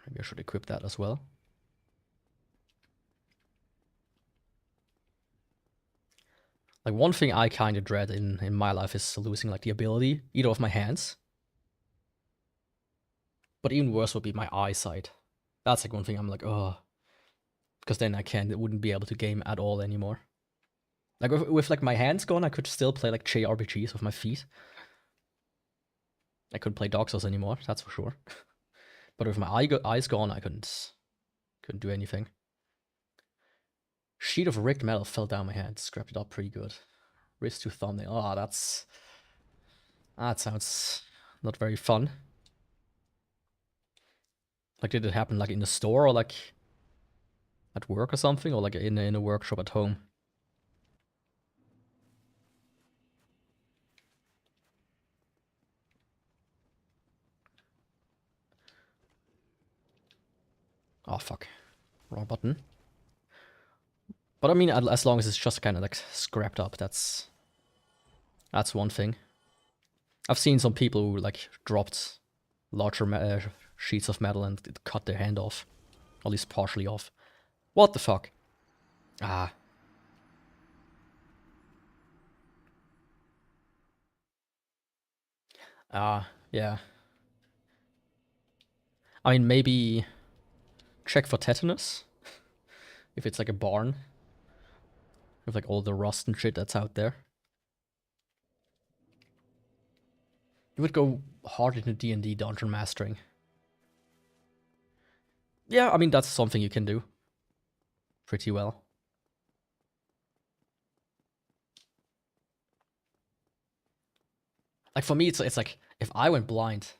Maybe I should equip that as well. Like, one thing I kind of dread in my life is losing, like, the ability, either of my hands. But even worse would be my eyesight. That's, like, one thing I'm like, oh. Because then it wouldn't be able to game at all anymore. Like, with like, my hands gone, I could still play, like, JRPGs with my feet. I couldn't play Dark Souls anymore, that's for sure. But with my eyes gone, I couldn't do anything. Sheet of rigged metal fell down my hand, scrapped it up pretty good. Wrist to thumbnail. Ah, that sounds not very fun. Like, did it happen like in the store or like at work or something, or like in a workshop at home? Oh fuck, wrong button. But I mean, as long as it's just kind of like scrapped up, that's one thing. I've seen some people who like dropped larger sheets of metal and it cut their hand off, at least partially off. What the fuck? Ah. Yeah. I mean, maybe check for tetanus. If it's like a barn. With like all the rust and shit that's out there. You would go hard into D&D dungeon mastering. Yeah, I mean, that's something you can do pretty well. Like, for me, it's like, if I went blind...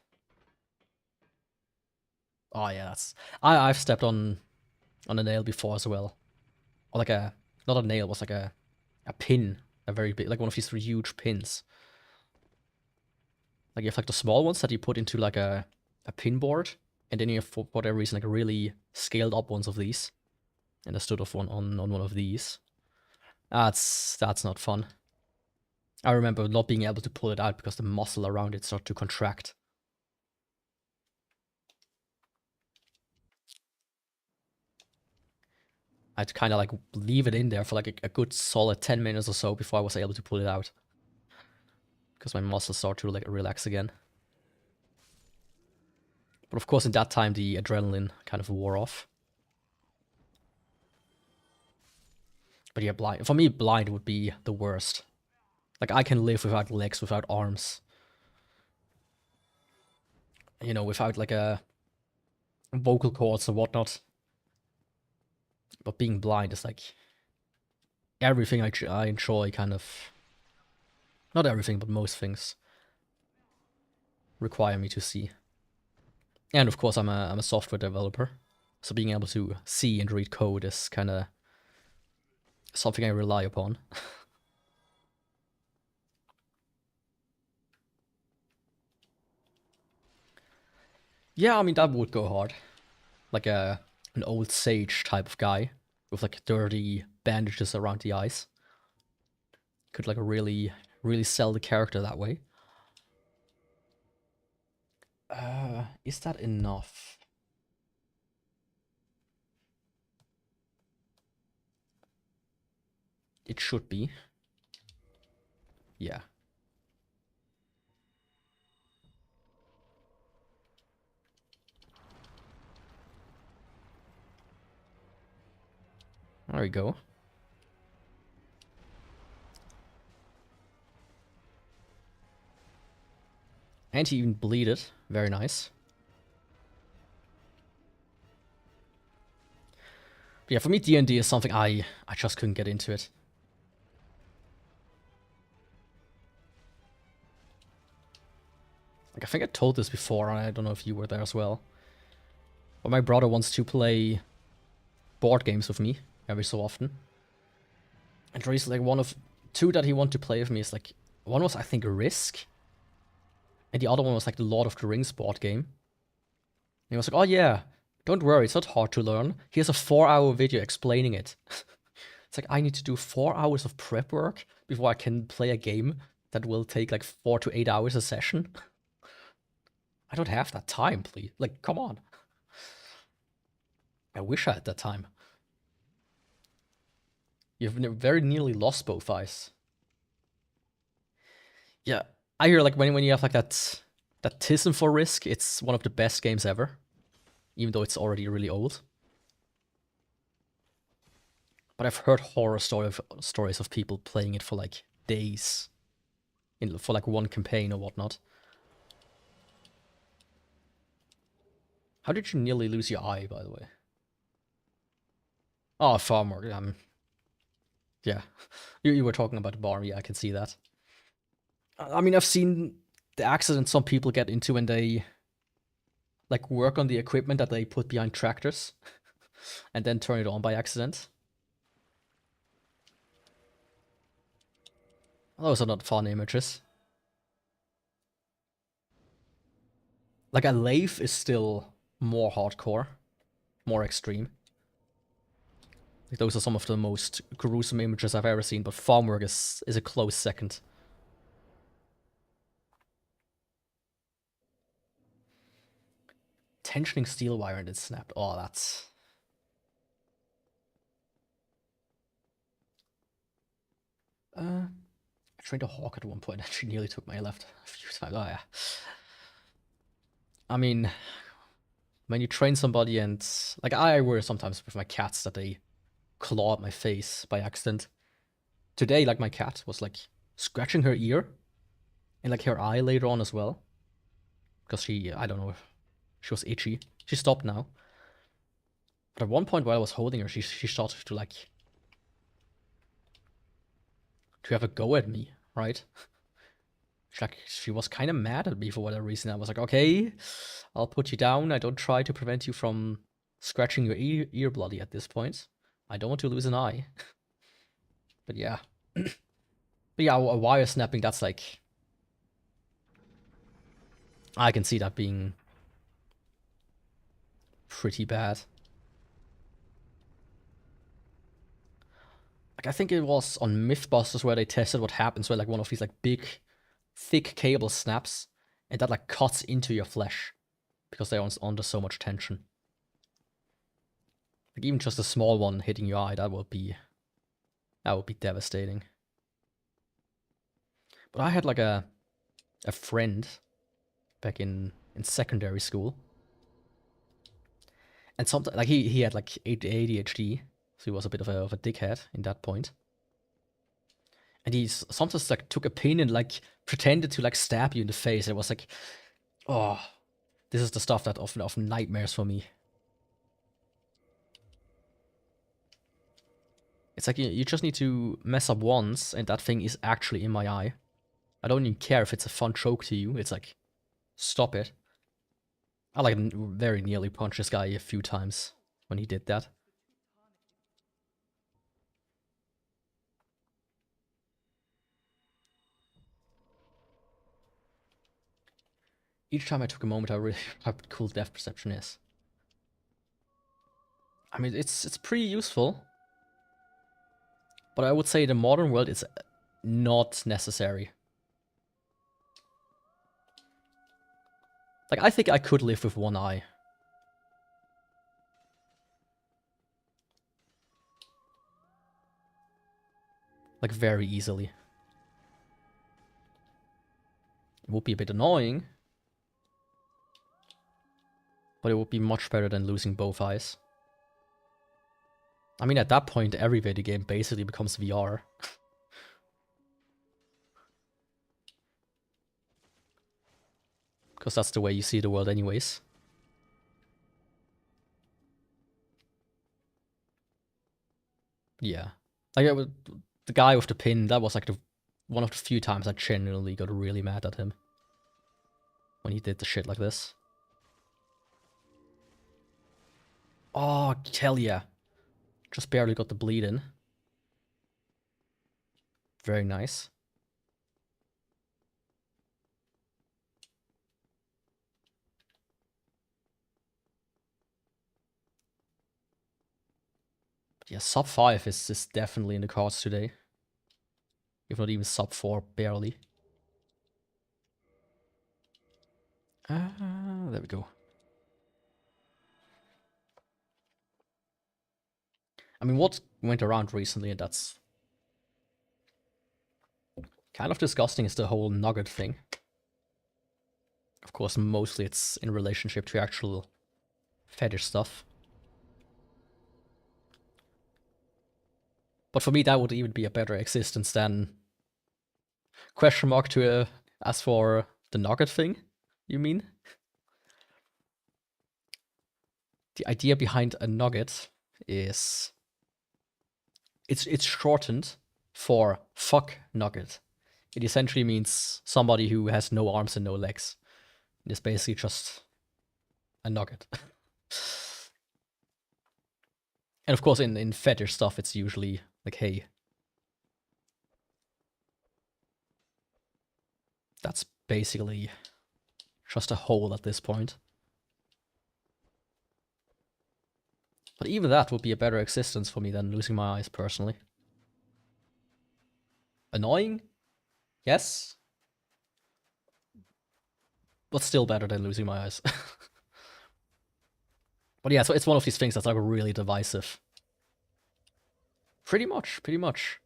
Oh, yeah, I've stepped on a nail before as well. Or like not a nail, it was like a pin. A very big, like one of these huge pins. Like, you have like the small ones that you put into like a pin board. And then you have, for whatever reason, like really scaled up ones of these. And I stood off on one of these. That's not fun. I remember not being able to pull it out because the muscle around it started to contract. I had to kind of like leave it in there for like a good solid 10 minutes or so before I was able to pull it out. Because my muscles started to like relax again. But of course in that time the adrenaline kind of wore off. But yeah, blind. For me, blind would be the worst. Like, I can live without legs, without arms. You know, without like a vocal cords and whatnot. But being blind is like everything I enjoy, kind of. Not everything, but most things require me to see. And of course, I'm a software developer, so being able to see and read code is kind of something I rely upon. Yeah, I mean that would go hard, like an old sage type of guy with like dirty bandages around the eyes. Could like really sell the character that way. Is that enough? It should be. Yeah. There we go. And he even bleeded. Very nice. But yeah, for me D&D is something I just couldn't get into it. Like, I think I told this before, and I don't know if you were there as well. But my brother wants to play board games with me every so often. And recently, like, one of two that he wanted to play with me is like, one was I think Risk, and the other one was like the Lord of the Rings board game. And he was like, oh yeah, don't worry, it's not hard to learn. Here's a 4-hour video explaining it. It's like, I need to do 4 hours of prep work before I can play a game that will take like 4 to 8 hours a session. I don't have that time, please. Like, come on. I wish I had that time. You've very nearly lost both eyes. Yeah, I hear like when you have like that tism for Risk, it's one of the best games ever, even though it's already really old. But I've heard horror stories of people playing it for like days, for like one campaign or whatnot. How did you nearly lose your eye, by the way? Oh, far more. Yeah, you were talking about the bar. Yeah, I can see that. I mean, I've seen the accidents some people get into when they like work on the equipment that they put behind tractors and then turn it on by accident. Those are not fun images. Like a lathe is still more hardcore, more extreme. Like those are some of the most gruesome images I've ever seen, but farm work is a close second. Tensioning steel wire and it snapped. Oh, that's... I trained a hawk at one point and she nearly took my left a few times. Oh, yeah. I mean, when you train somebody and... Like, I worry sometimes with my cats that they claw at my face by accident. Today, like, my cat was, like, scratching her ear and, like, her eye later on as well. Because she, I don't know, she was itchy. She stopped now. But at one point while I was holding her, she started to, like... to have a go at me, right? She was kind of mad at me for whatever reason. I was like, okay, I'll put you down. I don't try to prevent you from scratching your ear bloody at this point. I don't want to lose an eye. But yeah. But yeah, a wire snapping, that's like... I can see that being pretty bad. Like, I think it was on Mythbusters where they tested what happens when like one of these like big, thick cables snaps, and that like cuts into your flesh because they're under so much tension. Like even just a small one hitting your eye, that would be devastating. But I had like a friend back in secondary school, and sometimes like he had like ADHD, so he was a bit of a dickhead in that point. And he sometimes like took a pin and like pretended to like stab you in the face. It was like, oh, this is the stuff that often nightmares for me. It's like you just need to mess up once, and that thing is actually in my eye. I don't even care if it's a fun joke to you. It's like, stop it. I like very nearly punched this guy a few times when he did that. Each time I took a moment, I realized how cool depth perception is. I mean, it's pretty useful, but I would say in the modern world it's not necessary. Like, I think I could live with one eye. Like, very easily. It would be a bit annoying, but it would be much better than losing both eyes. I mean, at that point, every video game basically becomes VR. Because that's the way you see the world anyways. Yeah. Like, the guy with the pin, that was like one of the few times I genuinely got really mad at him. When he did the shit like this. Oh, hell yeah. Just barely got the bleed in. Very nice. But yeah, sub 5 is definitely in the cards today. If not even sub 4, barely. There we go. I mean, what went around recently, and that's kind of disgusting, is the whole nugget thing. Of course, mostly it's in relationship to actual fetish stuff. But for me, that would even be a better existence than... Question mark to as for the nugget thing, you mean? The idea behind a nugget is... It's shortened for fuck nugget. It essentially means somebody who has no arms and no legs. It's basically just a nugget. And of course, in fetish stuff, it's usually like, hey, that's basically just a hole at this point. But even that would be a better existence for me than losing my eyes, personally. Annoying? Yes. But still better than losing my eyes. But yeah, so it's one of these things that's like really divisive. Pretty much.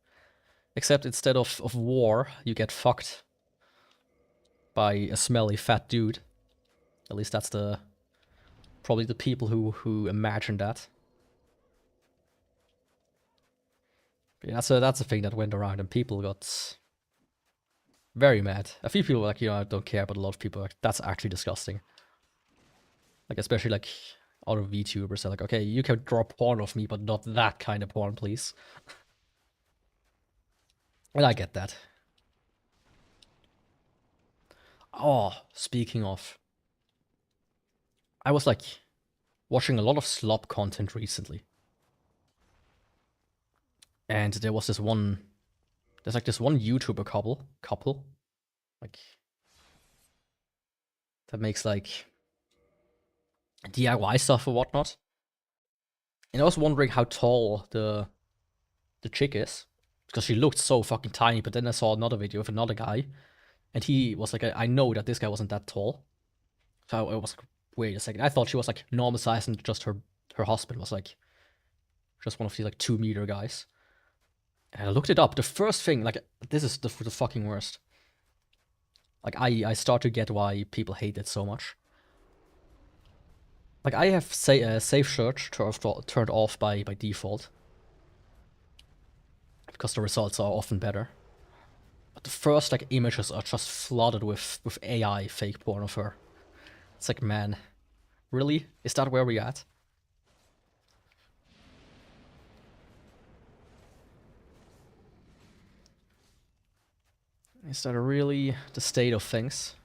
Except instead of war, you get fucked by a smelly fat dude. At least that's probably the people who imagined that. But yeah, that's a thing that went around, and people got very mad. A few people were like, I don't care, but a lot of people are like, that's actually disgusting. Like, especially like other VTubers are like, okay, you can draw porn of me, but not that kind of porn, please. And I get that. Oh, speaking of, I was like watching a lot of slop content recently. And there was this one, there's like this one YouTuber couple, like, that makes like DIY stuff or whatnot. And I was wondering how tall the chick is. Because she looked so fucking tiny, but then I saw another video of another guy, and he was like, I know that this guy wasn't that tall. So I was like, wait a second. I thought she was like normal size, and just her husband was like just one of these like 2-meter guys. And I looked it up. The first thing, like, this is the fucking worst. Like, I start to get why people hate it so much. Like, I have safe search turned off by default. Because the results are often better. But the first, like, images are just flooded with AI fake porn of her. It's like, man, really? Is that where we're at? Is that really the state of things?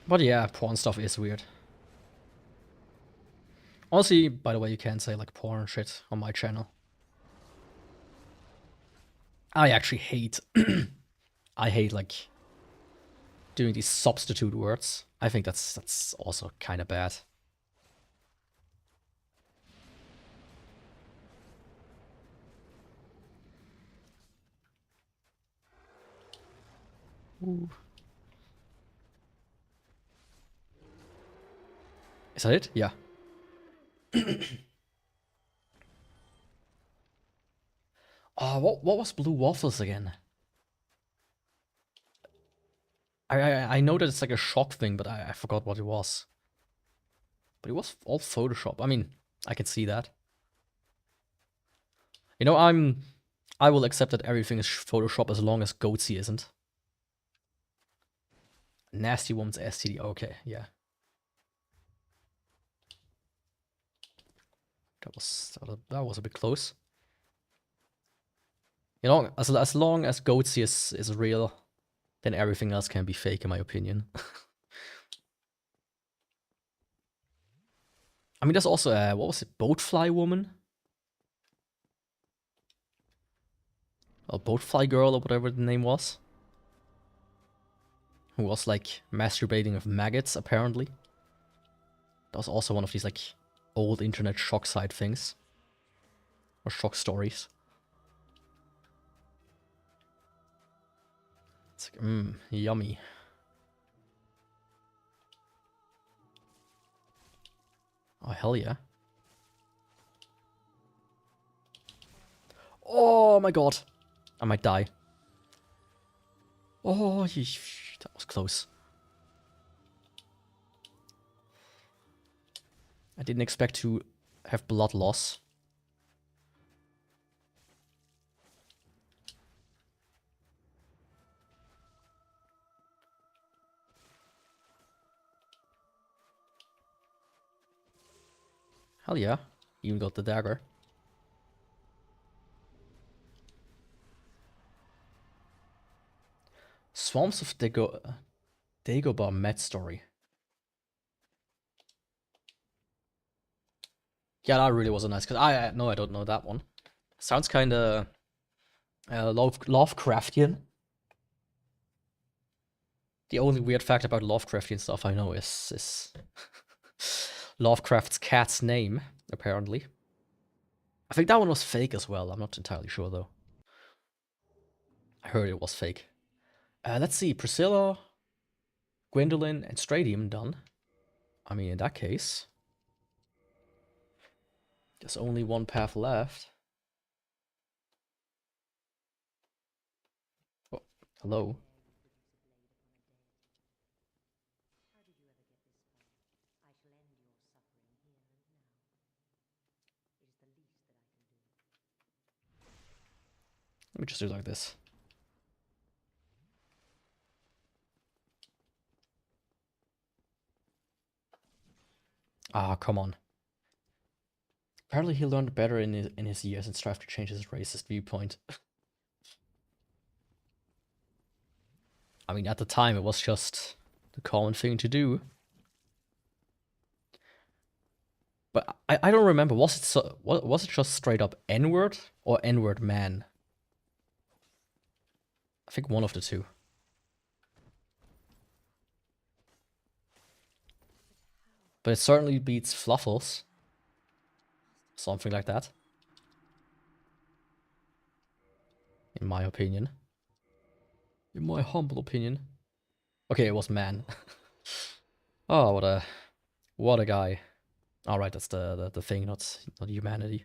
But yeah, porn stuff is weird. Honestly, by the way, you can't say like porn shit on my channel. I actually hate I hate like doing these substitute words. I think that's also kind of bad. Ooh. Is that it? Yeah. Oh, what was Blue Waffles again? I know that it's like a shock thing, but I forgot what it was. But it was all Photoshop. I mean, I can see that. You know, I will accept that everything is Photoshop as long as Goatsy isn't. Nasty Woman's STD. Okay, yeah. That was a bit close. You know, as long as Goatsy is real, then everything else can be fake, in my opinion. I mean, there's also what was it, Boatfly Woman, or Boatfly Girl, or whatever the name was, who was like masturbating with maggots, apparently. That was also one of these like old internet shock site things, or shock stories. It's like, yummy. Oh, hell yeah. Oh my god. I might die. Oh, that was close. I didn't expect to have blood loss. Hell yeah. Even got the dagger. Swarms of Dagobah Met story. Yeah, that really was a nice, because I don't know that one. Sounds kind of Lovecraftian. The only weird fact about Lovecraftian stuff I know is Lovecraft's cat's name, apparently. I think that one was fake as well. I'm not entirely sure, though. I heard it was fake. Let's see. Priscilla, Gwendolyn, and Stradium done. I mean, in that case, there's only one path left. Oh, hello. Let me just do it like this. Ah, come on. Apparently he learned better in his years and strived to change his racist viewpoint. I mean, at the time, it was just the common thing to do. But I don't remember, was it just straight up N-word or N-word man? I think one of the two. But it certainly beats Fluffles. Something like that. In my opinion. In my humble opinion. Okay, it was man. Oh, what a guy. Alright, that's the thing, not humanity.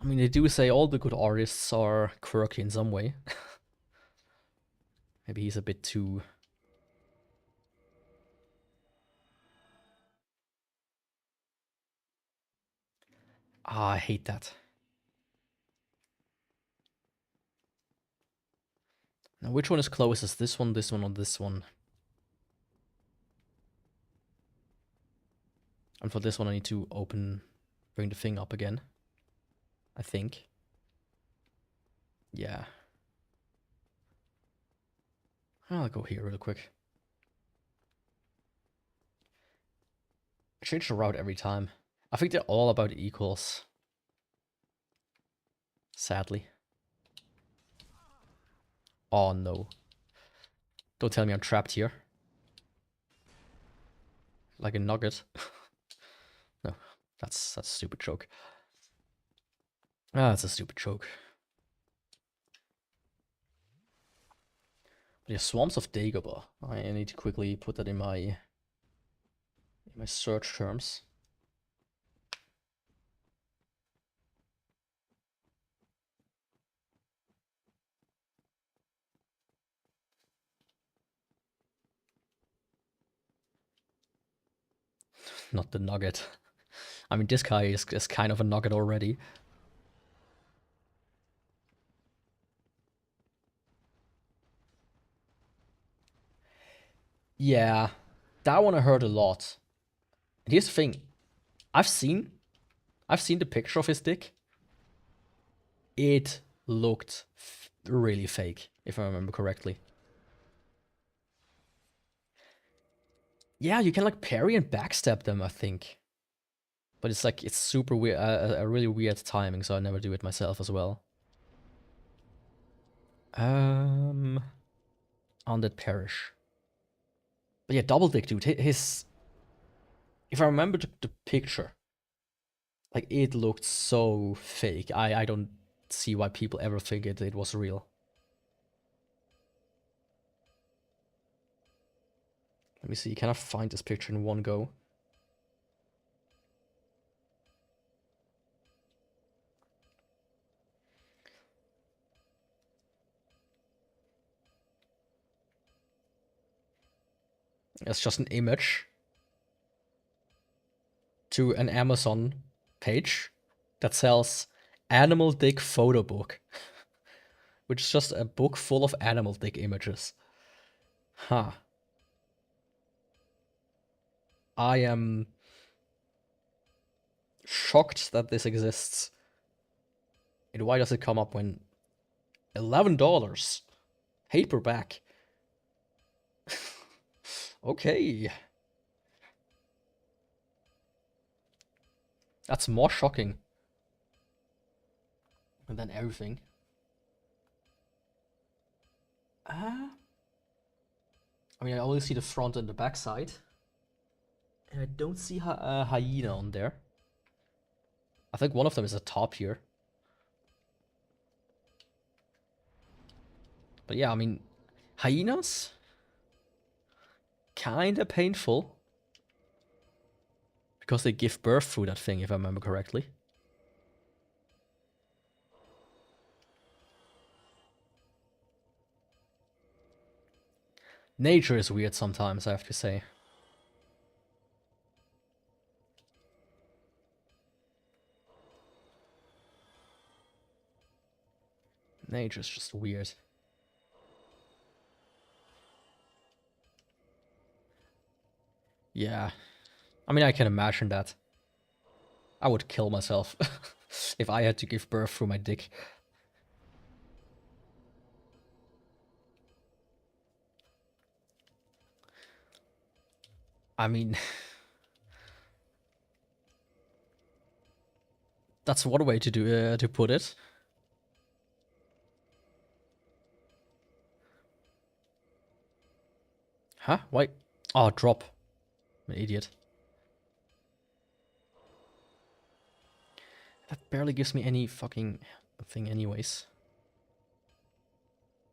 I mean, they do say all the good artists are quirky in some way. Maybe he's a bit too... Ah, I hate that. Now, which one is closest? This one, or this one? And for this one, I need to bring the thing up again. I think. Yeah. I'll go here real quick. Change the route every time. I think they're all about equals. Sadly. Oh no. Don't tell me I'm trapped here. Like a nugget. No, that's a stupid joke. Ah, that's a stupid joke. But yeah, Swarms of Dagobah. I need to quickly put that in my search terms. Not the nugget. I mean, this guy is kind of a nugget already. Yeah, that one I heard a lot. And here's the thing. I've seen the picture of his dick. It looked really fake, if I remember correctly. Yeah, you can like parry and backstab them, I think. But it's like, it's super weird, a really weird timing, so I never do it myself as well. Undead Perish. But yeah, Double Dick, dude, his... If I remember the picture, like, it looked so fake. I don't see why people ever think it was real. Let me see, can I find this picture in one go? It's just an image to an Amazon page that sells Animal Dick Photo Book, which is just a book full of animal dick images. Huh. I am shocked that this exists. And why does it come up when $11 paperback? Okay. That's more shocking than everything. I mean, I only see the front and the back side. And I don't see hyena on there. I think one of them is a top here. But yeah, I mean, hyenas? Kinda painful. Because they give birth through that thing, if I remember correctly. Nature is weird sometimes, I have to say. Nature's just weird. Yeah. I mean, I can imagine that. I would kill myself if I had to give birth through my dick. I mean... that's one way to put it. Huh? Why? Oh, drop. I'm an idiot. That barely gives me any fucking thing anyways.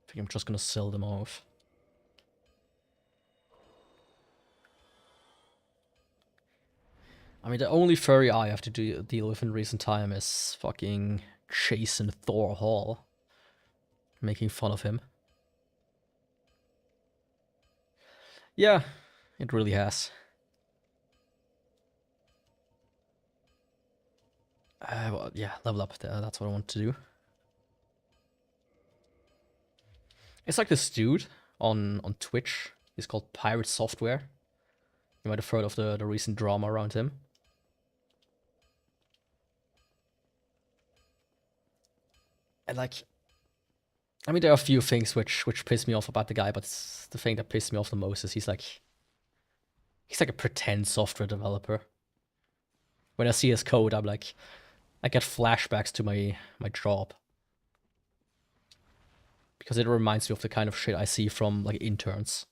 I think I'm just gonna sell them off. I mean, the only furry I have to deal with in recent time is fucking Jason Thor Hall. Making fun of him. Yeah, it really has. Well, yeah, level up. That's what I want to do. It's like this dude on Twitch. He's called Pirate Software. You might have heard of the recent drama around him. And like, I mean, there are a few things which piss me off about the guy, but the thing that pissed me off the most is he's like a pretend software developer. When I see his code, I'm like, I get flashbacks to my job. Because it reminds me of the kind of shit I see from like interns.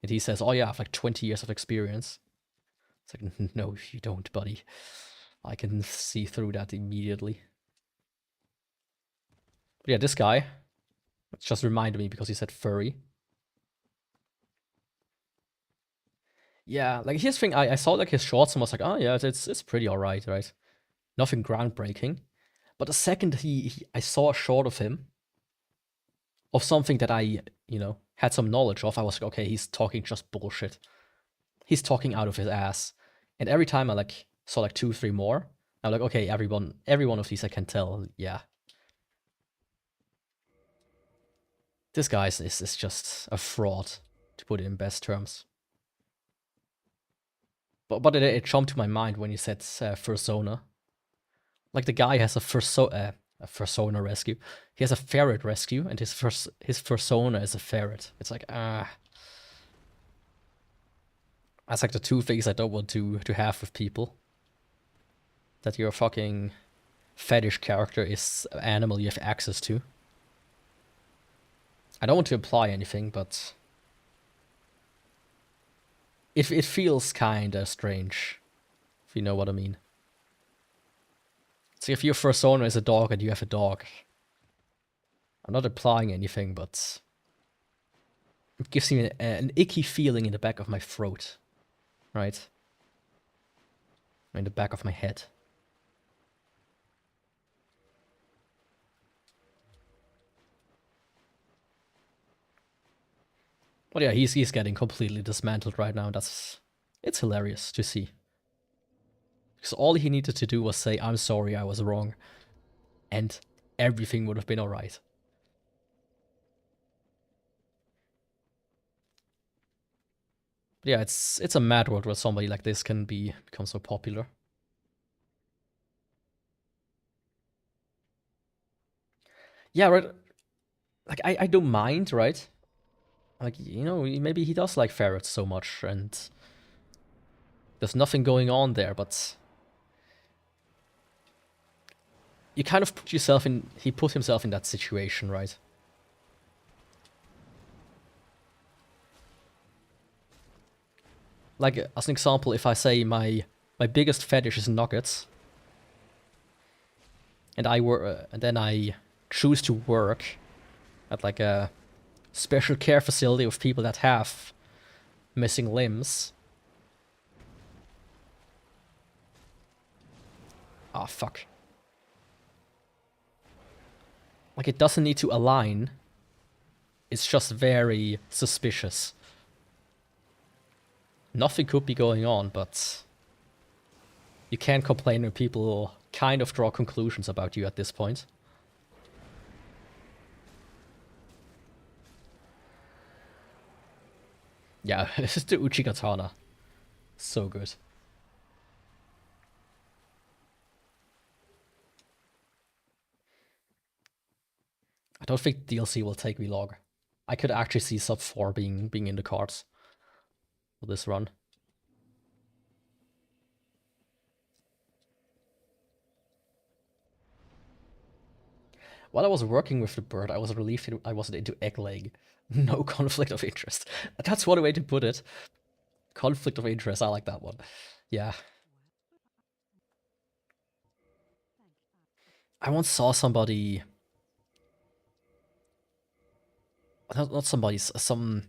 And he says, oh yeah, I have like 20 years of experience. It's like, no, you don't, buddy. I can see through that immediately. But yeah, this guy, it just reminded me because he said furry. Yeah, like here's the thing, I saw like his shorts and was like, oh yeah, it's pretty alright, right? Nothing groundbreaking. But the second I saw a short of him, of something that I, you know, had some knowledge of, I was like, okay, he's talking just bullshit. He's talking out of his ass. And every time I like saw like 2, 3 more, I'm like, okay, every one of these I can tell, yeah. This guy is just a fraud, to put it in best terms. But it jumped to my mind when you said Fursona. Like the guy has a Fursona rescue. He has a ferret rescue, and his Fursona is a ferret. It's like, that's like the two things I don't want to have with people. That your fucking fetish character is an animal you have access to. I don't want to imply anything, but it feels kinda strange, if you know what I mean. So if your Fursona is a dog and you have a dog, I'm not implying anything, but it gives me an icky feeling in the back of my throat, right? In the back of my head. But yeah, he's getting completely dismantled right now. It's hilarious to see. Because all he needed to do was say, I'm sorry, I was wrong. And everything would have been alright. Yeah, it's a mad world where somebody like this can become so popular. Yeah, right. Like, I don't mind, right? Like, you know, maybe he does like ferrets so much, and there's nothing going on there, but you kind of put yourself in... He put himself in that situation, right? Like, as an example, if I say my biggest fetish is nuggets, and and then I choose to work at like a special care facility with people that have missing limbs. Ah, fuck. Like, it doesn't need to align. It's just very suspicious. Nothing could be going on, but you can't complain when people kind of draw conclusions about you at this point. Yeah, this is the Uchigatana. So good. I don't think DLC will take me long. I could actually see sub 4 being in the cards for this run. While I was working with the bird, I was relieved I wasn't into egg laying. No conflict of interest. That's one way to put it. Conflict of interest, I like that one. Yeah. I once saw somebody... Not somebody, some...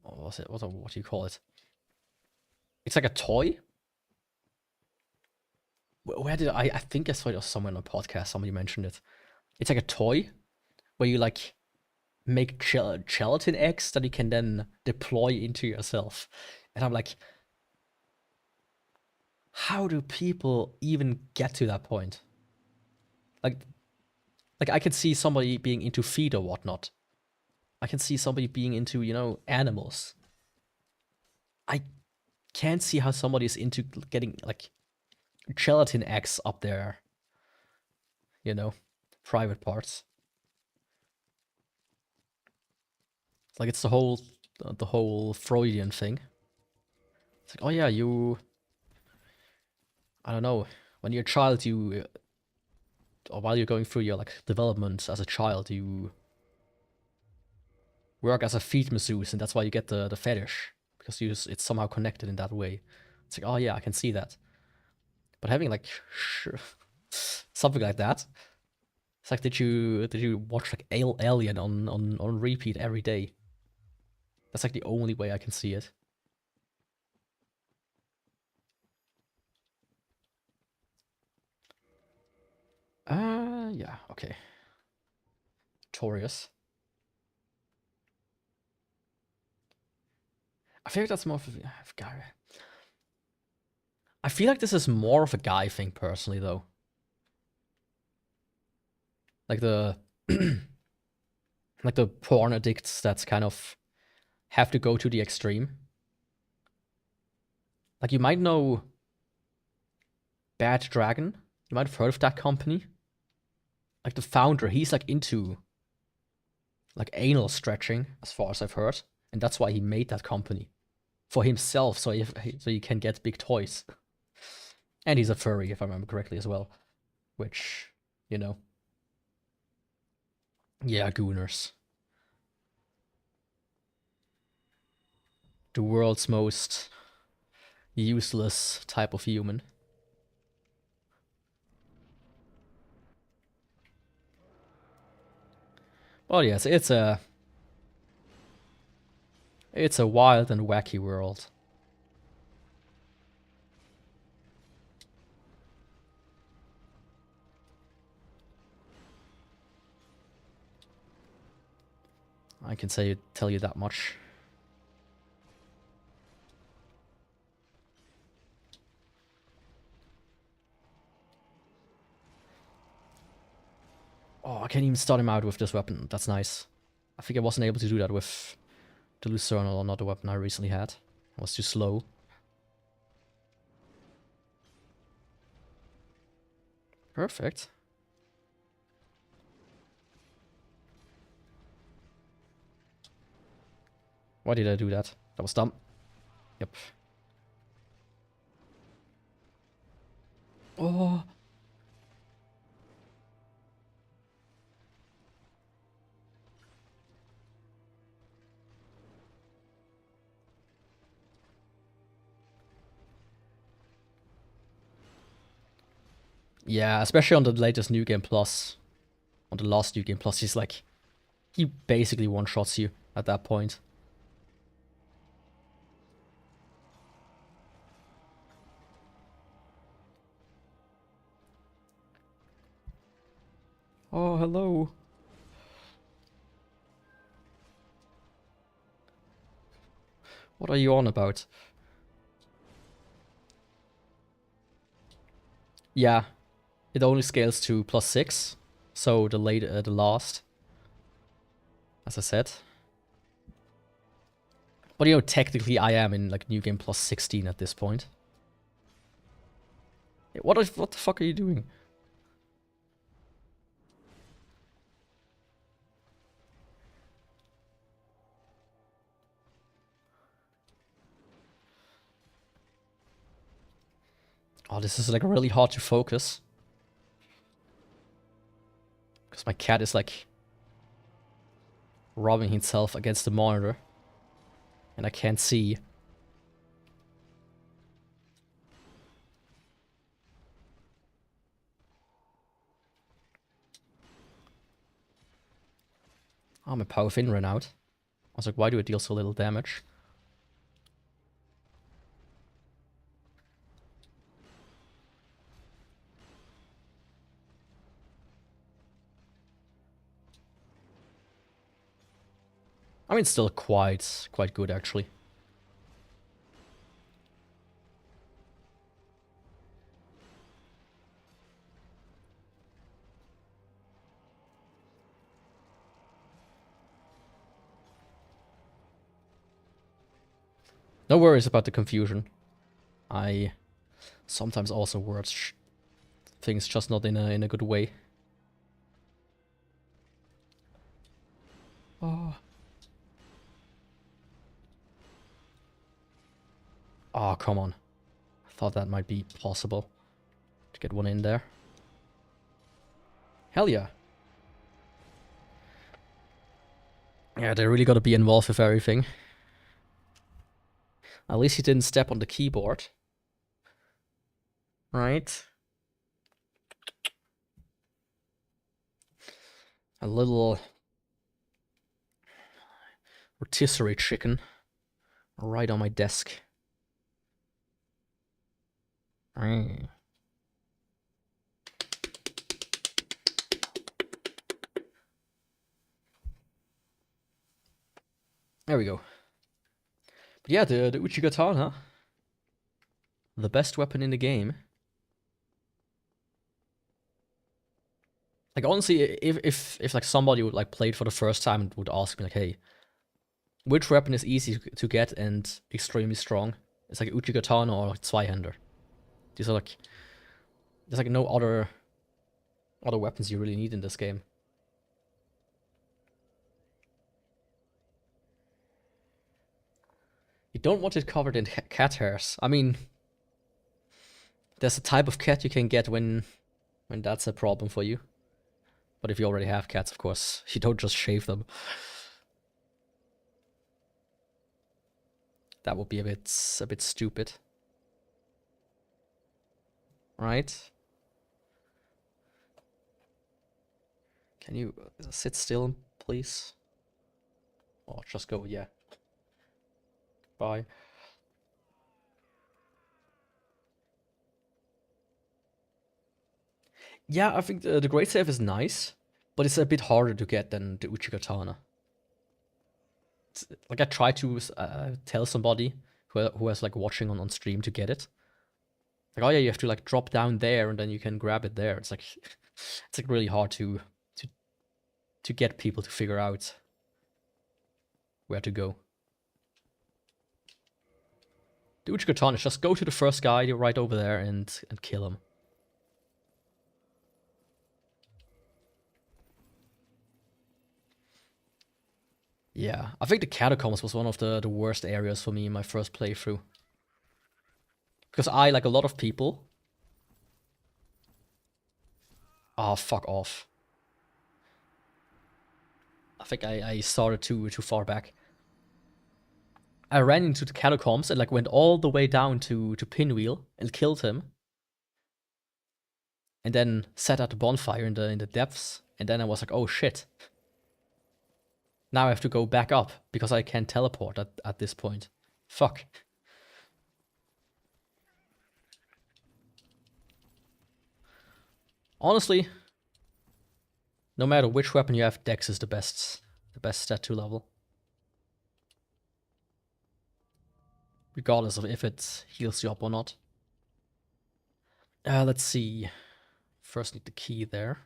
What was it? What do you call it? It's like a toy? Where did I think I saw it somewhere on a podcast, somebody mentioned it. It's like a toy where you like make gelatin eggs that you can then deploy into yourself. And I'm like, how do people even get to that point? Like I can see somebody being into feed or whatnot. I can see somebody being into, you know, animals. I can't see how somebody's into getting like gelatin eggs up there. You know, private parts. Like it's the whole Freudian thing. It's like, oh yeah, you... I don't know. When you're a child, you... or while you're going through your like development as a child, you work as a feed masseuse, and that's why you get the fetish, because it's somehow connected in that way. It's like, oh yeah, I can see that. But having like something like that, it's like, did you watch like Alien on repeat every day? That's like the only way I can see it. Yeah, okay. Torius. I feel like that's more of a guy. I feel like this is more of a guy thing, personally, though. Like the like the porn addicts that's kind of have to go to the extreme. Like, you might know Bad Dragon. You might have heard of that company. Like the founder, he's like into like anal stretching, as far as I've heard, and that's why he made that company for himself, so he can get big toys. And he's a furry, if I remember correctly, as well. Which, you know, yeah, gooners. The world's most useless type of human. Well, yes, it's a wild and wacky world. I can tell you that much. Oh, I can't even start him out with this weapon. That's nice. I think I wasn't able to do that with the Lucerne or another weapon I recently had. I was too slow. Perfect. Why did I do that? That was dumb. Yep. Oh. Yeah, especially on the latest New Game Plus. On the last New Game Plus, he's like... he basically one-shots you at that point. Oh, hello. What are you on about? Yeah, it only scales to +6. So the last, as I said. But you know, technically I am in like New Game Plus 16 at this point. What the fuck are you doing? Oh, this is like really hard to focus. Because my cat is like rubbing himself against the monitor. And I can't see. Oh, my power fin ran out. I was like, why do it deal so little damage? I mean, still quite good actually. No worries about the confusion. I sometimes also word things just not in a good way. Oh. Oh, come on. I thought that might be possible to get one in there. Hell yeah. Yeah, they really gotta be involved with everything. At least he didn't step on the keyboard. Right? A little rotisserie chicken right on my desk. There we go. But yeah, the Uchigatana, the best weapon in the game. Like honestly, if like somebody would like play it for the first time and would ask me like, hey, which weapon is easy to get and extremely strong? It's like Uchigatana or like Zweihander. These are like, there's like no other weapons you really need in this game. You don't want it covered in cat hairs. I mean, there's a type of cat you can get when that's a problem for you. But if you already have cats, of course, you don't just shave them. That would be a bit stupid. Right? Can you sit still, please? Oh, just go, yeah. Bye. Yeah, I think the Great Save is nice, but it's a bit harder to get than the Uchigatana. Like I try to tell somebody who has like watching on stream to get it. Like, oh yeah, you have to like drop down there and then you can grab it there. It's like it's like really hard to get people to figure out where to go. The Uchigatana is just go to the first guy right over there and kill him. Yeah, I think the catacombs was one of the worst areas for me in my first playthrough. Because I, like a lot of people... Oh, fuck off. I think I started too far back. I ran into the catacombs and like went all the way down to Pinwheel and killed him. And then set out the bonfire in the depths. And then I was like, oh shit. Now I have to go back up because I can't teleport at this point. Fuck. Honestly, no matter which weapon you have, Dex is the best stat 2 level. Regardless of if it heals you up or not. Let's see. First need the key there.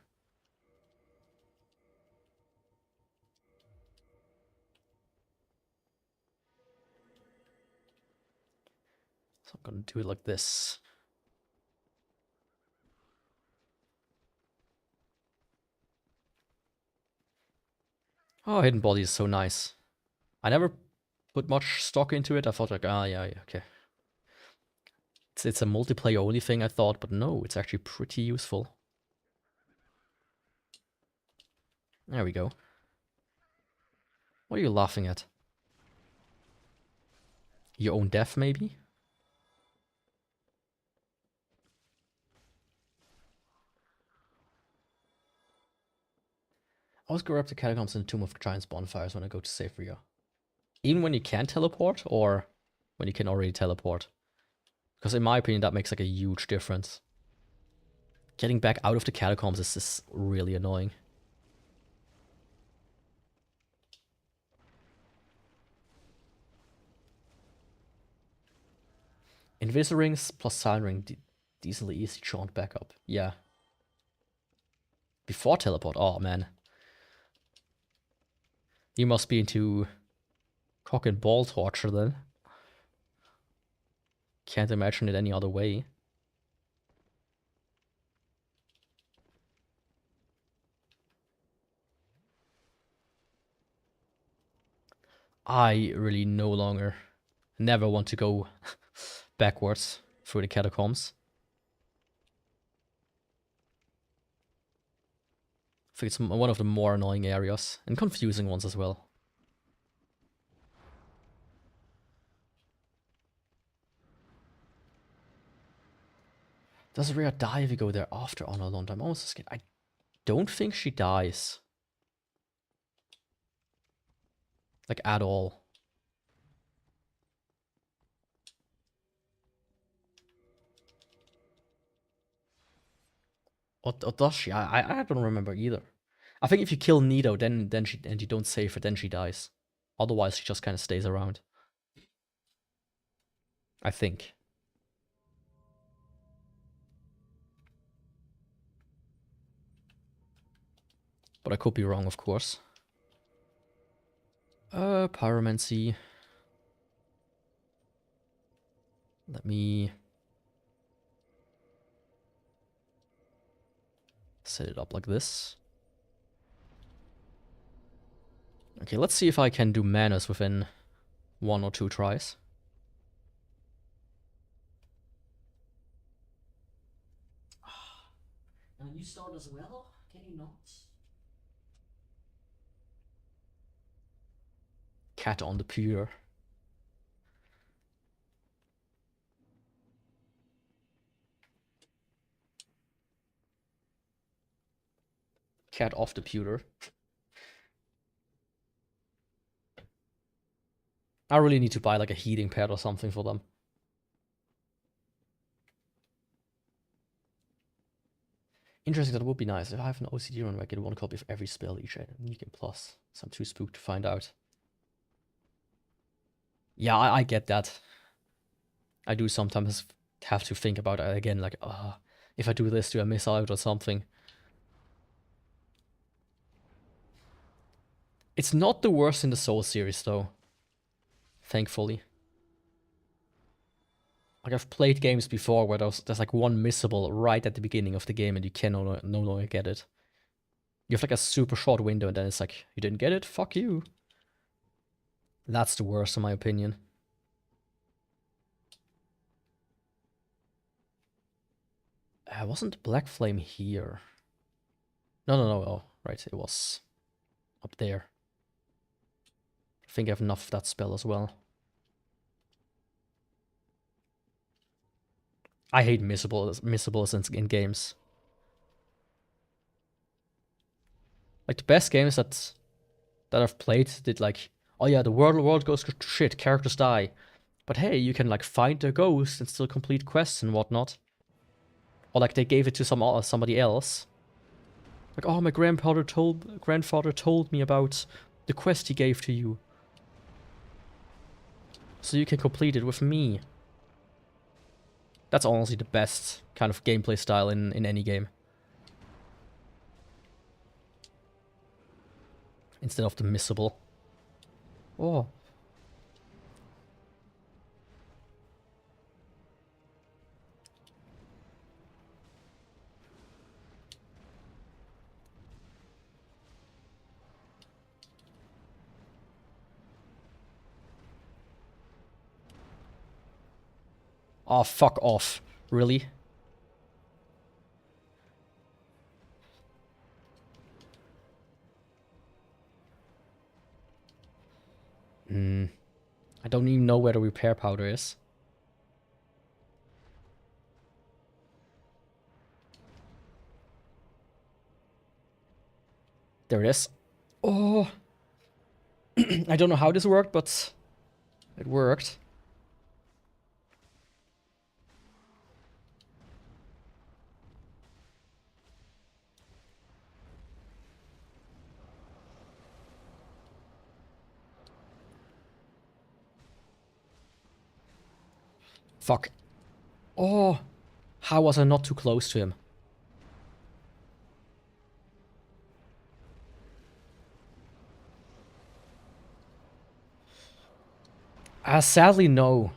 So I'm gonna do it like this. Oh, hidden body is so nice. I never put much stock into it. I thought like, yeah, okay. It's a multiplayer only thing I thought, but no, it's actually pretty useful. There we go. What are you laughing at? Your own death, maybe? I always go up to catacombs and Tomb of Giants bonfires when I go to save Rio. Even when you can't teleport, or when you can already teleport? Because in my opinion, that makes like a huge difference. Getting back out of the catacombs is just really annoying. Invis rings plus Silent Ring, decently easy jaunt back up. Yeah. Before teleport, oh man. You must be into cock and ball torture then. Can't imagine it any other way. I really never want to go backwards through the catacombs. I think it's one of the more annoying areas, and confusing ones as well. Does Rhea die if you go there after Honor Alone? I'm almost scared. I don't think she dies. Like, at all. Or does she? I don't remember either. I think if you kill Nido, then she, and you don't save her, then she dies. Otherwise, she just kind of stays around. I think. But I could be wrong, of course. Pyromancy. Let me set it up like this. Okay, let's see if I can do Manus within 1 or 2 tries. And you start as well? Can you not? Cat on the pewter. Cat off the pewter. I really need to buy like a heating pad or something for them. Interesting, that would be nice. If I have an OCD run, I get 1 copy of every spell each Weekend Plus. So I'm too spooked to find out. Yeah, I get that. I do sometimes have to think about it again, like, if I do this, do I miss out or something? It's not the worst in the Souls series, though. Thankfully. Like, I've played games before where there's like one missable right at the beginning of the game and you can no longer get it. You have like a super short window and then it's like, you didn't get it? Fuck you. That's the worst in my opinion. Wasn't Black Flame here? No. Oh, right, it was up there. I think I have enough of that spell as well. I hate missables in games. Like, the best games that I've played did like, oh yeah, the world goes to shit, characters die. But hey, you can like find a ghost and still complete quests and whatnot. Or like they gave it to somebody else. Like, oh, my grandfather told me about the quest he gave to you. So you can complete it with me. That's honestly the best kind of gameplay style in any game. Instead of the missable. Oh. Oh, fuck off. Really? I don't even know where the repair powder is. There it is. Oh! I don't know how this worked, but it worked. Fuck. Oh! How was I not too close to him? Sadly, no.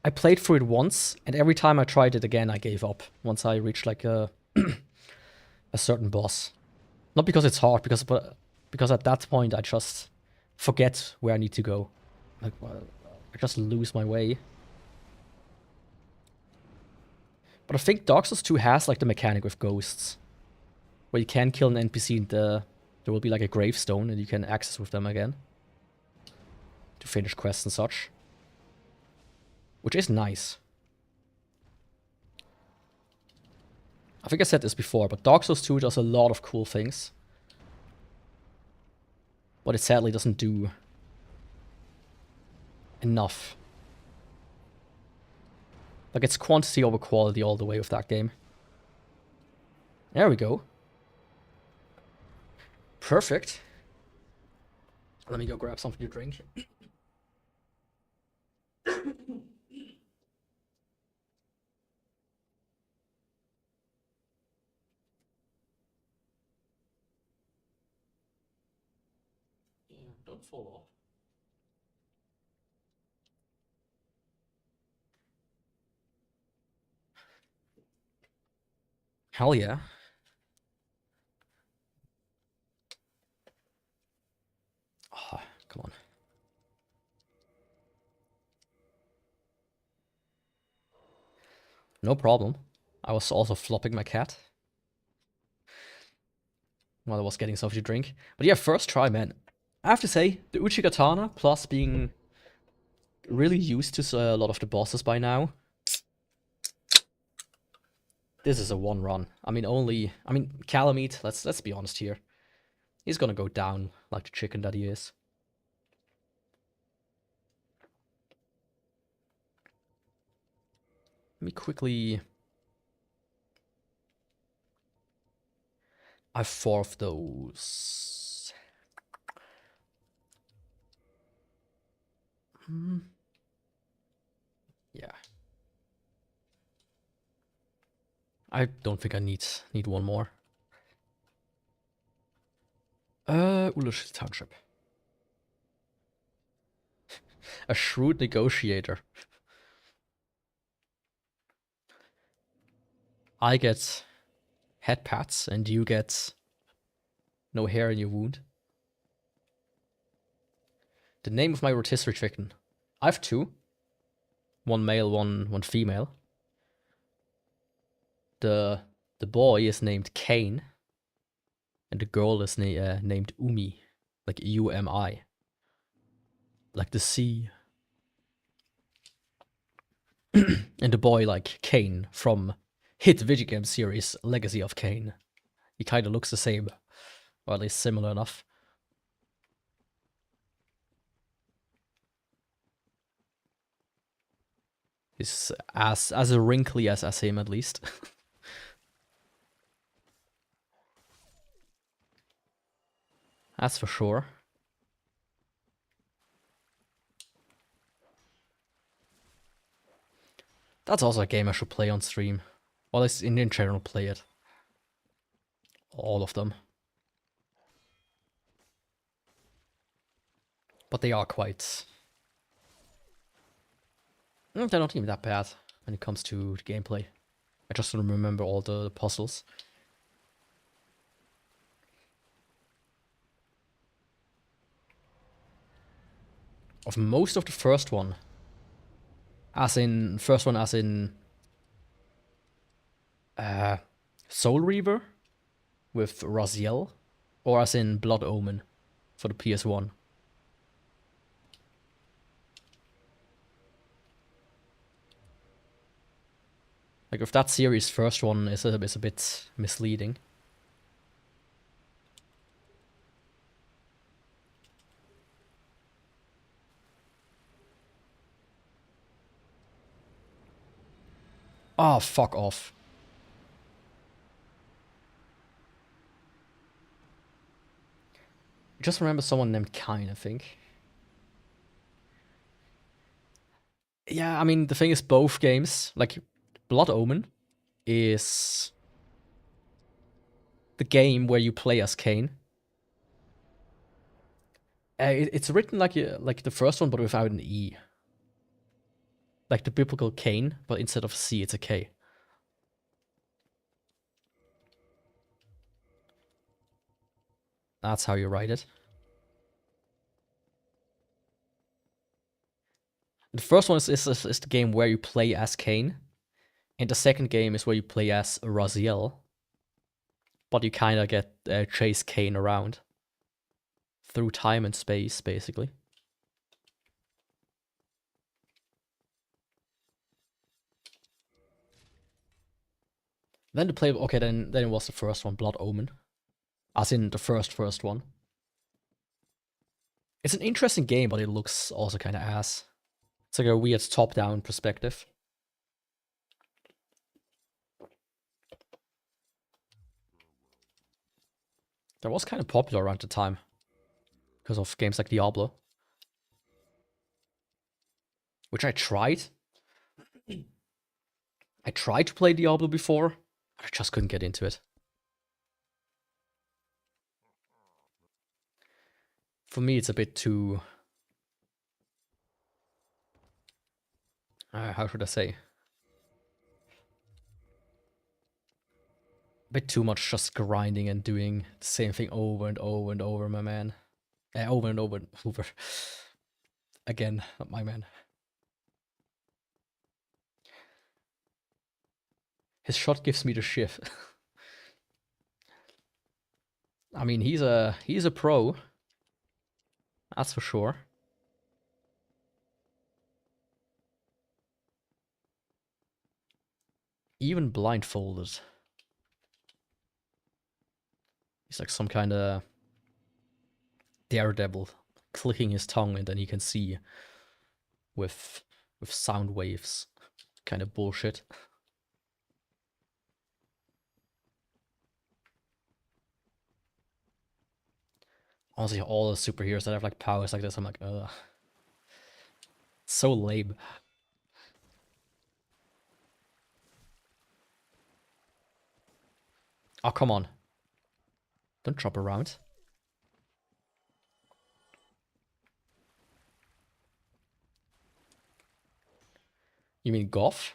I played through it once, and every time I tried it again, I gave up. Once I reached like a certain boss. Not because it's hard, because at that point I just forget where I need to go. Like, I just lose my way. But I think Dark Souls 2 has like the mechanic with ghosts, where you can kill an NPC and there will be like a gravestone and you can access with them again to finish quests and such. Which is nice. I think I said this before, but Dark Souls 2 does a lot of cool things. But it sadly doesn't do enough. Like, it's quantity over quality all the way with that game. There we go. Perfect. Let me go grab something to drink. Don't fall off. Hell yeah. Oh, come on. No problem. I was also flopping my cat while I was getting something to drink. But yeah, first try, man. I have to say, the Uchigatana, plus being really used to a lot of the bosses by now, this is a one run. I mean, Calamite, let's be honest here. He's gonna go down like the chicken that he is. Let me quickly... I have 4 of those. Yeah. I don't think I need one more. Ulish Township. A shrewd negotiator. I get head pats and you get no hair in your wound. The name of my rotisserie chicken. I have 2. One male, one female. The boy is named Kane. And the girl is named Umi. Like U-M-I. Like the sea. And the boy like Kane from hit video game series Legacy of Kain. He kind of looks the same. Or at least similar enough. He's as wrinkly as him, at least. That's for sure. That's also a game I should play on stream. Well, it's in general, play it. All of them. But they are quite... They're not even that bad when it comes to the gameplay. I just don't remember all the puzzles. Of most of the first one. As in Soul Reaver with Raziel, or as in Blood Omen for the PS1. Like, if that series first one is a bit misleading. Oh, fuck off. I just remember someone named Kine, I think. Yeah, I mean, the thing is, both games, like, Blood Omen is the game where you play as Cain. It's written like the first one, but without an E. Like the biblical Cain, but instead of C, it's a K. That's how you write it. The first one is the game where you play as Cain, and the second game is where you play as Raziel. But you kind of get chase Cain around through time and space, basically. Then the play, okay, then it was the first one, Blood Omen, as in the first one. It's an interesting game, but it looks also kind of ass. It's like a weird top-down perspective. That was kind of popular around the time because of games like Diablo, which I tried. I tried to play Diablo before, but I just couldn't get into it. For me, it's a bit too... how should I say? A bit too much just grinding and doing the same thing over and over and over, my man. Over and over and over. Again, not my man. His shot gives me the shift. I mean, he's a pro. That's for sure. Even blindfolded. He's like some kind of daredevil, clicking his tongue and then he can see with sound waves. Kind of bullshit. Honestly, all the superheroes that have like powers like this, I'm like, ugh. So lame. Oh, come on. Don't drop around. You mean Goth?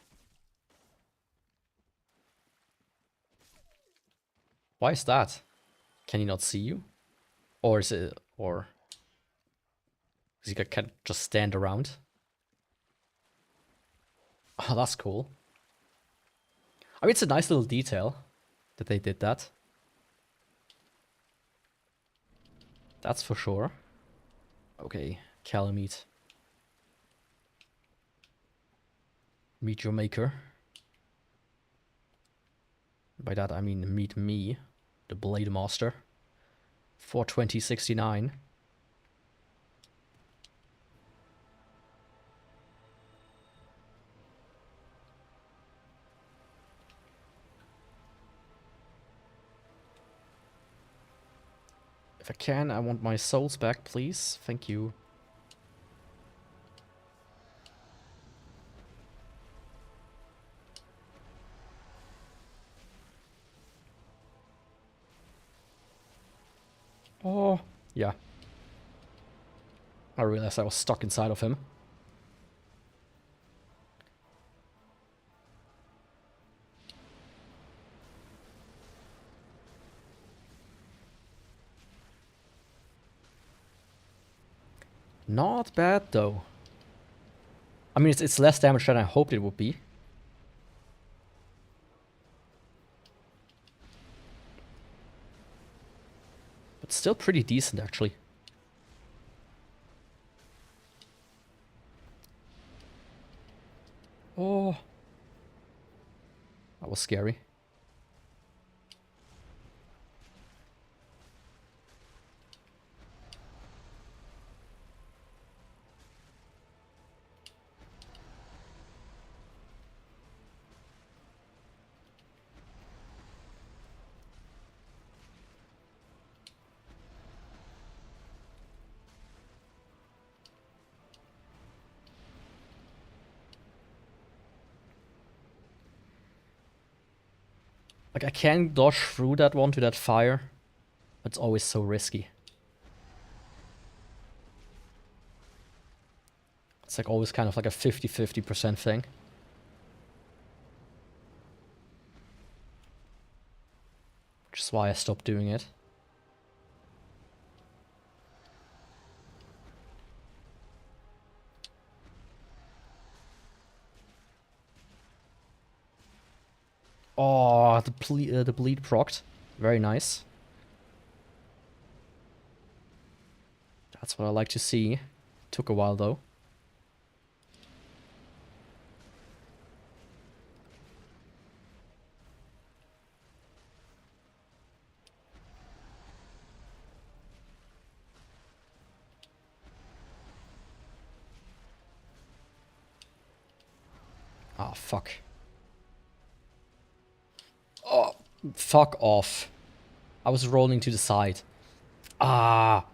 Why is that? Can he not see you? Or is it... or... Is he can't just stand around? Oh, that's cool. I mean, it's a nice little detail that they did that. That's for sure. Okay, Calamite. Meet your maker. By that I mean meet me, the Blade Master. 42069. If I can, I want my souls back, please. Thank you. Oh, yeah. I realized I was stuck inside of him. Not bad, though. I mean, it's less damage than I hoped it would be. But still pretty decent, actually. Oh. That was scary. Like, I can dodge through that one to that fire, but it's always so risky. It's like always kind of like a 50-50% thing. Which is why I stopped doing it. Oh, the bleed procced. Very nice. That's what I like to see. Took a while though. Oh, fuck. Oh, fuck off. I was rolling to the side. Ah.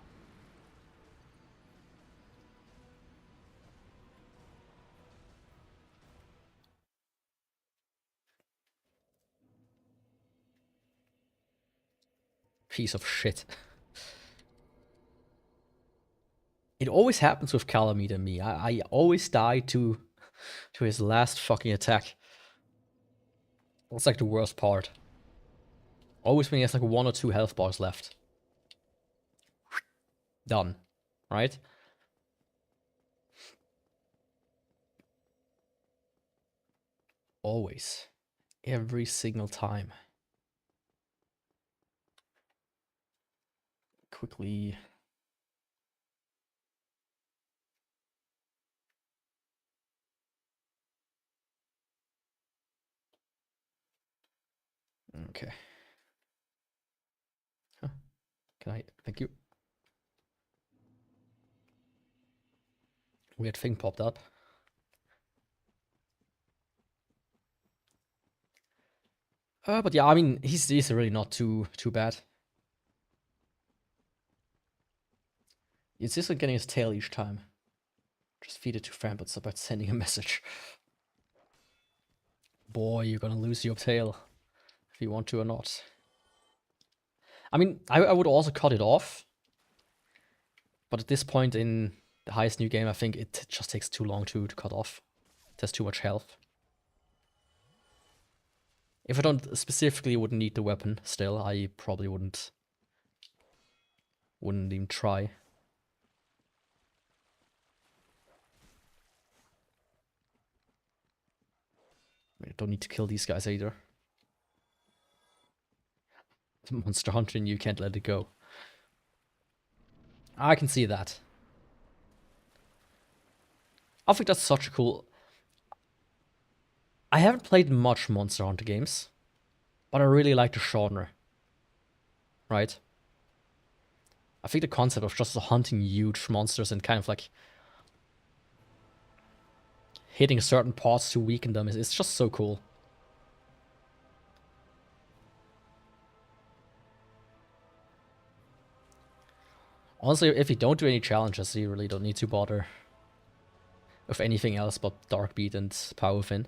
Piece of shit. It always happens with Calamite and me. I always die to his last fucking attack. That's like the worst part. Always when he has like 1 or 2 health bars left. Done. Right? Always. Every single time. Quickly. Okay. Huh. Can I? Thank you. Weird thing popped up. But yeah, I mean, he's really not too bad. It's just like getting his tail each time. Just feed it to Frampets about sending a message. Boy, you're gonna lose your tail. If you want to or not. I mean, I would also cut it off. But at this point in the highest new game, I think it just takes too long to cut off. It has too much health. If I don't specifically wouldn't need the weapon still, I probably wouldn't even try. I don't need to kill these guys either. Monster Hunter and you can't let it go. I can see that. I think that's such a cool... I haven't played much Monster Hunter games, but I really like the genre. Right? I think the concept of just hunting huge monsters and kind of like hitting certain parts to weaken them is just so cool. Honestly, if you don't do any challenges, you really don't need to bother with anything else but Darkbeat and Power Within.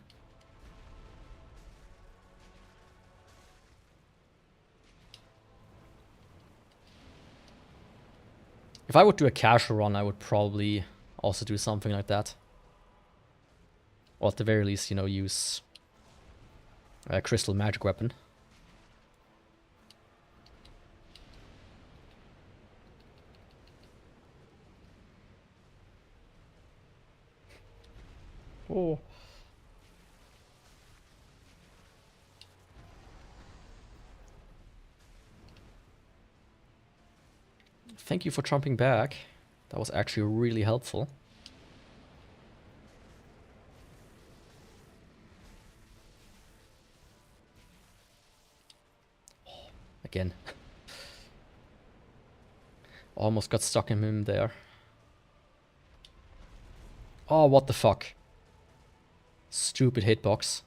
If I would do a casual run, I would probably also do something like that. Or at the very least, you know, use a crystal magic weapon. Oh. Thank you for jumping back. That was actually really helpful. again. Almost got stuck in him there. Oh, what the fuck. Stupid hitbox.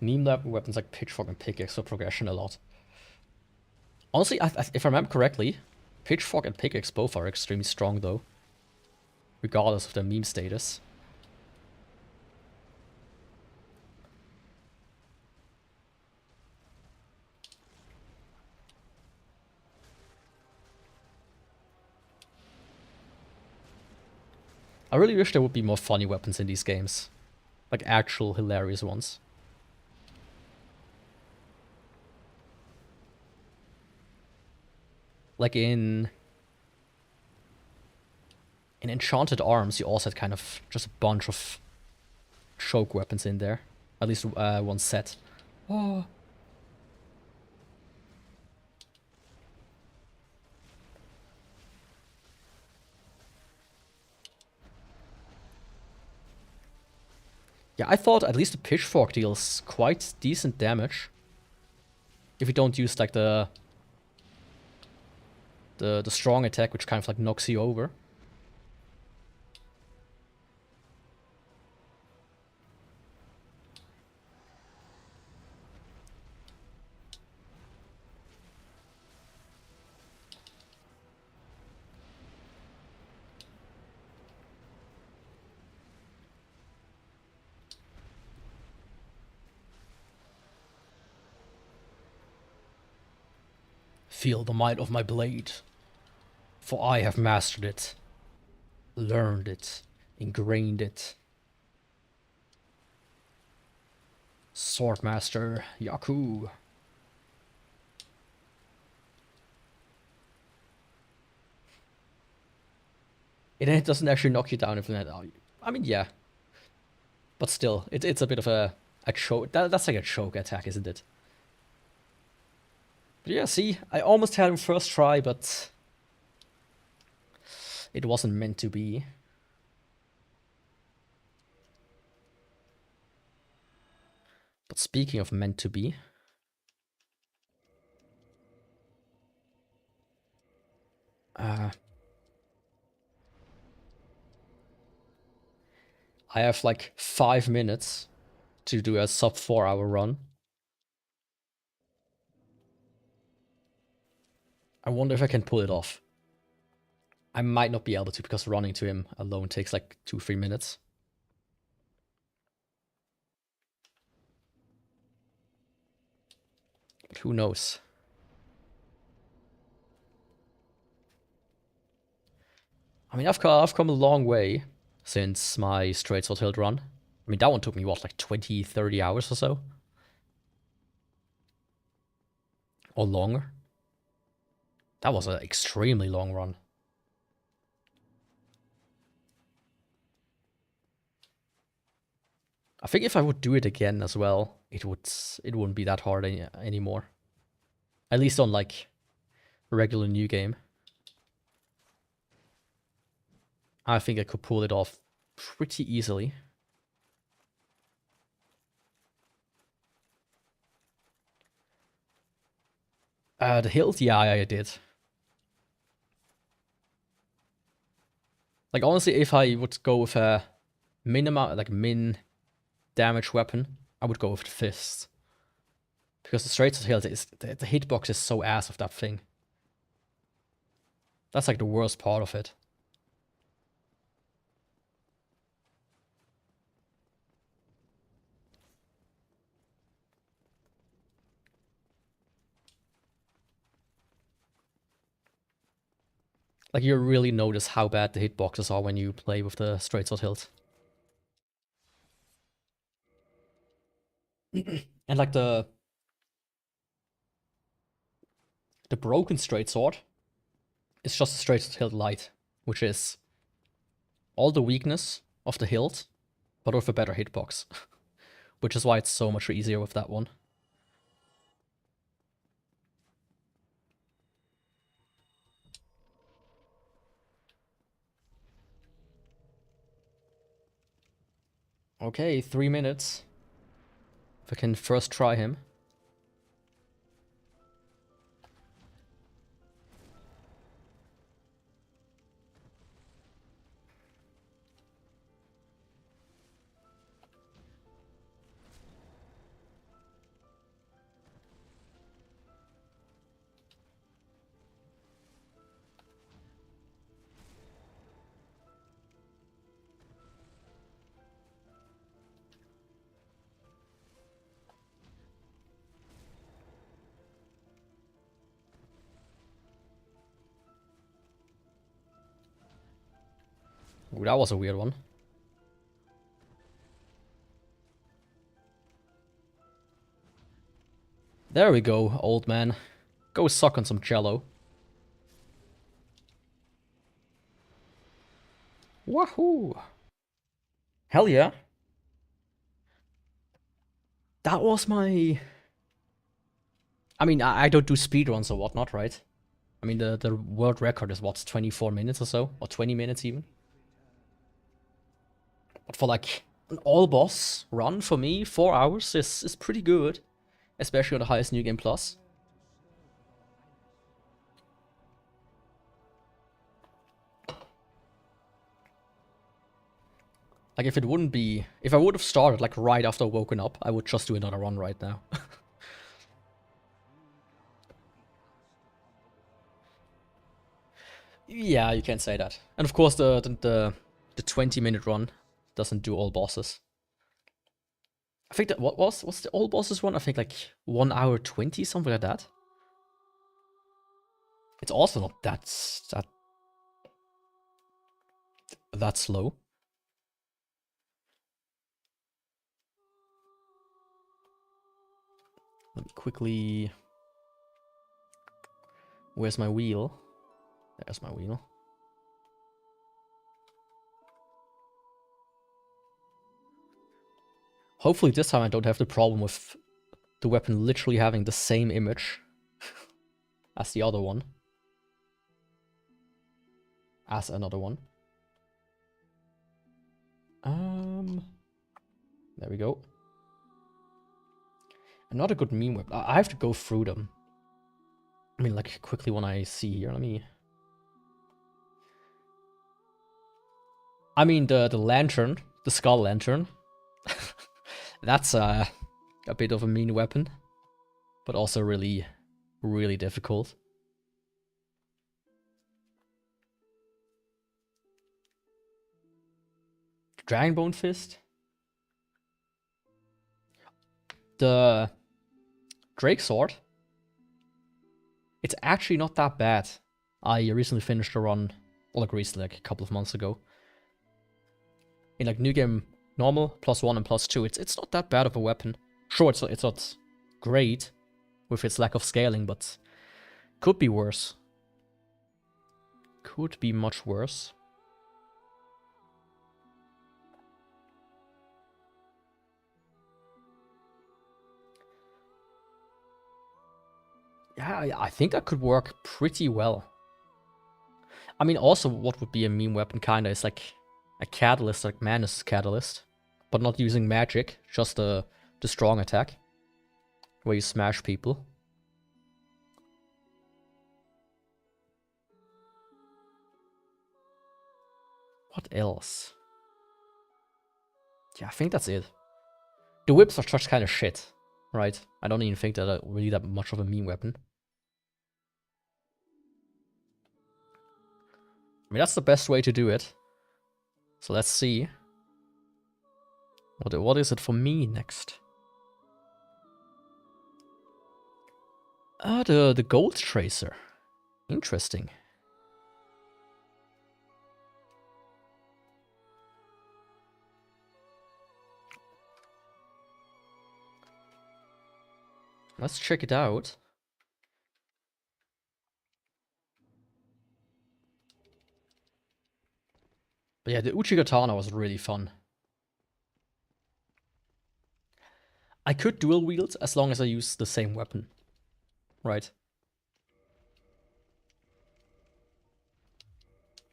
Meme lab weapons like Pitchfork and Pickaxe for progression a lot. Honestly, if I remember correctly, Pitchfork and Pickaxe both are extremely strong though. Regardless of their meme status. I really wish there would be more funny weapons in these games. Like actual hilarious ones. Like in Enchanted Arms, you also had kind of just a bunch of choke weapons in there. At least one set. Oh. Yeah, I thought at least the Pitchfork deals quite decent damage. If you don't use like the strong attack, which kind of like knocks you over. Feel the might of my blade, for I have mastered it, learned it, ingrained it. Swordmaster Yaku. It doesn't actually knock you down if that. I mean, yeah, but still, it's a bit of a choke. That's like a choke attack, isn't it? But yeah, see, I almost had him first try, but it wasn't meant to be. But speaking of meant to be, I have like 5 minutes to do a sub 4-hour run. I wonder if I can pull it off. I might not be able to because running to him alone takes like 2-3 minutes. But who knows? I mean, I've come a long way since my Straight Sword Hilt run. I mean, that one took me, what, like 20, 30 hours or so? Or longer? That was an extremely long run. I think if I would do it again as well, it wouldn't be that hard anymore. At least on like a regular new game. I think I could pull it off pretty easily. The hilt, yeah, I did. Like honestly, if I would go with a min damage weapon, I would go with the fist. Because the straight sword hilt is the hitbox is so ass of that thing. That's like the worst part of it. Like you really notice how bad the hitboxes are when you play with the straight sword hilt. And like the broken straight sword is just a straight sword hilt light, which is all the weakness of the hilt, but with a better hitbox. Which is why it's so much easier with that one. Okay, 3 minutes. If I can first try him. Ooh, that was a weird one. There we go, old man. Go suck on some jello. Wahoo! Hell yeah. That was my... I mean, I don't do speedruns or whatnot, right? I mean, the world record is, what, 24 minutes or so? Or 20 minutes even? But for, like, an all-boss run, for me, 4 hours is pretty good. Especially on the highest New Game Plus. Like, if it wouldn't be... If I would have started, like, right after woken up, I would just do another run right now. Yeah, you can say that. And of course, the 20-minute run doesn't do all bosses. I think that... What's the all bosses one? I think, like, 1 hour 20, something like that. It's also not that slow. Let me quickly... Where's my wheel? There's my wheel. Hopefully this time I don't have the problem with the weapon literally having the same image as the other one. As another one. There we go. Another good meme weapon. I have to go through them. I mean, like, quickly when I see here, let me... I mean, the lantern, the skull lantern. That's a bit of a mean weapon. But also really, really difficult. Dragonbone Fist. The Drake Sword. It's actually not that bad. I recently finished a run, well, like recently, like a couple of months ago. In like New Game Normal, +1 and +2, it's not that bad of a weapon. Sure, it's not great with its lack of scaling, but could be worse. Could be much worse. Yeah, I think that could work pretty well. I mean, also, what would be a meme weapon, kinda, is like a catalyst, like Manus Catalyst, but not using magic, just the strong attack, where you smash people. What else? Yeah, I think that's it. The whips are just kind of shit, right? I don't even think that are really that much of a meme weapon. I mean, that's the best way to do it. So let's see. What is it for me next? Ah, the Gold Tracer. Interesting. Let's check it out. But yeah, the Uchigatana was really fun. I could dual wield as long as I use the same weapon. Right?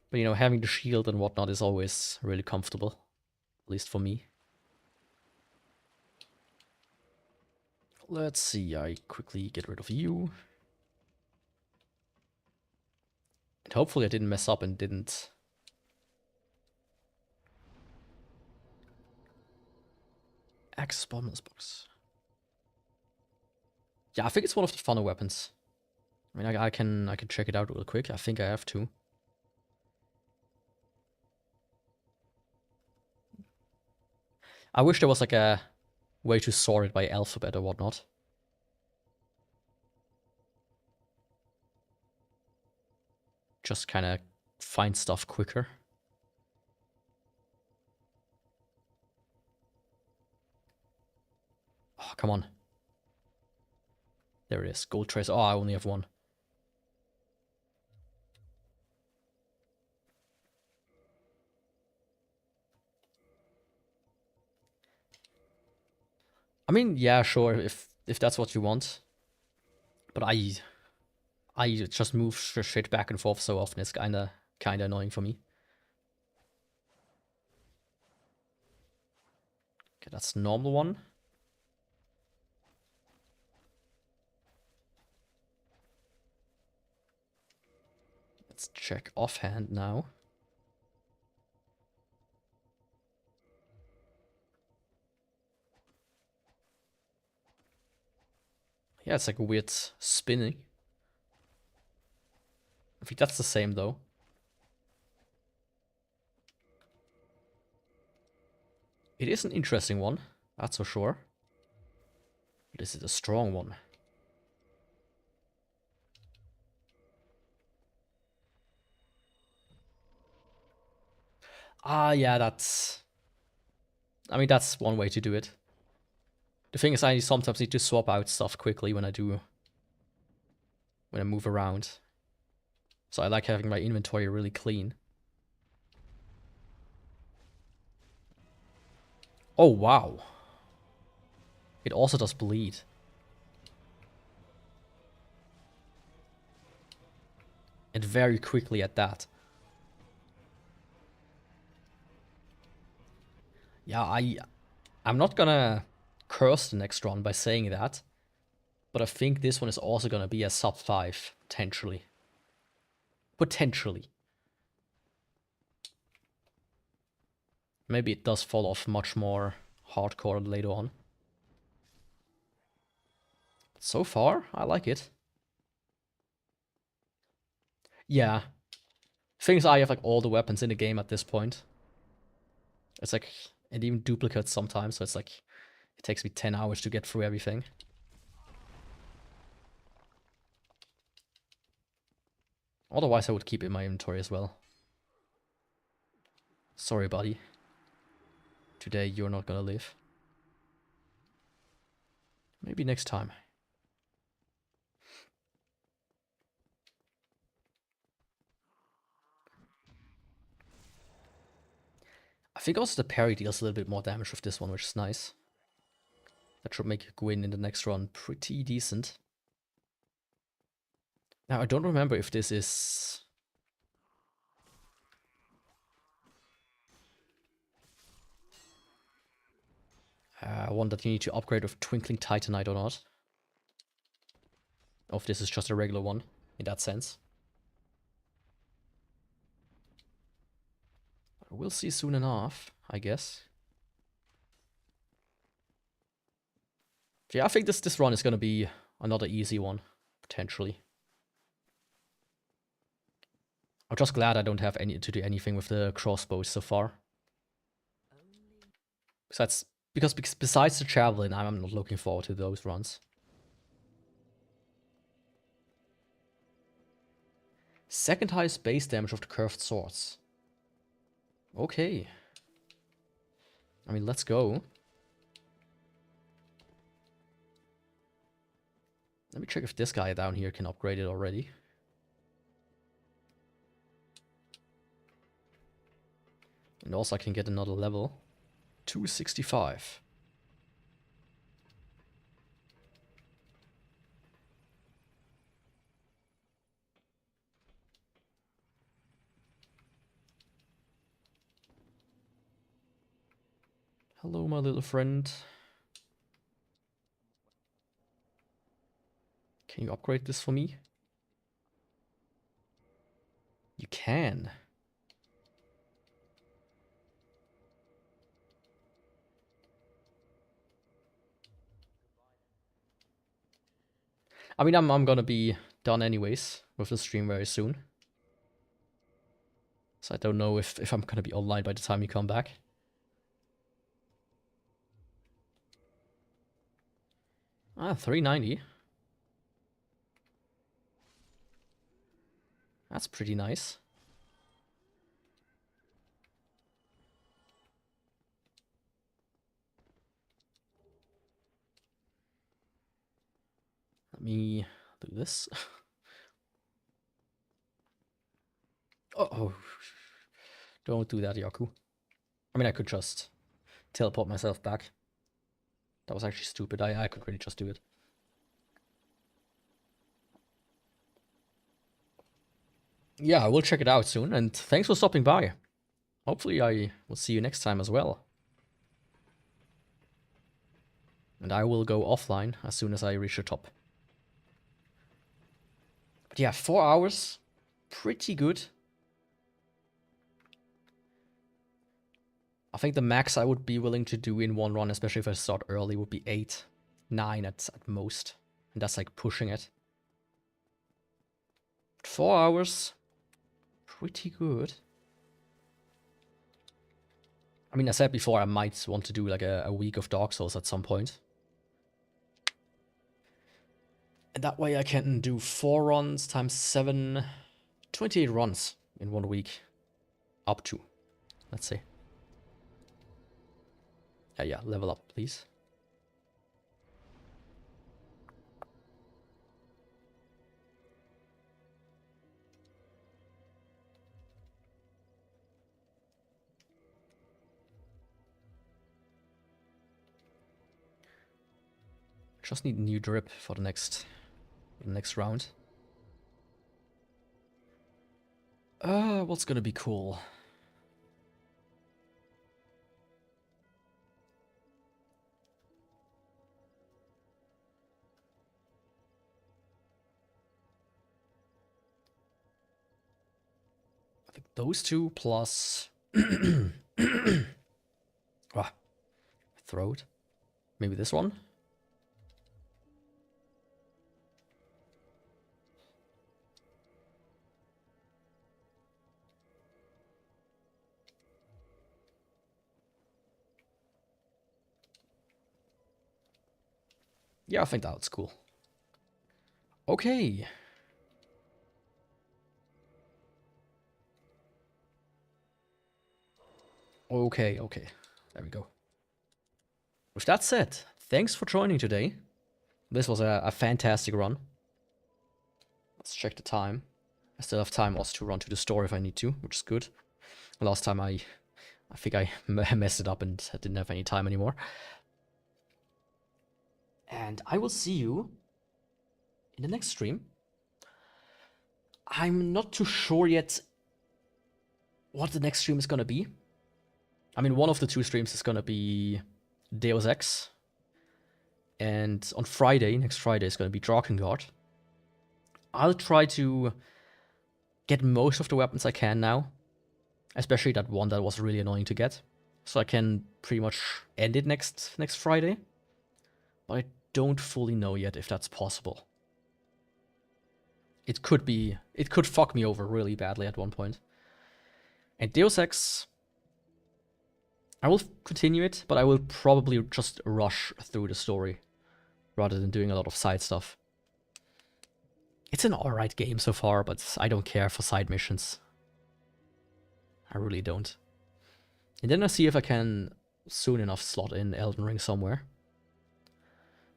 But you know, having the shield and whatnot is always really comfortable. At least for me. Let's see, I quickly get rid of you. And hopefully I didn't mess up and didn't... Axe bombless box. Yeah, I think it's one of the funner weapons. I mean, I can check it out real quick. I think I have to. I wish there was like a way to sort it by alphabet or whatnot. Just kind of find stuff quicker. Oh, come on. There it is. Gold trace. Oh, I only have one. I mean, yeah, sure, if that's what you want. But I just move shit back and forth so often. It's kinda annoying for me. Okay, that's the normal one. Let's check offhand now. Yeah, it's like a weird spinning. I think that's the same though. It is an interesting one, that's for sure. But is it a strong one? Ah, yeah, that's... I mean, that's one way to do it. The thing is, I sometimes need to swap out stuff quickly when I move around. So I like having my inventory really clean. Oh, wow. It also does bleed. And very quickly at that. Yeah, I'm not gonna curse the next run by saying that. But I think this one is also gonna be a sub 5, potentially. Potentially. Maybe it does fall off much more hardcore later on. But so far, I like it. Yeah. Thing is, I have like all the weapons in the game at this point. It's like, and even duplicates sometimes, so it's like, it takes me 10 hours to get through everything. Otherwise, I would keep it in my inventory as well. Sorry, buddy. Today, you're not gonna live. Maybe next time. I think also the parry deals a little bit more damage with this one, which is nice. That should make Gwyn in the next run pretty decent. Now, I don't remember if this is... one that you need to upgrade with Twinkling Titanite or not. Or if this is just a regular one, in that sense. But we'll see soon enough, I guess. Yeah, I think this run is gonna be another easy one, potentially. I'm just glad I don't have to do anything with the crossbows so far. Because besides the javelin, I'm not looking forward to those runs. Second highest base damage of the curved swords. Okay. I mean, let's go. Let me check if this guy down here can upgrade it already. And also I can get another level. 265. Hello, my little friend. Can you upgrade this for me? You can. I mean, I'm gonna be done anyways with the stream very soon. So I don't know if I'm gonna be online by the time you come back. Ah, 390. That's pretty nice. Let me do this. Oh, don't do that, Yaku. I mean, I could just teleport myself back. That was actually stupid. I could really just do it. Yeah, I will check it out soon, and thanks for stopping by. Hopefully I will see you next time as well. And I will go offline as soon as I reach the top. But yeah, 4 hours. Pretty good. I think the max I would be willing to do in one run, especially if I start early, would be 8, 9 at most. And that's like pushing it. But 4 hours. Pretty good. I mean, I said before I might want to do like a week of Dark Souls at some point. And that way I can do 4 runs times 7, 28 runs in 1 week. Up to, let's say. Yeah, level up, please. Just need a new drip for the next round. What's gonna be cool? I think those two plus throat. Maybe this one? Yeah, I think that looks cool. Okay. Okay. There we go. With that said, thanks for joining today. This was a fantastic run. Let's check the time. I still have time also to run to the store if I need to, which is good. Last time I think I messed it up and I didn't have any time anymore. And I will see you in the next stream. I'm not too sure yet what the next stream is gonna be. I mean, one of the 2 streams is gonna be Deus Ex. And on Friday, next Friday, is gonna be Drakengard. I'll try to get most of the weapons I can now. Especially that one that was really annoying to get. So I can pretty much end it next Friday. But I don't fully know yet if that's possible. It could fuck me over really badly at one point. And Deus Ex, I will continue it, but I will probably just rush through the story rather than doing a lot of side stuff. It's an alright game so far, but I don't care for side missions. I really don't. And then I'll see if I can soon enough slot in Elden Ring somewhere.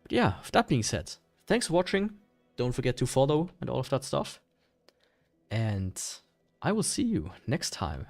But yeah, with that being said, thanks for watching. Don't forget to follow and all of that stuff. And I will see you next time.